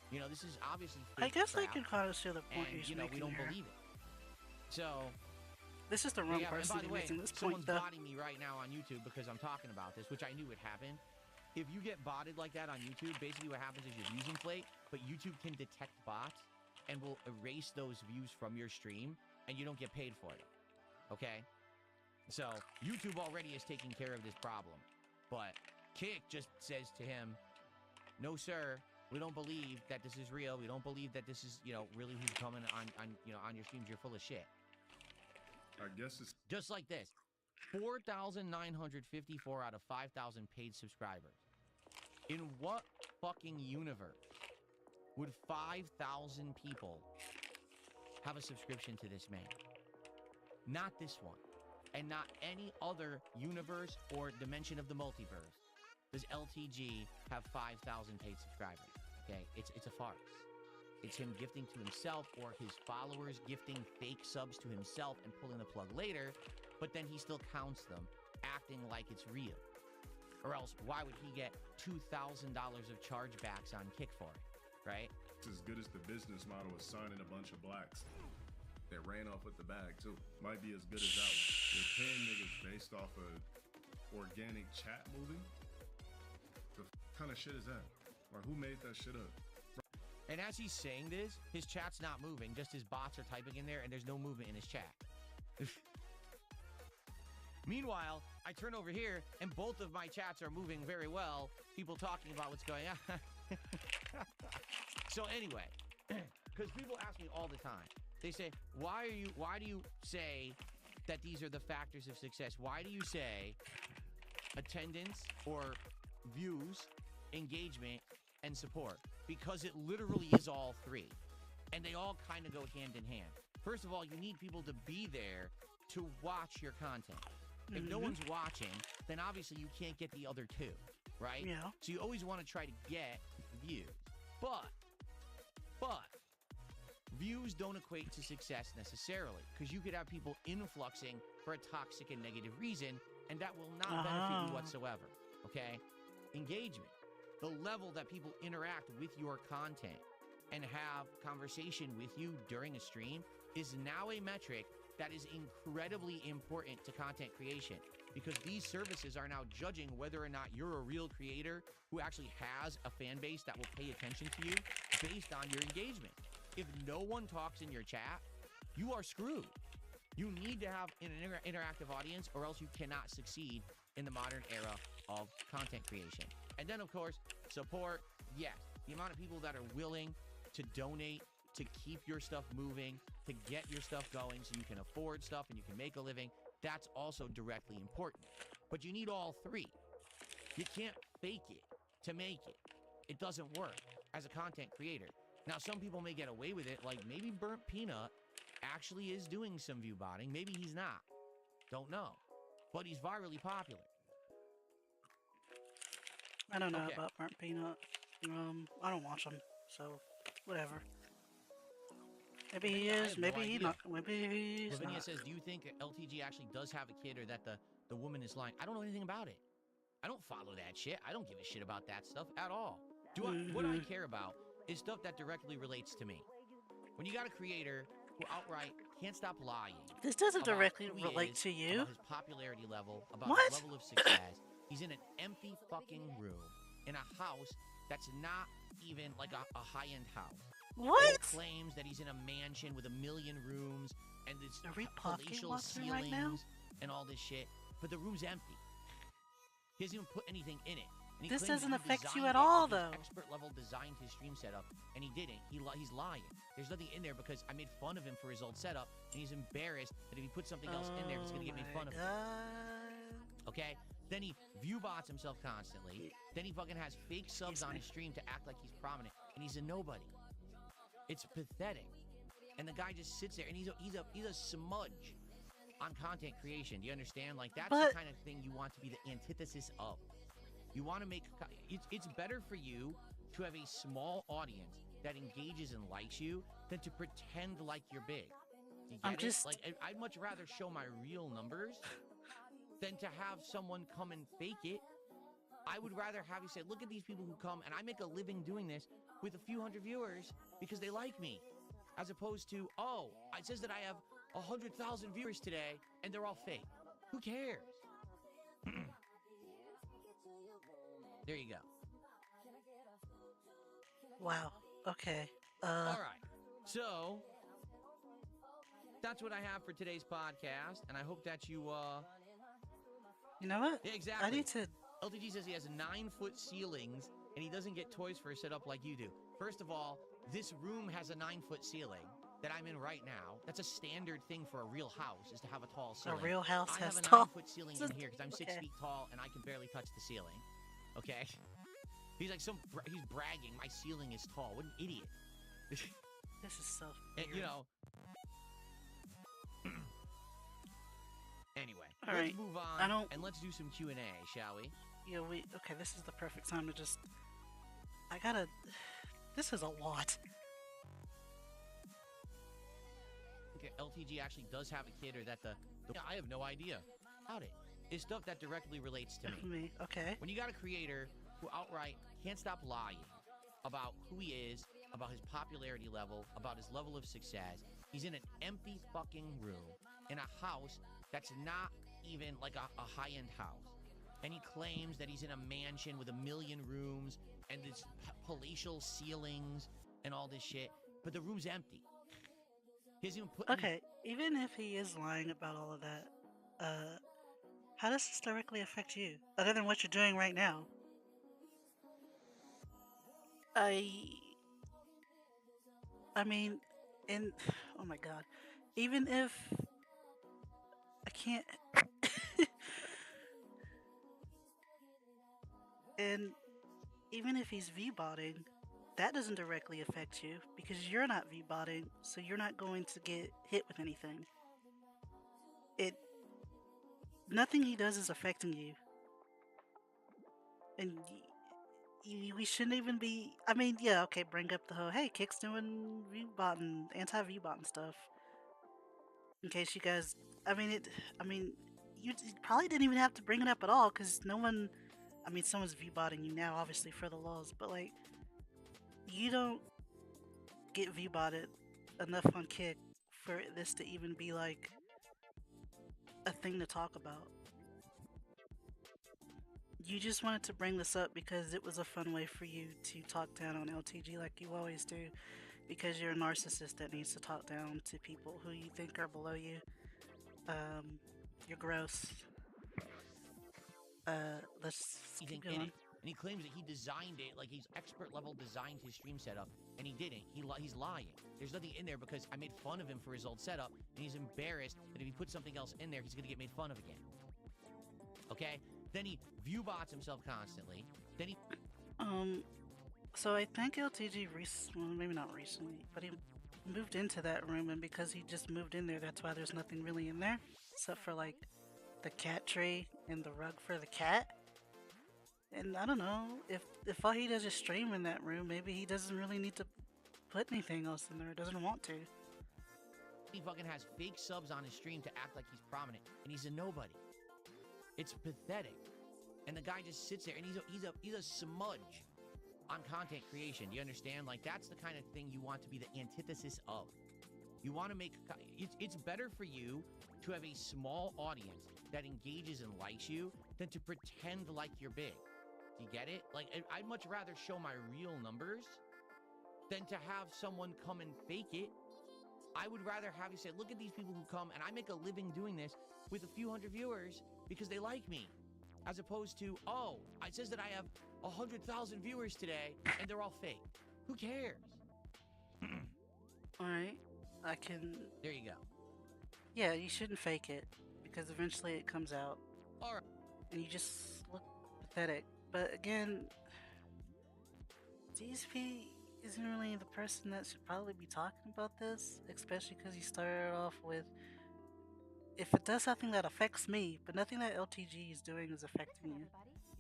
You know, this is obviously fake I guess crap, I can kind of see the point and, he's you know, we making don't here. believe it. So... This is the wrong yeah, person and by the way, making this point, someone's though. botting me right now on YouTube because I'm talking about this, which I knew would happen. If you get botted like that on YouTube, basically what happens is your views inflate, but YouTube can detect bots and will erase those views from your stream, and you don't get paid for it. Okay? So, YouTube already is taking care of this problem. But Kick just says to him, no, sir, we don't believe that this is real. We don't believe that this is, really who's coming on your streams. You're full of shit. I guess it's Just like this. 4,954 out of 5,000 paid subscribers. In what fucking universe would 5,000 people have a subscription to this man? Not this one. And not any other universe or dimension of the multiverse does LTG have 5,000 paid subscribers. Okay? It's a farce. It's him gifting to himself or his followers gifting fake subs to himself and pulling the plug later, but then he still counts them, acting like it's real. Or else, why would he get $2,000 of chargebacks on Kick for it, right? It's as good as the business model of signing a bunch of blacks that ran off with the bag, too. Might be as good as that one. They're paying niggas based off of organic chat moving? The kind of shit is that? Or who made that shit up? And as he's saying this, his chat's not moving, just his bots are typing in there and there's no movement in his chat. Meanwhile, I turn over here and both of my chats are moving very well. People talking about what's going on. So anyway, because people ask me all the time, they say, why do you say that these are the factors of success? Why do you say attendance or views, engagement, and support? Because it literally is all three. And they all kind of go hand in hand. First of all, you need people to be there to watch your content. If no one's watching, then obviously you can't get the other two, right? Yeah. So you always want to try to get views. But views don't equate to success necessarily, because you could have people influxing for a toxic and negative reason, and that will not benefit you whatsoever, okay? Engagement. The level that people interact with your content and have conversation with you during a stream is now a metric that is incredibly important to content creation. because these services are now judging whether or not you're a real creator who actually has a fan base that will pay attention to you based on your engagement. If no one talks in your chat, you are screwed. You need to have an interactive audience, or else you cannot succeed in the modern era of content creation. And then, of course, support. Yes, the amount of people that are willing to donate, to keep your stuff moving, to get your stuff going so you can afford stuff and you can make a living, that's also directly important. But you need all three. You can't fake it to make it. It doesn't work as a content creator. Now, some people may get away with it, like maybe Burnt Peanut actually is doing some view botting. Maybe he's not. Don't know. But he's virally popular. I don't know about Burnt Peanut. I don't watch him, so whatever. Maybe he is, maybe he's not. Maybe he's Lavinia not. says, do you think LTG actually does have a kid, or that the woman is lying? I don't know anything about it. I don't follow that shit. I don't give a shit about that stuff at all. What I care about is stuff that directly relates to me. When you got a creator who outright can't stop lying. This doesn't directly relate to you. About his popularity level, about his level of success. He's in an empty fucking room in a house that's not even like a high-end house. What? He claims that he's in a mansion with 1 million rooms and this palatial ceilings and all this shit, but the room's empty. He doesn't even put anything in it. And this doesn't affect you at all, though. Expert level designed his stream setup, and he didn't. He's lying. There's nothing in there because I made fun of him for his old setup, and he's embarrassed that if he puts something else in there, he's gonna get made fun of. Okay. Then he view bots himself constantly. Then he fucking has fake subs on his stream to act like he's prominent, and he's a nobody. It's pathetic. And the guy just sits there, and he's a smudge on content creation. Do you understand? Like, that's the kind of thing you want to be the antithesis of. You want to make it's better for you to have a small audience that engages and likes you than to pretend like you're big. You get it? Like, I'd much rather show my real numbers than to have someone come and fake it. I would rather have you say, look at these people who come, and I make a living doing this with a few hundred viewers because they like me, as opposed to, oh, it says that I have 100,000 viewers today and they're all fake. Who cares? There you go. Wow. Okay. All right. So that's what I have for today's podcast, and I hope that you You know what? Yeah, exactly. I need to. LTG says he has 9-foot ceilings, and he doesn't get toys for a setup like you do. First of all, this room has a 9-foot ceiling that I'm in right now. That's a standard thing for a real house, is to have a tall ceiling. A real house has tall. I have a 9-foot ceiling in here because I'm 6 feet tall and I can barely touch the ceiling. Okay? He's like he's bragging. My ceiling is tall. What an idiot. This is so weird. And, you know. Anyway, let's move on and let's do some Q&A, shall we? Yeah, okay, this is the perfect time to just... This is a lot. Okay, LTG actually does have a kid, or that I have no idea about it. It's stuff that directly relates to me. Okay. When you got a creator who outright can't stop lying about who he is, about his popularity level, about his level of success. He's in an empty fucking room in a house that's not even like a high-end house. And he claims that he's in a mansion with 1 million rooms and this palatial ceilings and all this shit, but the room's empty. He doesn't even put even if he is lying about all of that, how does this directly affect you, other than what you're doing right now? I mean, oh my god, even if I can't, and even if he's V-botting, that doesn't directly affect you because you're not V-botting, so you're not going to get hit with anything. Nothing he does is affecting you. And we shouldn't even be... I mean, yeah, okay, bring up the whole, hey, Kick's doing V-botting, anti-V-botting stuff. In case you guys... you probably didn't even have to bring it up at all, because no one... I mean, someone's V-botting you now, obviously, for the laws, but, like, you don't get V-botted enough on Kick for this to even be, like, a thing to talk about. you just wanted to bring this up because it was a fun way for you to talk down on LTG like you always do, because you're a narcissist that needs to talk down to people who you think are below you. You're gross. Let's keep In going. it, and he claims that he designed it, like he's expert level designed his stream setup, and he didn't. He's lying. There's nothing in there because I made fun of him for his old setup, and he's embarrassed that if he puts something else in there, he's gonna get made fun of again. Okay? Then he view bots himself constantly. Then he So I think LTG well, maybe not recently, but he moved into that room, and because he just moved in there, that's why there's nothing really in there, except for like the cat tray and the rug for the cat. And I don't know, if all he does is stream in that room, maybe he doesn't really need to put anything else in there, doesn't want to. He fucking has fake subs on his stream to act like he's prominent, and he's a nobody. It's pathetic. And the guy just sits there, and he's a smudge on content creation. Do you understand? Like, that's the kind of thing you want to be the antithesis of. You want to make it's better for you to have a small audience that engages and likes you than to pretend like you're big. You get it? Like, I'd much rather show my real numbers than to have someone come and fake it. I would rather have you say, look at these people who come, and I make a living doing this with a few hundred viewers because they like me. As opposed to, oh, it says that I have 100,000 viewers today, and they're all fake. Who cares? Alright, I can... There you go. Yeah, you shouldn't fake it, because eventually it comes out. Alright. And you just look pathetic. But again, DSP isn't really the person that should probably be talking about this, especially because he started off with, if it does something that affects me, but nothing that LTG is doing is affecting you.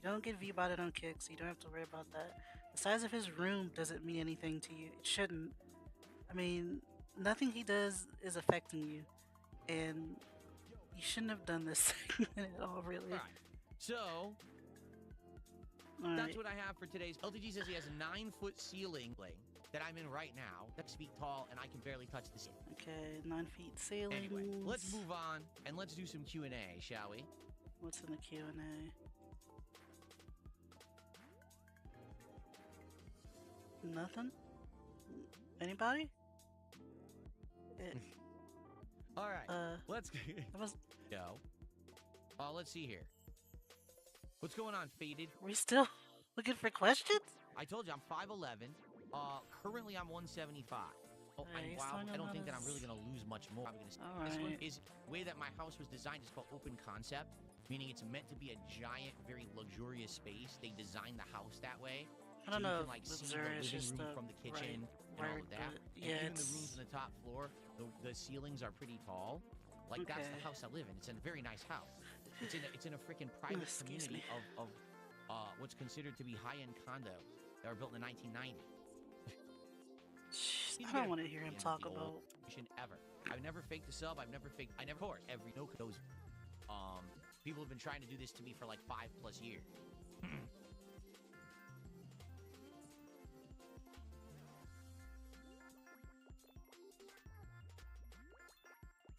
You don't get V-botted on kicks, you don't have to worry about that. The size of his room doesn't mean anything to you. It shouldn't. I mean, nothing he does is affecting you. And you shouldn't have done this segment at all, really. Alright. So, that's what I have for today's. LTG says he has a 9-foot ceiling that I'm in right now. That's feet tall, and I can barely touch the ceiling. Okay, 9 feet ceiling. Anyway, let's move on, and let's do some Q&A, shall we? What's in the Q&A? Nothing? Anybody? All right, let's go. Let's see here. What's going on, Faded? We still looking for questions? I told you I'm 5'11". Currently I'm 175. Oh, Alright, wow, so I don't think that I'm really gonna lose much more. This one is the way that my house was designed is called open concept, meaning it's meant to be a giant, very luxurious space. They designed the house that way. I don't know. You can like see the living room from the kitchen and all of that. Yeah, and even the rooms on the top floor, the ceilings are pretty tall. Like that's the house I live in. It's a very nice house. It's in a freaking private community of what's considered to be high-end condos that were built in the 1990s. I don't want to hear him talk about ever. I've never faked a sub. I never forced those. People have been trying to do this to me for like 5+ years.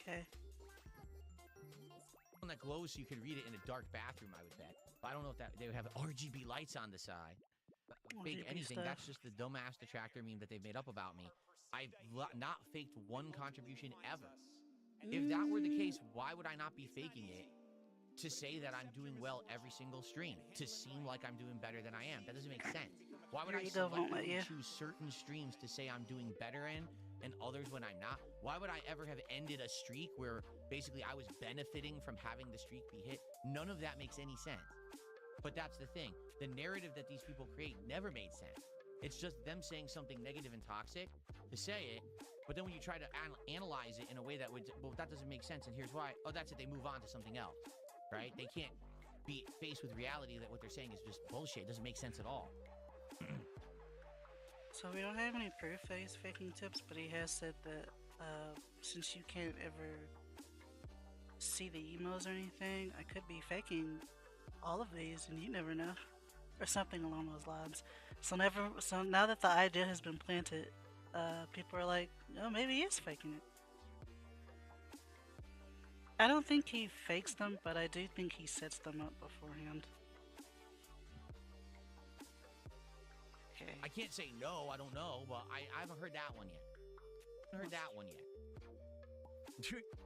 Okay. One that glows so you can read it in a dark bathroom, I would bet. But I don't know if they would have RGB lights on the side. Fake anything. That's just the dumbass detractor meme that they've made up about me. I've not faked one contribution ever. If that were the case, why would I not be faking it to say that I'm doing well every single stream? To seem like I'm doing better than I am? That doesn't make sense. Why would I selectively choose certain streams to say I'm doing better in and others when I'm not? Why would I ever have ended a streak where basically I was benefiting from having the streak be hit? None of that makes any sense. But that's the thing. The narrative that these people create never made sense. It's just them saying something negative and toxic to say it, but then when you try to analyze it in a way that would, well, that doesn't make sense, and here's why. Oh, that's it. They move on to something else, right? They can't be faced with reality that what they're saying is just bullshit. It doesn't make sense at all. So we don't have any proof that he's faking tips, but he has said that since you can't ever see the emails or anything, I could be faking all of these and you never know, or something along those lines. So now that the idea has been planted, people are like, oh, maybe he is faking it. I don't think he fakes them, but I do think he sets them up beforehand. I can't say no, I don't know, but I haven't heard that one yet.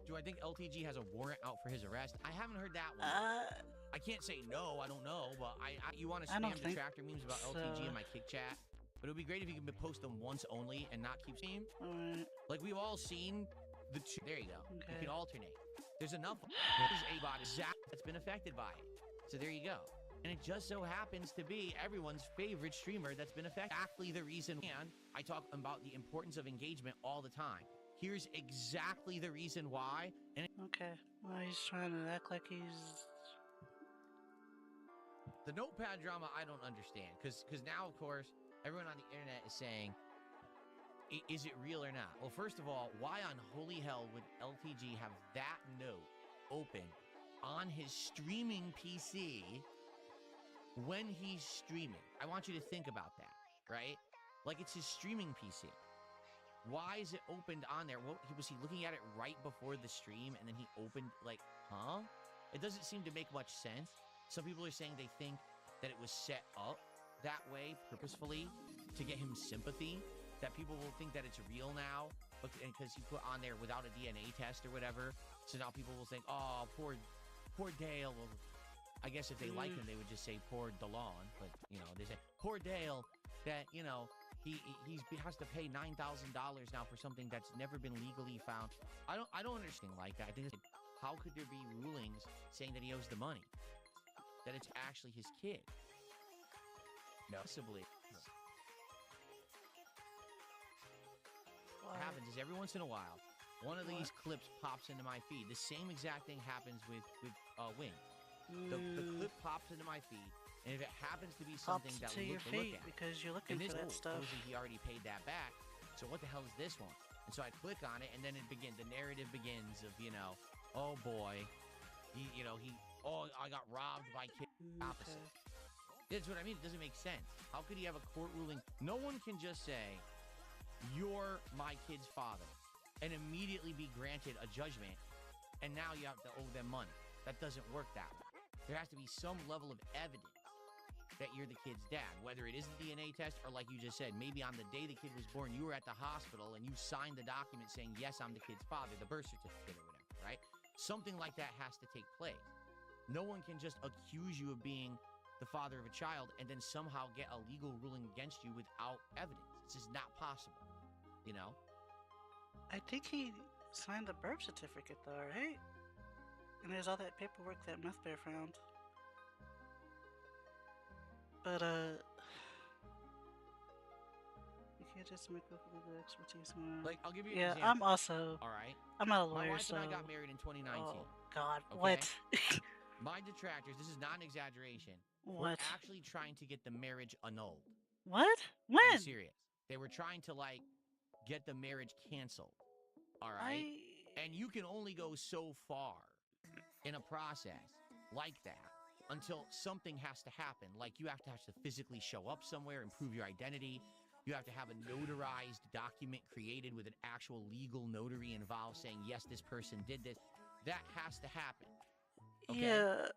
Do I think LTG has a warrant out for his arrest? I haven't heard that one yet. I can't say no, I don't know, but you want to spam detractor memes about LTG in my kick chat? But it would be great if you could post them once only and not keep seeing. Like, we've all seen the two. There you go. Okay. You can alternate. There's enough. There's a bot that's been affected by it. So there you go. And it just so happens to be everyone's favorite streamer that's been affected. Exactly the reason. And I talk about the importance of engagement all the time. Here's exactly the reason why. And okay. Well, he's trying to act like he's... The notepad drama, I don't understand. Because now, of course, everyone on the internet is saying, is it real or not? Well, first of all, why on holy hell would LTG have that note open on his streaming PC when he's streaming? I want you to think about that, right? Like, it's his streaming PC. Why is it opened on there? What, was he looking at it right before the stream and then he opened, like, huh? It doesn't seem to make much sense. Some people are saying they think that it was set up that way purposefully to get him sympathy, that people will think that it's real now because he put on there without a DNA test or whatever. So now people will think, oh, poor Dale. Well, I guess if they like him, they would just say poor DeLon. But, you know, they say, poor Dale, that, you know, he has to pay $9,000 now for something that's never been legally found. I don't understand like that. I think how could there be rulings saying that he owes the money? That it's actually his kid? No. Possibly. What happens is every once in a while, one of these clips pops into my feed. The same exact thing happens with Wing. The clip pops into my feed, and if it happens to be something that we look at, because you're looking for that stuff. He already paid that back. So what the hell is this one? And so I click on it, and then the narrative begins of, you know, oh boy, I got robbed by kid. Opposite. That's what I mean. It doesn't make sense. How could he have a court ruling? No one can just say, you're my kid's father, and immediately be granted a judgment, and now you have to owe them money. That doesn't work that way. There has to be some level of evidence that you're the kid's dad, whether it is a DNA test or, like you just said, maybe on the day the kid was born, you were at the hospital and you signed the document saying, yes, I'm the kid's father, the birth certificate or whatever, right? Something like that has to take place. No one can just accuse you of being the father of a child and then somehow get a legal ruling against you without evidence. It's just not possible, you know? I think he signed the birth certificate though, right? And there's all that paperwork that Meth Bear found. But, you can't just make up with the expertise. Like, I'll give you an example. I'm also... Alright? I'm not a lawyer, My wife and I got married in 2019. Oh, God, okay? what? My detractors, this is not an exaggeration, what? were actually trying to get the marriage annulled. What? When? I'm serious. They were trying to, like, get the marriage canceled. Alright? And you can only go so far in a process like that until something has to happen. Like, you have to physically show up somewhere and prove your identity. You have to have a notarized document created with an actual legal notary involved saying, yes, this person did this. That has to happen. Okay? Yeah.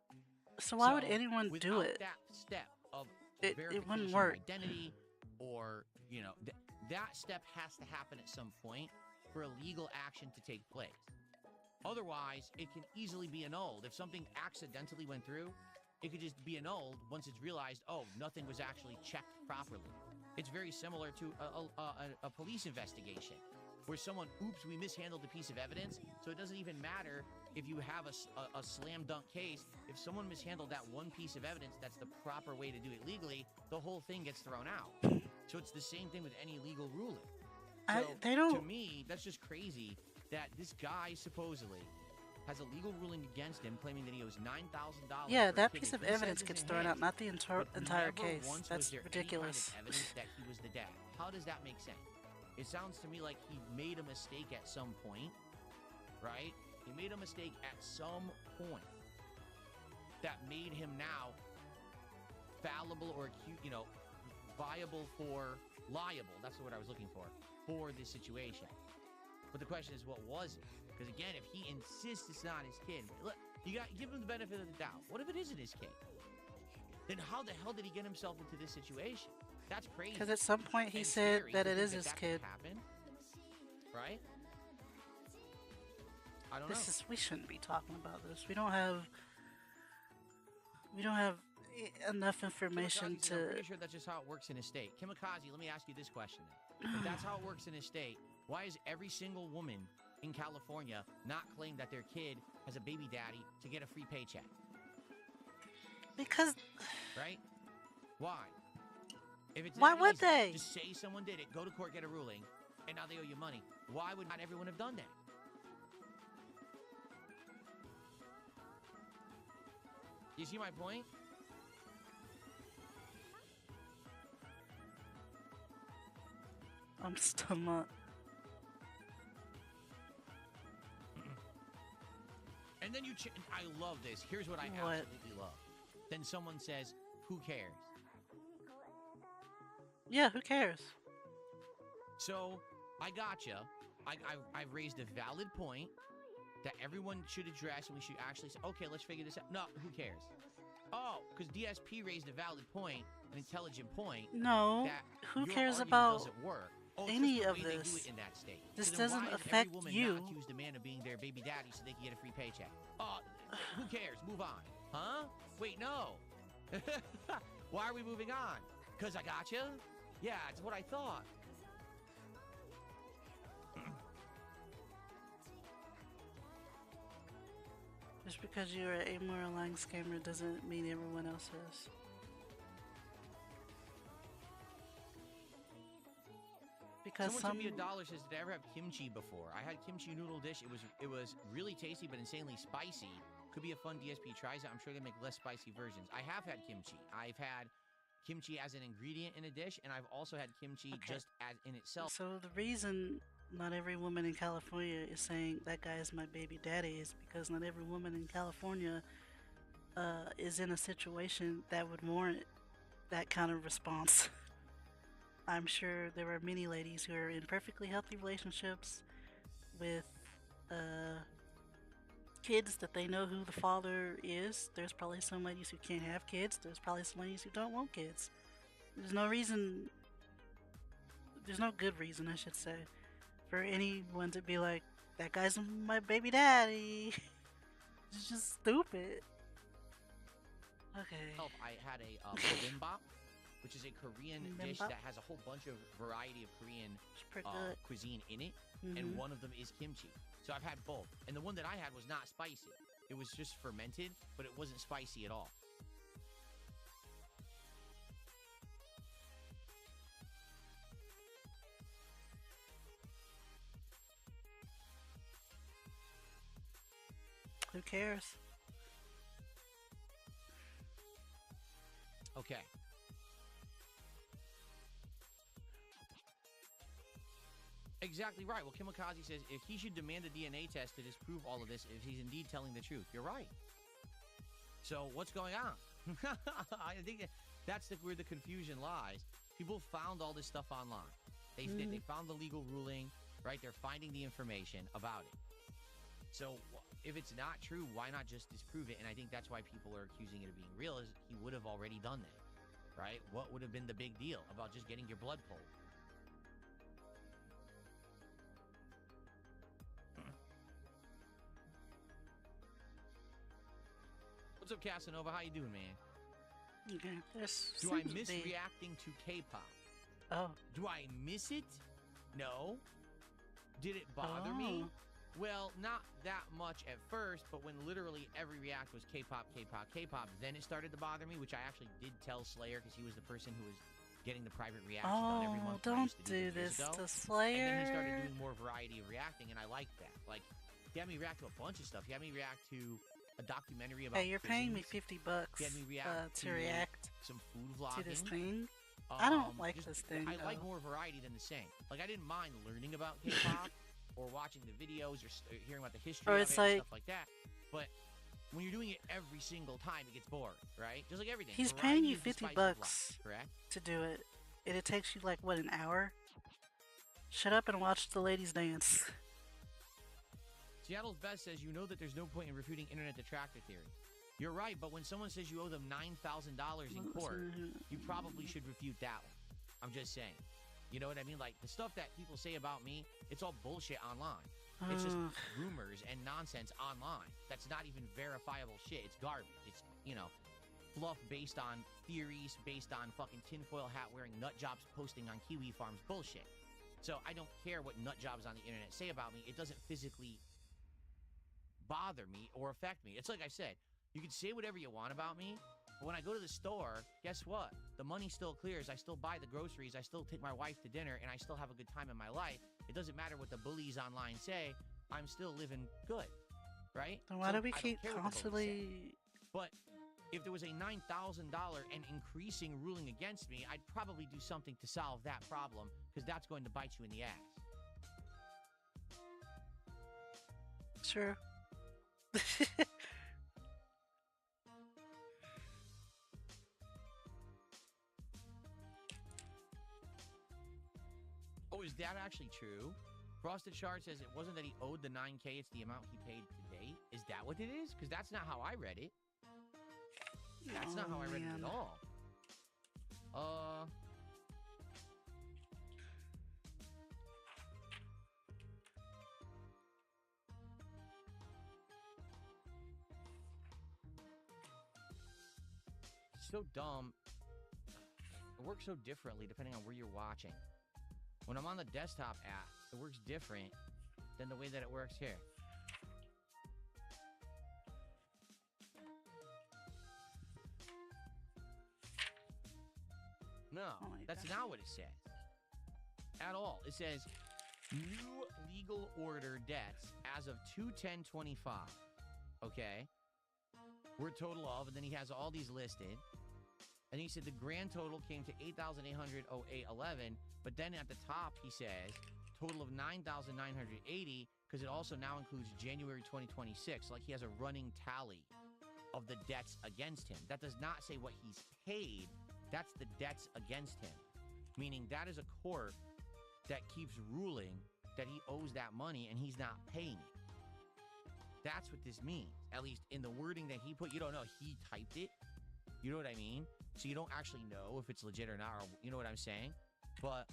So why would anyone do it? That step of it wouldn't verification work. of identity, or, you know, that step has to happen at some point for a legal action to take place. Otherwise, it can easily be annulled. If something accidentally went through, it could just be annulled once it's realized, oh, nothing was actually checked properly. It's very similar to a police investigation where someone, oops, we mishandled a piece of evidence, so it doesn't even matter if you have a slam dunk case. If someone mishandled that one piece of evidence, that's the proper way to do it legally, the whole thing gets thrown out. So it's the same thing with any legal ruling. So, to me, that's just crazy that this guy supposedly has a legal ruling against him claiming that he owes $9,000. Yeah, that piece of evidence gets thrown out, not the entire case. That's ridiculous. Kind of evidence that he was the dad. How does that make sense? It sounds to me like he made a mistake at some point, right? He made a mistake at some point that made him now fallible or, you know, liable, that's the word I was looking for this situation. But the question is, what was it? Because again, if he insists it's not his kid, look, you got give him the benefit of the doubt. What if it isn't his kid? Then how the hell did he get himself into this situation? That's crazy. Because at some point he And said scary that to it think is his that kid. could happen, right? I don't know. We shouldn't be talking about this. We don't have enough information Kimikaze says, I'm to. pretty sure that's just how it works in a state. Kimikaze, let me ask you this question then. If that's how it works in a state, why is every single woman in California not claim that their kid has a baby daddy to get a free paycheck? Because Right? Why? If it's why that would easy, they? just say someone did it, go to court, get a ruling, and now they owe you money. Why would not everyone have done that? You see my point? I'm stomach. And then I love this. Here's what I What? absolutely love. Then someone says, who cares? Yeah, who cares? So, I gotcha. I've raised a valid point that everyone should address, and we should actually say, okay, let's figure this out. No, who cares? Oh, because DSP raised a valid point, an intelligent point. No, That who your cares argument about doesn't work. Oh, it's any just the of way they do this? it in that state. This So then doesn't why is affect every woman you. not accuse the man of being their baby daddy so they can get a free paycheck? Oh, who cares? Move on. Huh? Wait, no. Why are we moving on? Because I gotcha? Yeah, it's what I thought. Just because you're an amoral lying scammer doesn't mean everyone else is. Because Someone sent me $1, says, did I ever have kimchi before? I had kimchi noodle dish. It was really tasty but insanely spicy. Could be a fun DSP tries it. I'm sure they make less spicy versions. I have had kimchi. I've had kimchi as an ingredient in a dish, and I've also had kimchi just as in itself. So the reason not every woman in California is saying that guy is my baby daddy is because not every woman in California is in a situation that would warrant that kind of response. I'm sure there are many ladies who are in perfectly healthy relationships with kids that they know who the father is. There's probably some ladies who can't have kids. There's probably some ladies who don't want kids. There's no good reason, I should say, for anyone to be like, that guy's my baby daddy. It's just stupid. Okay. I had a bibimbap, which is a Korean dish Bibimbap? that has a whole bunch of variety of Korean It's pretty good. cuisine in it, Mhm. and one of them is kimchi. So I've had both, and the one that I had was not spicy. It was just fermented, but it wasn't spicy at all. Who cares? Okay. Exactly right. Well, Kimikaze says if he should demand a DNA test to disprove all of this, if he's indeed telling the truth. You're right. So what's going on? I think that's where the confusion lies. People found all this stuff online. They found the legal ruling, right? They're finding the information about it. So if it's not true, why not just disprove it? And I think that's why people are accusing it of being real, is he would have already done that, right? What would have been the big deal about just getting your blood pulled? What's up, Casanova? How you doing, man? Okay. Do I miss reacting to K-pop? Oh. Do I miss it? No. Did it bother me? Well, not that much at first, but when literally every react was K-pop, K-pop, K-pop, then it started to bother me, which I actually did tell Slayer because he was the person who was getting the private reaction done every month. Don't do this to Slayer. And then he started doing more variety of reacting, and I liked that. Like, he had me react to a bunch of stuff. He had me react to a documentary about Hey, you're paying me prisons. $50 He had me react to react some food vlogging. to this thing. I don't like this thing. I like more variety than the same. Like, I didn't mind learning about K-pop or watching the videos or hearing about the history Or of it's it and like- stuff like that. But when you're doing it every single time, it gets boring, right? Just like everything. He's Variety paying you is the spice of $50 life, correct? to do it, and it takes you like what, an hour? Shut up and watch the ladies dance. Seattle's Best says, you know that there's no point in refuting internet detractor theory. You're right, but when someone says you owe them $9,000 in court, you probably should refute that one. I'm just saying. You know what I mean? Like, the stuff that people say about me, it's all bullshit online. It's just rumors and nonsense online. That's not even verifiable shit. It's garbage. It's, you know, fluff based on theories, based on fucking tinfoil hat wearing nut jobs posting on Kiwi Farms bullshit. So I don't care what nut jobs on the internet say about me. It doesn't physically bother me or affect me. It's like I said, you can say whatever you want about me, but when I go to the store, guess what? The money still clears. I still buy the groceries. I still take my wife to dinner, and I still have a good time in my life. It doesn't matter what the bullies online say. I'm still living good, right? Then why do we I don't keep care what the bullies say. constantly... But if there was a $9,000 and increasing ruling against me, I'd probably do something to solve that problem, because that's going to bite you in the ass. Sure. Oh, is that actually true? Frosted Shard says it wasn't that he owed the $9K, it's the amount he paid to date. Is that what it is? Because that's not how I read it. That's not how I read it at all. So dumb. It works so differently depending on where you're watching. When I'm on the desktop app, it works different than the way that it works here. No, that's not what it says. At all. It says, new legal order debts as of 2/10/25. Okay? We're a total of, and then he has all these listed. And he said the grand total came to $8,800.08.11, but then at the top he says total of $9,980 because it also now includes January 2026. Like he has a running tally of the debts against him. That does not say what he's paid. That's the debts against him, meaning that is a court that keeps ruling that he owes that money and he's not paying it. That's what this means, at least in the wording that he put. You don't know. He typed it. You know what I mean? So you don't actually know if it's legit or not, or you know what I'm saying? But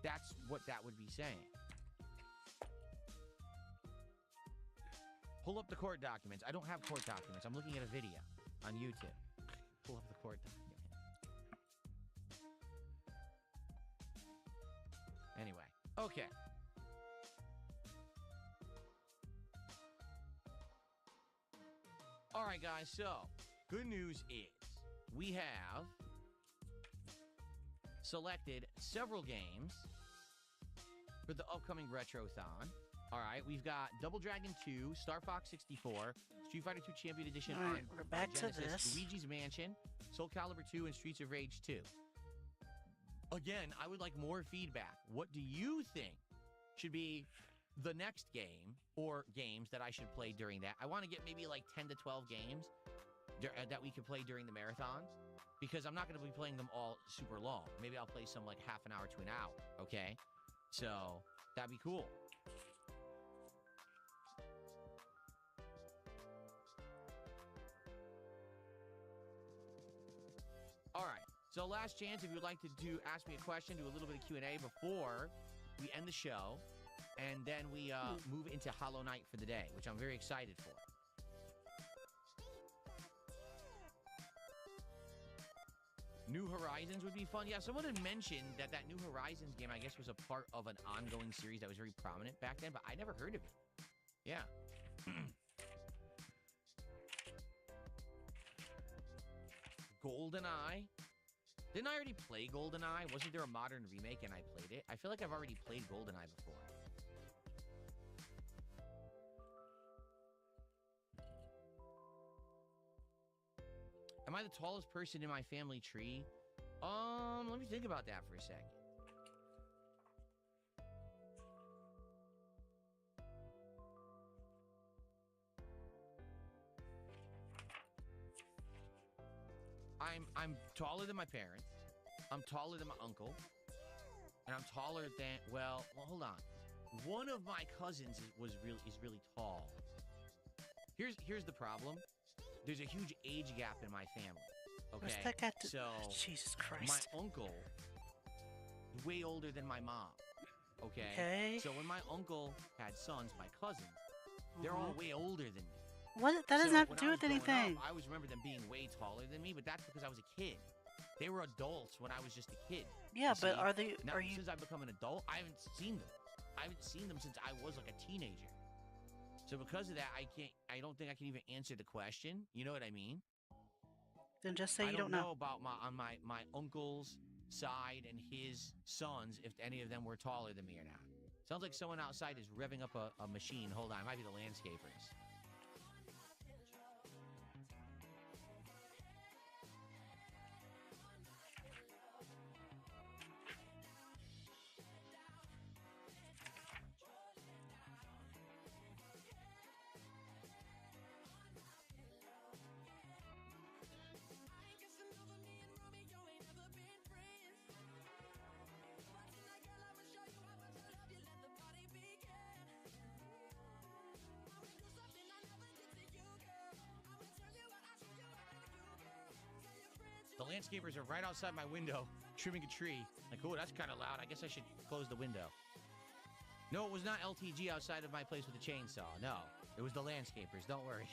that's what that would be saying. Pull up the court documents. I don't have court documents. I'm looking at a video on YouTube. Pull up the court document. Anyway, okay. All right, guys, so good news is we have selected several games for the upcoming Retrothon. All right, we've got Double Dragon 2, Star Fox 64, Street Fighter 2 Champion Edition All right, on we're back to Genesis, this. Luigi's Mansion, Soul Calibur 2, and Streets of Rage 2. Again, I would like more feedback. What do you think should be the next game or games that I should play during that? I want to get maybe like 10 to 12 games that we can play during the marathons, because I'm not going to be playing them all super long. Maybe I'll play some like half an hour to an hour, okay? So that'd be cool. All right, so last chance if you'd like to ask me a question, do a little bit of Q&A before we end the show, and then we move into Hollow Knight for the day, which I'm very excited for. New Horizons would be fun. Yeah, someone had mentioned that New Horizons game, I guess, was a part of an ongoing series that was very prominent back then, but I never heard of it. Yeah. GoldenEye. Didn't I already play GoldenEye? Wasn't there a modern remake and I played it? I feel like I've already played GoldenEye before. Am I the tallest person in my family tree? Let me think about that for a second. I'm taller than my parents. I'm taller than my uncle. And I'm taller than, well, hold on. One of my cousins is really tall. Here's the problem. There's a huge age gap in my family. Okay. What's that got to... So Jesus Christ. my uncle way older than my mom. Okay? Okay. So when my uncle had sons, my cousins, they're all way older than me. What? That doesn't So have to when do I with was growing anything. up, I always remember them being way taller than me, but that's because I was a kid. They were adults when I was just a kid. Yeah, you but see? are they? Now, Are you? since I've become an adult, I haven't seen them. I haven't seen them since I was like a teenager. So because of that, I don't think I can even answer the question. You know what I mean? Then just say I you don't don't know. about my uncle's side and his sons, if any of them were taller than me or not. Sounds like someone outside is revving up a machine. Hold on, it might be the landscapers. The landscapers are right outside my window, trimming a tree. Like, oh, that's kind of loud. I guess I should close the window. No, it was not LTG outside of my place with a chainsaw. No, it was the landscapers. Don't worry.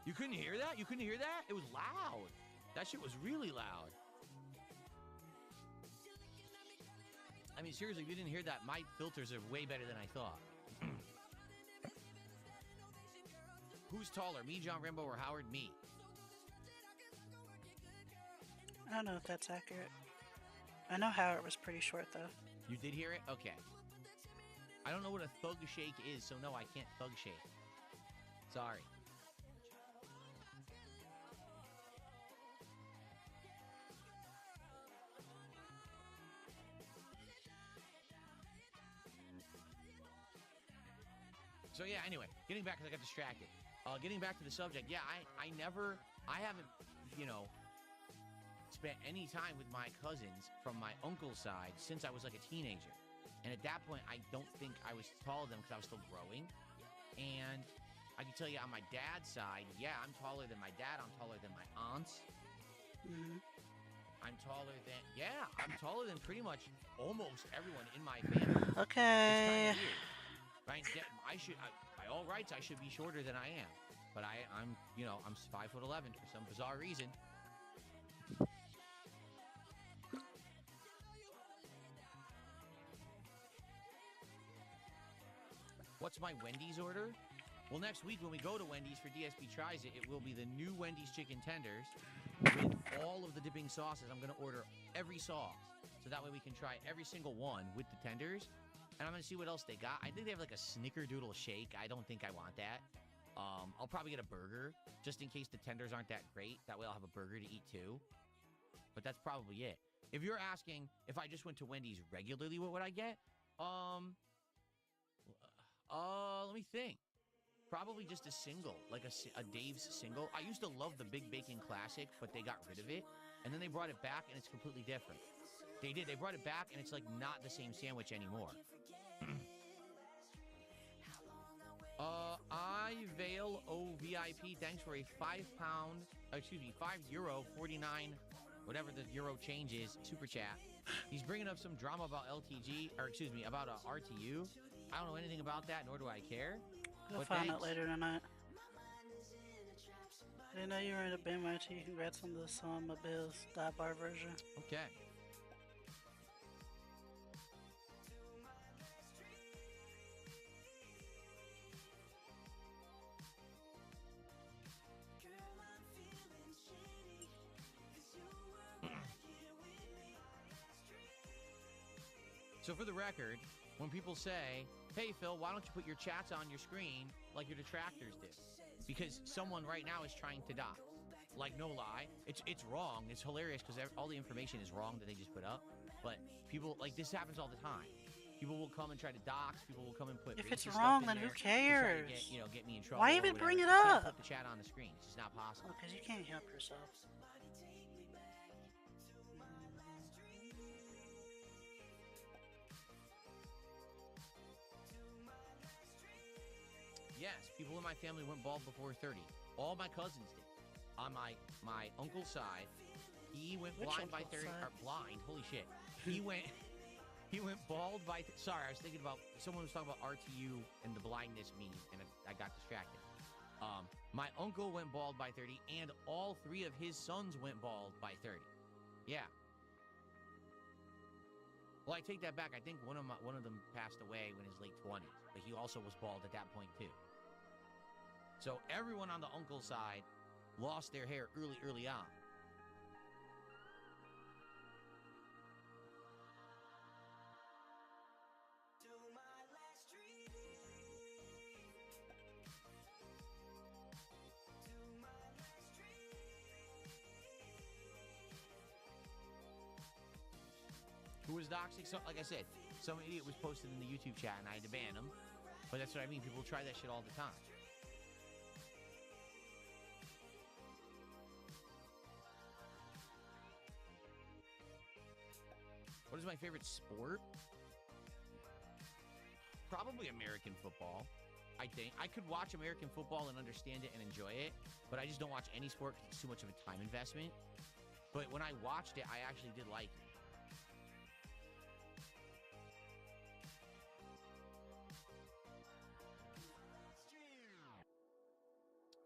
You couldn't hear that? You couldn't hear that? It was loud. That shit was really loud. I mean, seriously, if you didn't hear that, my filters are way better than I thought. Who's taller, me, John Rambo, or Howard? Me. I don't know if that's accurate. I know Howard was pretty short though. You did hear it? Okay. I don't know what a thug shake is, so no, I can't thug shake. Sorry. So yeah, anyway, getting back, because I got distracted. Getting back to the subject, yeah, I haven't, spent any time with my cousins from my uncle's side since I was like a teenager. And at that point, I don't think I was taller than them because I was still growing. And I can tell you on my dad's side, yeah, I'm taller than my dad. I'm taller than my aunts. Mm-hmm. I'm taller than pretty much almost everyone in my family. Okay. It's kind of weird. Right? By all rights, I should be shorter than I am. But I'm 5'11" for some bizarre reason. What's my Wendy's order? Well, next week when we go to Wendy's for DSP Tries It, it will be the new Wendy's chicken tenders with all of the dipping sauces. I'm going to order every sauce. So that way we can try every single one with the tenders. And I'm going to see what else they got. I think they have like a snickerdoodle shake. I don't think I want that. I'll probably get a burger just in case the tenders aren't that great. That way I'll have a burger to eat too. But that's probably it. If you're asking if I just went to Wendy's regularly, what would I get? Let me think. Probably just a single, like a Dave's single. I used to love the Big Bacon Classic, but they got rid of it. And then they brought it back, and it's completely different. They did. They brought it back, and it's like not the same sandwich anymore. Vale OVIP, thanks for a €5.49, whatever the euro change is, super chat. He's bringing up some drama about LTG, about RTU. I don't know anything about that, nor do I care. We'll find out later tonight. I didn't know you were in a band, Mighty. Congrats on the song Bill's bar version. Okay. So for the record, when people say, hey, Phil, why don't you put your chats on your screen like your detractors did? Because someone right now is trying to dox. Like, no lie. It's wrong. It's hilarious because all the information is wrong that they just put up. But people, like, this happens all the time. People will come and try to dox. People will come and put if it's racist wrong, stuff in then who there cares? to try to get me in trouble. Why even bring it You can't up? put the chat on the screen. It's just not possible. Because you can't help yourself. Yes, people in my family went bald before 30. All my cousins did. On my uncle's side, he went Which blind by uncle's 30. side? Or blind, holy shit. He went bald by. Sorry, I was thinking about someone was talking about RTU and the blindness meme, and I got distracted. My uncle went bald by 30, and all 3 of his sons went bald by 30. Yeah. Well, I take that back. I think one of them passed away in his late 20s, but he also was bald at that point too. So everyone on the uncle side lost their hair early on. Who was doxing? So, like I said, some idiot was posted in the YouTube chat, and I had to ban him. But that's what I mean. People try that shit all the time. What is my favorite sport? Probably American football. I think I could watch American football and understand it and enjoy it, but I just don't watch any sport because it's too much of a time investment. But when I watched it, I actually did like it.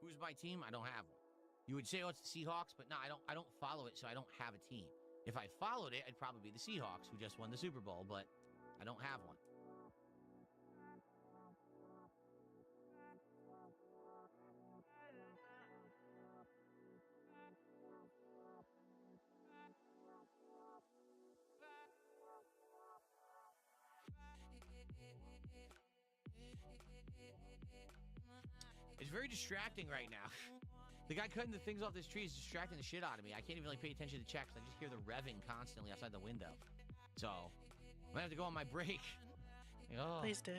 Who's my team? I don't have one. You would say, oh, it's the Seahawks, but no, I don't follow it, so I don't have a team. If I followed it, I'd probably be the Seahawks, who just won the Super Bowl, but I don't have one. It's very distracting right now. The guy cutting the things off this tree is distracting the shit out of me. I can't even pay attention to checks. I just hear the revving constantly outside the window. So I'm gonna have to go on my break. Oh. Please do.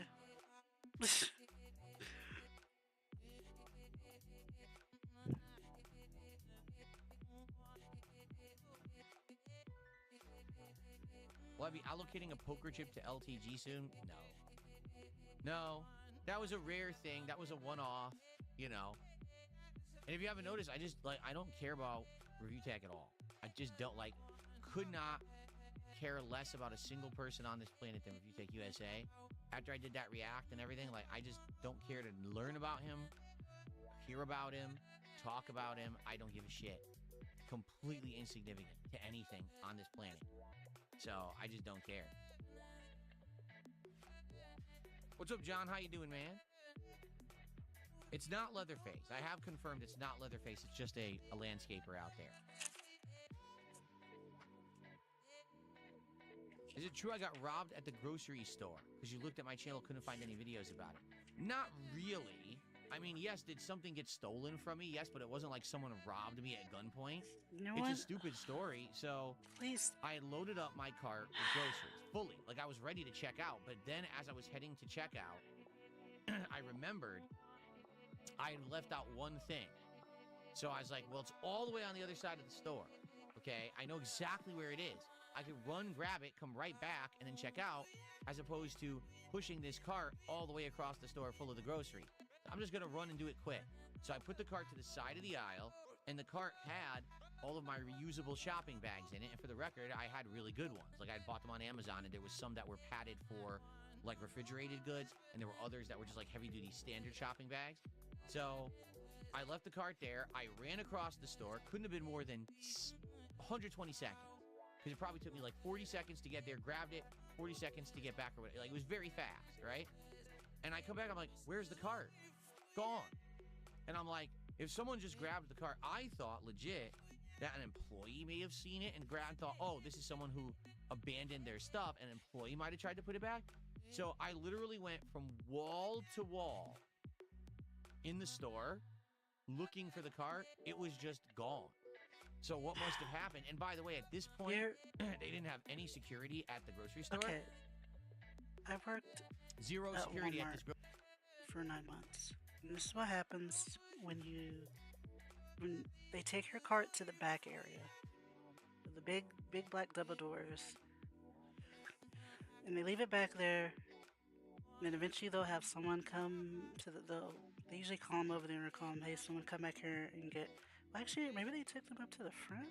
Will I be allocating a poker chip to LTG soon? No. No. That was a rare thing. That was a one-off, you know. And if you haven't noticed, I don't care about review tech at all. I just don't could not care less about a single person on this planet than Review Tech USA. After I did that react and everything, I just don't care to learn about him, hear about him, talk about him. I don't give a shit. Completely insignificant to anything on this planet. So I just don't care. What's up, John? How you doing, man? It's not Leatherface. I have confirmed it's not Leatherface. It's just a landscaper out there. Is it true I got robbed at the grocery store? Because you looked at my channel, couldn't find any videos about it. Not really. I mean, yes, did something get stolen from me? Yes, but it wasn't like someone robbed me at gunpoint. You know It's what? a stupid story. So Please. I had loaded up my cart with groceries fully. I was ready to check out. But then as I was heading to check out, I remembered I had left out one thing. So I was like, well, it's all the way on the other side of the store. Okay, I know exactly where it is. I could run, grab it, come right back, and then check out, as opposed to pushing this cart all the way across the store full of the grocery. I'm just going to run and do it quick. So I put the cart to the side of the aisle, and the cart had all of my reusable shopping bags in it. And for the record, I had really good ones. I bought them on Amazon, and there was some that were padded for, refrigerated goods, and there were others that were just, heavy-duty standard shopping bags. So I left the cart there. I ran across the store. Couldn't have been more than 120 seconds. Because it probably took me 40 seconds to get there, grabbed it, 40 seconds to get back or whatever. It was very fast, right? And I come back, I'm like, where's the cart? Gone. And I'm like, if someone just grabbed the cart, I thought legit that an employee may have seen it and grabbed, thought, oh, this is someone who abandoned their stuff. An employee might have tried to put it back. So I literally went from wall to wall in the store looking for the cart. It was just gone. So what must have happened? And by the way, at this point, they didn't have any security at the grocery store. Okay. I worked Zero at security at Walmart this for 9 months. And this is what happens when they take your cart to the back area. The big black double doors. And they leave it back there And eventually they'll have someone come to they usually call them over the intercom, hey, someone come back here and get, well, actually, maybe they took them up to the front?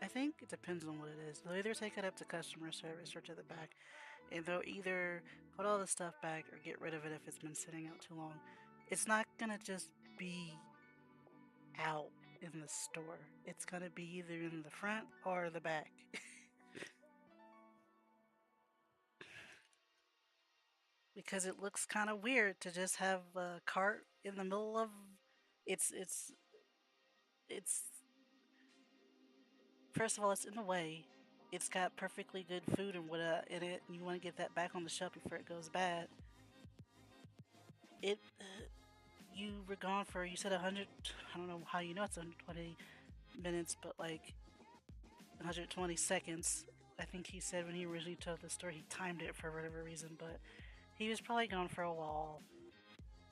I think it depends on what it is. They'll either take it up to customer service or to the back, and they'll either put all the stuff back or get rid of it if it's been sitting out too long. It's not gonna just be out in the store. It's gonna be either in the front or the back. Because it looks kind of weird to just have a cart in the middle of it's first of all, it's in the way. It's got perfectly good food and what in it, and you want to get that back on the shelf before it goes bad. It you were gone for, you said 100, I don't know how you know it's 120 minutes, but like 120 seconds. I think he said when he originally told the story, he timed it for whatever reason, but he was probably gone for a while.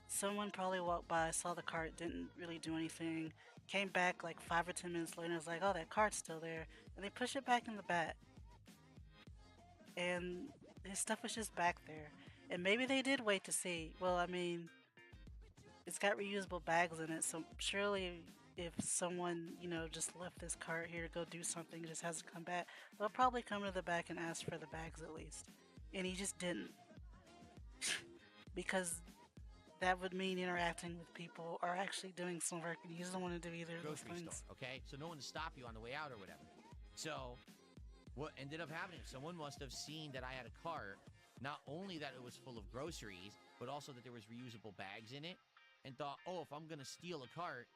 Someone probably walked by, saw the cart, didn't really do anything, came back like 5 or 10 minutes later and was like, oh, that cart's still there. And they push it back in the back. And his stuff was just back there. And maybe they did wait to see. Well, I mean, it's got reusable bags in it, so surely if someone, just left this cart here to go do something, just hasn't come back, they'll probably come to the back and ask for the bags at least. And he just didn't. Because that would mean interacting with people or actually doing some work, and he doesn't want to do either of those Grocery things. store, okay? So no one to stop you on the way out or whatever. So what ended up happening, someone must have seen that I had a cart, not only that it was full of groceries, but also that there was reusable bags in it, and thought, oh, if I'm going to steal a cart,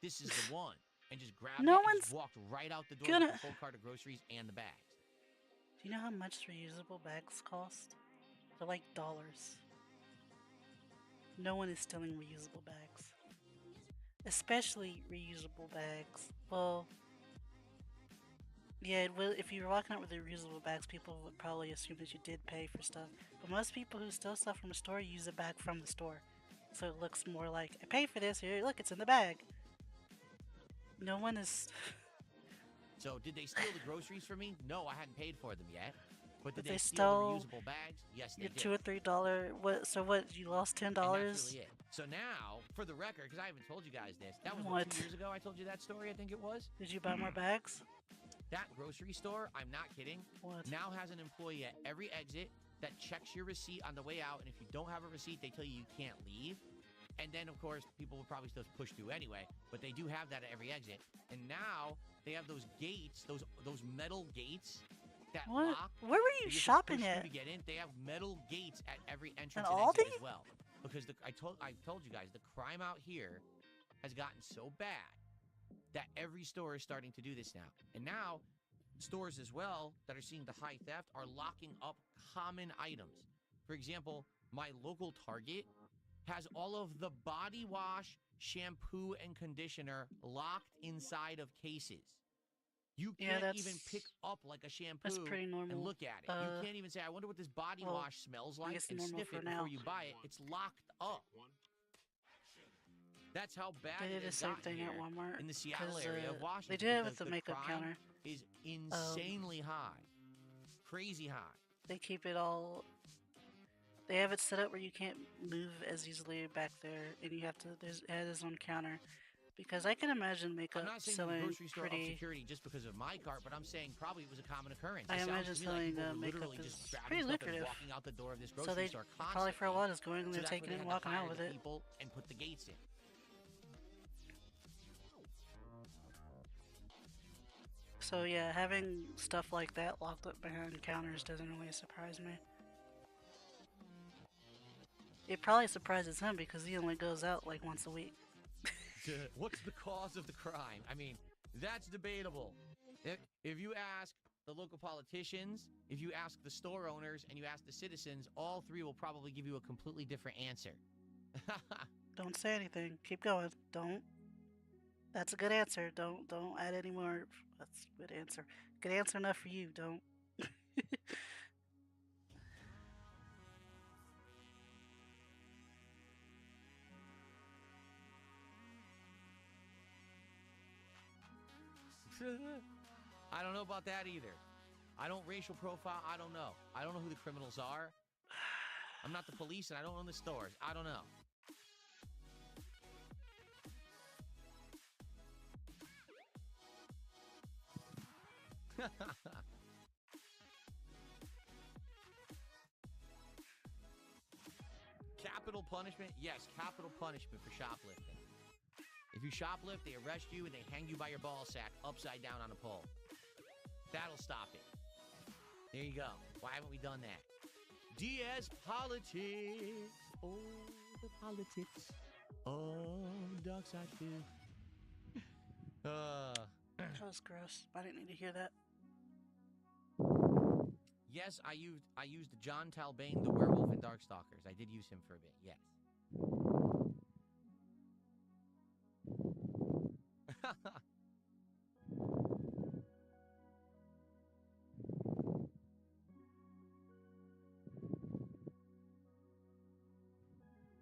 this is the one. And just grabbed No it and one's just walked right out the door gonna- with the full cart of groceries and the bags. Do you know how much reusable bags cost? They're like dollars. No one is stealing reusable bags. Especially reusable bags. Well, yeah, if you were walking out with the reusable bags, people would probably assume that you did pay for stuff. But most people who steal stuff from a store use a bag from the store. So it looks more like, I paid for this, here, look, it's in the bag. No one is... So did they steal the groceries from me? No, I hadn't paid for them yet. But did But they steal stole the reusable bags? Yes, they your did. $2 or $3. What? So what? You lost $10? And that's really it. So now, for the record, because I haven't told you guys this, that was what, 2 years ago I told you that story, I think it was. Did you buy more bags? That grocery store, I'm not kidding, What? now has an employee at every exit that checks your receipt on the way out, and if you don't have a receipt, they tell you you can't leave. And then, of course, people will probably still push through anyway, but they do have that at every exit. And now they have those gates, those metal gates that What? lock. Where were you have to shopping push through at? To get in, they have metal gates at every entrance At and Aldi? exit as well. Because I told you guys, the crime out here has gotten so bad that every store is starting to do this now. And now, stores as well that are seeing the high theft are locking up common items. For example, my local Target has all of the body wash, shampoo, and conditioner locked inside of cases. You Yeah, can't even pick up like a shampoo that's pretty normal. and look at it. You can't even say, I wonder what this body well, wash smells like, guess and normal sniff for it now. before you buy it. It's locked up. That's how bad They it did the has same gotten thing here at Walmart. in the Seattle 'cause, area of Washington. They did it with because the makeup crime counter. is insanely high. Crazy high. They keep it all. They have it set up where you can't move as easily back there, and you have to. It has its own counter, because I can imagine I'm makeup not saying the selling grocery store up pretty. security just because of my cart, but I'm saying probably it was a common occurrence. I It sounds imagine to me like selling, people were makeup literally is just grabbing pretty stuff and lucrative. walking out the door of this So grocery they store probably for a constantly. while just going in So there, that's taking where it, they and had to walking hire out with the it. people and put the gates in. So yeah, having stuff like that locked up behind counters doesn't really surprise me. It probably surprises him because he only goes out like once a week. What's the cause of the crime? I mean, that's debatable. If you ask the local politicians, if you ask the store owners, and you ask the citizens, all three will probably give you a completely different answer. Don't say anything. Keep going. Don't. That's a good answer. Don't add any more. That's a good answer. Good answer enough for you. Don't. I don't know about that either. I don't racial profile. I don't know. I don't know who the criminals are. I'm not the police and I don't own the stores. I don't know. Capital punishment? Yes, capital punishment for shoplifting. If you shoplift, they arrest you and they hang you by your ball sack upside down on a pole. That'll stop it. There you go. Why haven't we done that? DS politics. Oh, the politics of Darksideville. That was gross. I didn't need to hear that. Yes, I used John Talbane, the werewolf in Darkstalkers. I did use him for a bit, yes.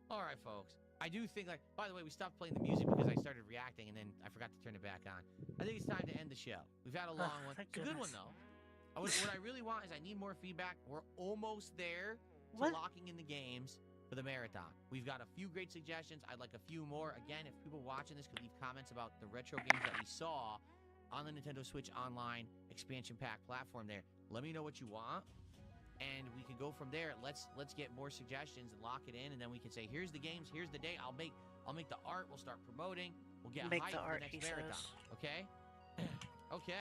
All right, folks. I do think, like, by the way, we stopped playing the music because I started reacting and then I forgot to turn it back on. I think it's time to end the show. We've had a long one. It's a good one, though. What I really want is I need more feedback. We're almost there to locking in the games for the marathon. We've got a few great suggestions. I'd like a few more. Again, if people watching this could leave comments about the retro games that we saw on the Nintendo Switch Online expansion pack platform there, let me know what you want. And we can go from there. Let's get more suggestions and lock it in, and then we can say, here's the games, here's the day. I'll make the art. We'll start promoting. We'll get hyped for the next marathon. Okay? Okay.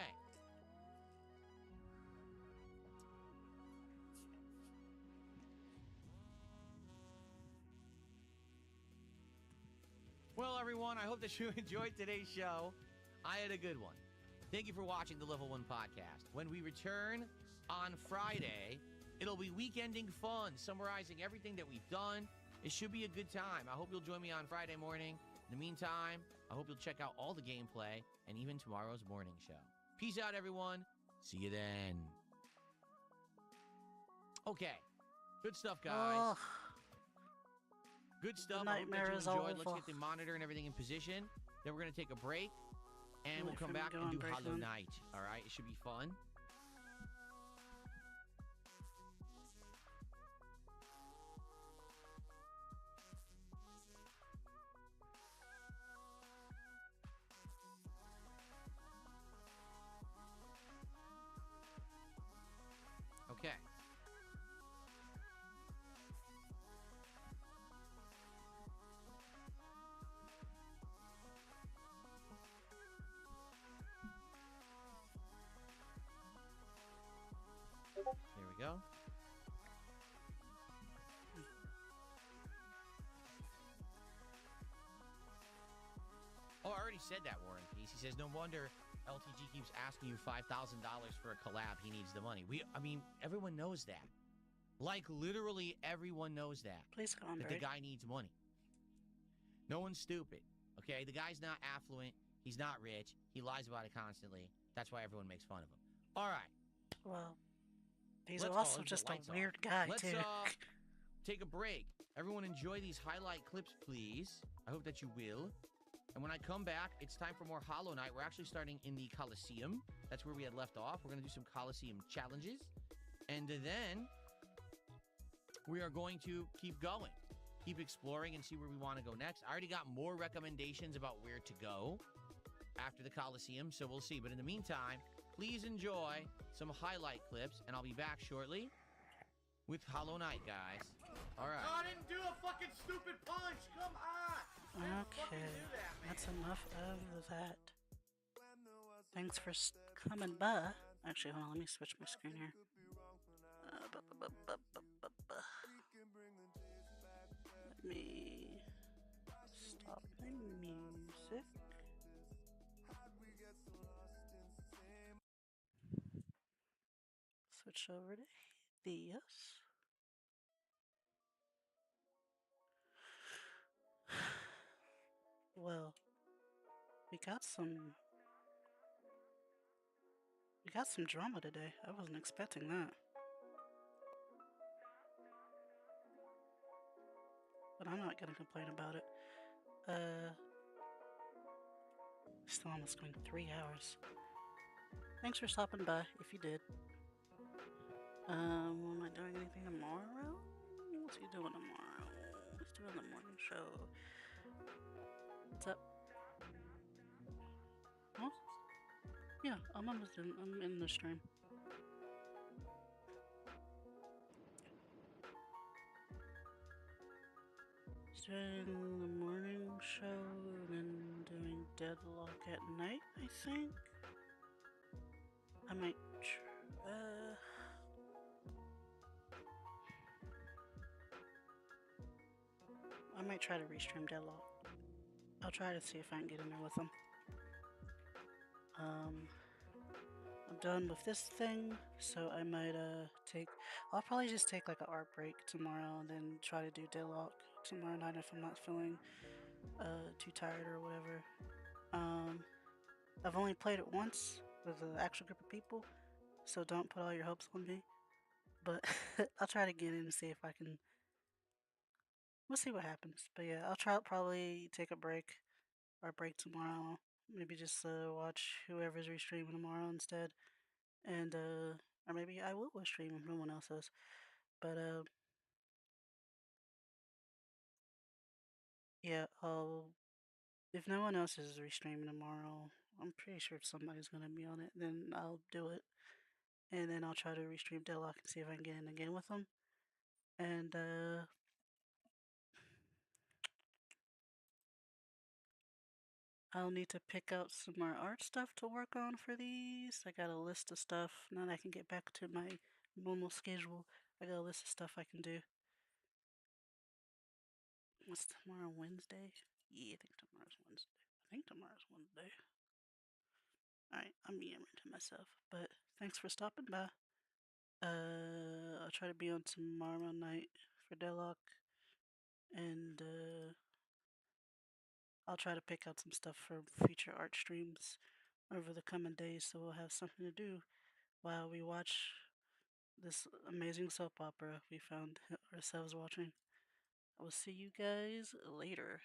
Well, everyone, I hope that you enjoyed today's show. I had a good one. Thank you for watching the Level 1 podcast. When we return on Friday, it'll be weekending fun, summarizing everything that we've done. It should be a good time. I hope you'll join me on Friday morning. In the meantime, I hope you'll check out all the gameplay and even tomorrow's morning show. Peace out, everyone. See you then. Okay. Good stuff, guys. Good stuff. I hope that you enjoyed. Let's get the monitor and everything in position. Then we're going to take a break. And we'll come back and do Hollow Knight. All right? It should be fun. Okay. There we go. Oh, I already said that, War and Peace. He says, no wonder LTG keeps asking you $5,000 for a collab. He needs the money. I mean, everyone knows that. Like, literally everyone knows that. Please come on, that the guy needs money. No one's stupid, okay? The guy's not affluent. He's not rich. He lies about it constantly. That's why everyone makes fun of him. All right. Well, he's also just a weird guy, too. Let's take a break. Everyone enjoy these highlight clips, please. I hope that you will. And when I come back, it's time for more Hollow Knight. We're actually starting in the Coliseum. That's where we had left off. We're going to do some Coliseum challenges. And then we are going to keep going. Keep exploring and see where we want to go next. I already got more recommendations about where to go after the Coliseum, so we'll see. But in the meantime, please enjoy some highlight clips, and I'll be back shortly with Hollow Knight, guys. All right. No, I didn't do a fucking stupid punch. Come on. Okay, that's enough of that. Thanks for coming by. Actually, hold on, let me switch my screen here. Let me stop the music. Switch over to this. Well, we got some drama today. I wasn't expecting that. But I'm not gonna complain about it. Still almost going 3 hours. Thanks for stopping by, if you did. Am I doing anything tomorrow? We'll What's he doing tomorrow? He's doing the morning show. What's up? Huh? Yeah, I'm in the stream. He's doing the morning show and then doing Deadlock at night, I think. I might try to restream Deadlock. I'll try to see if I can get in there with him. I'm done with this thing, so I might I'll probably just take like an art break tomorrow and then try to do Deadlock tomorrow night if I'm not feeling too tired or whatever. I've only played it once with an actual group of people, so don't put all your hopes on me. But I'll try to get in and see if I can. We'll see what happens. But yeah, I'll probably take a break or break tomorrow. Maybe just watch whoever's restreaming tomorrow instead, and or maybe I will stream if no one else is. But yeah, if no one else is restreaming tomorrow, I'm pretty sure somebody's gonna be on it. Then I'll do it, and then I'll try to restream Deadlock and see if I can get in again with them. And I'll need to pick out some more art stuff to work on for these. I got a list of stuff. Now that I can get back to my normal schedule, I got a list of stuff I can do. What's tomorrow, Wednesday? Yeah, I think tomorrow's Wednesday. Alright, I'm yammering to myself. But thanks for stopping by. I'll try to be on tomorrow night for Deadlock. And I'll try to pick out some stuff for future art streams over the coming days so we'll have something to do while we watch this amazing soap opera we found ourselves watching. I will see you guys later.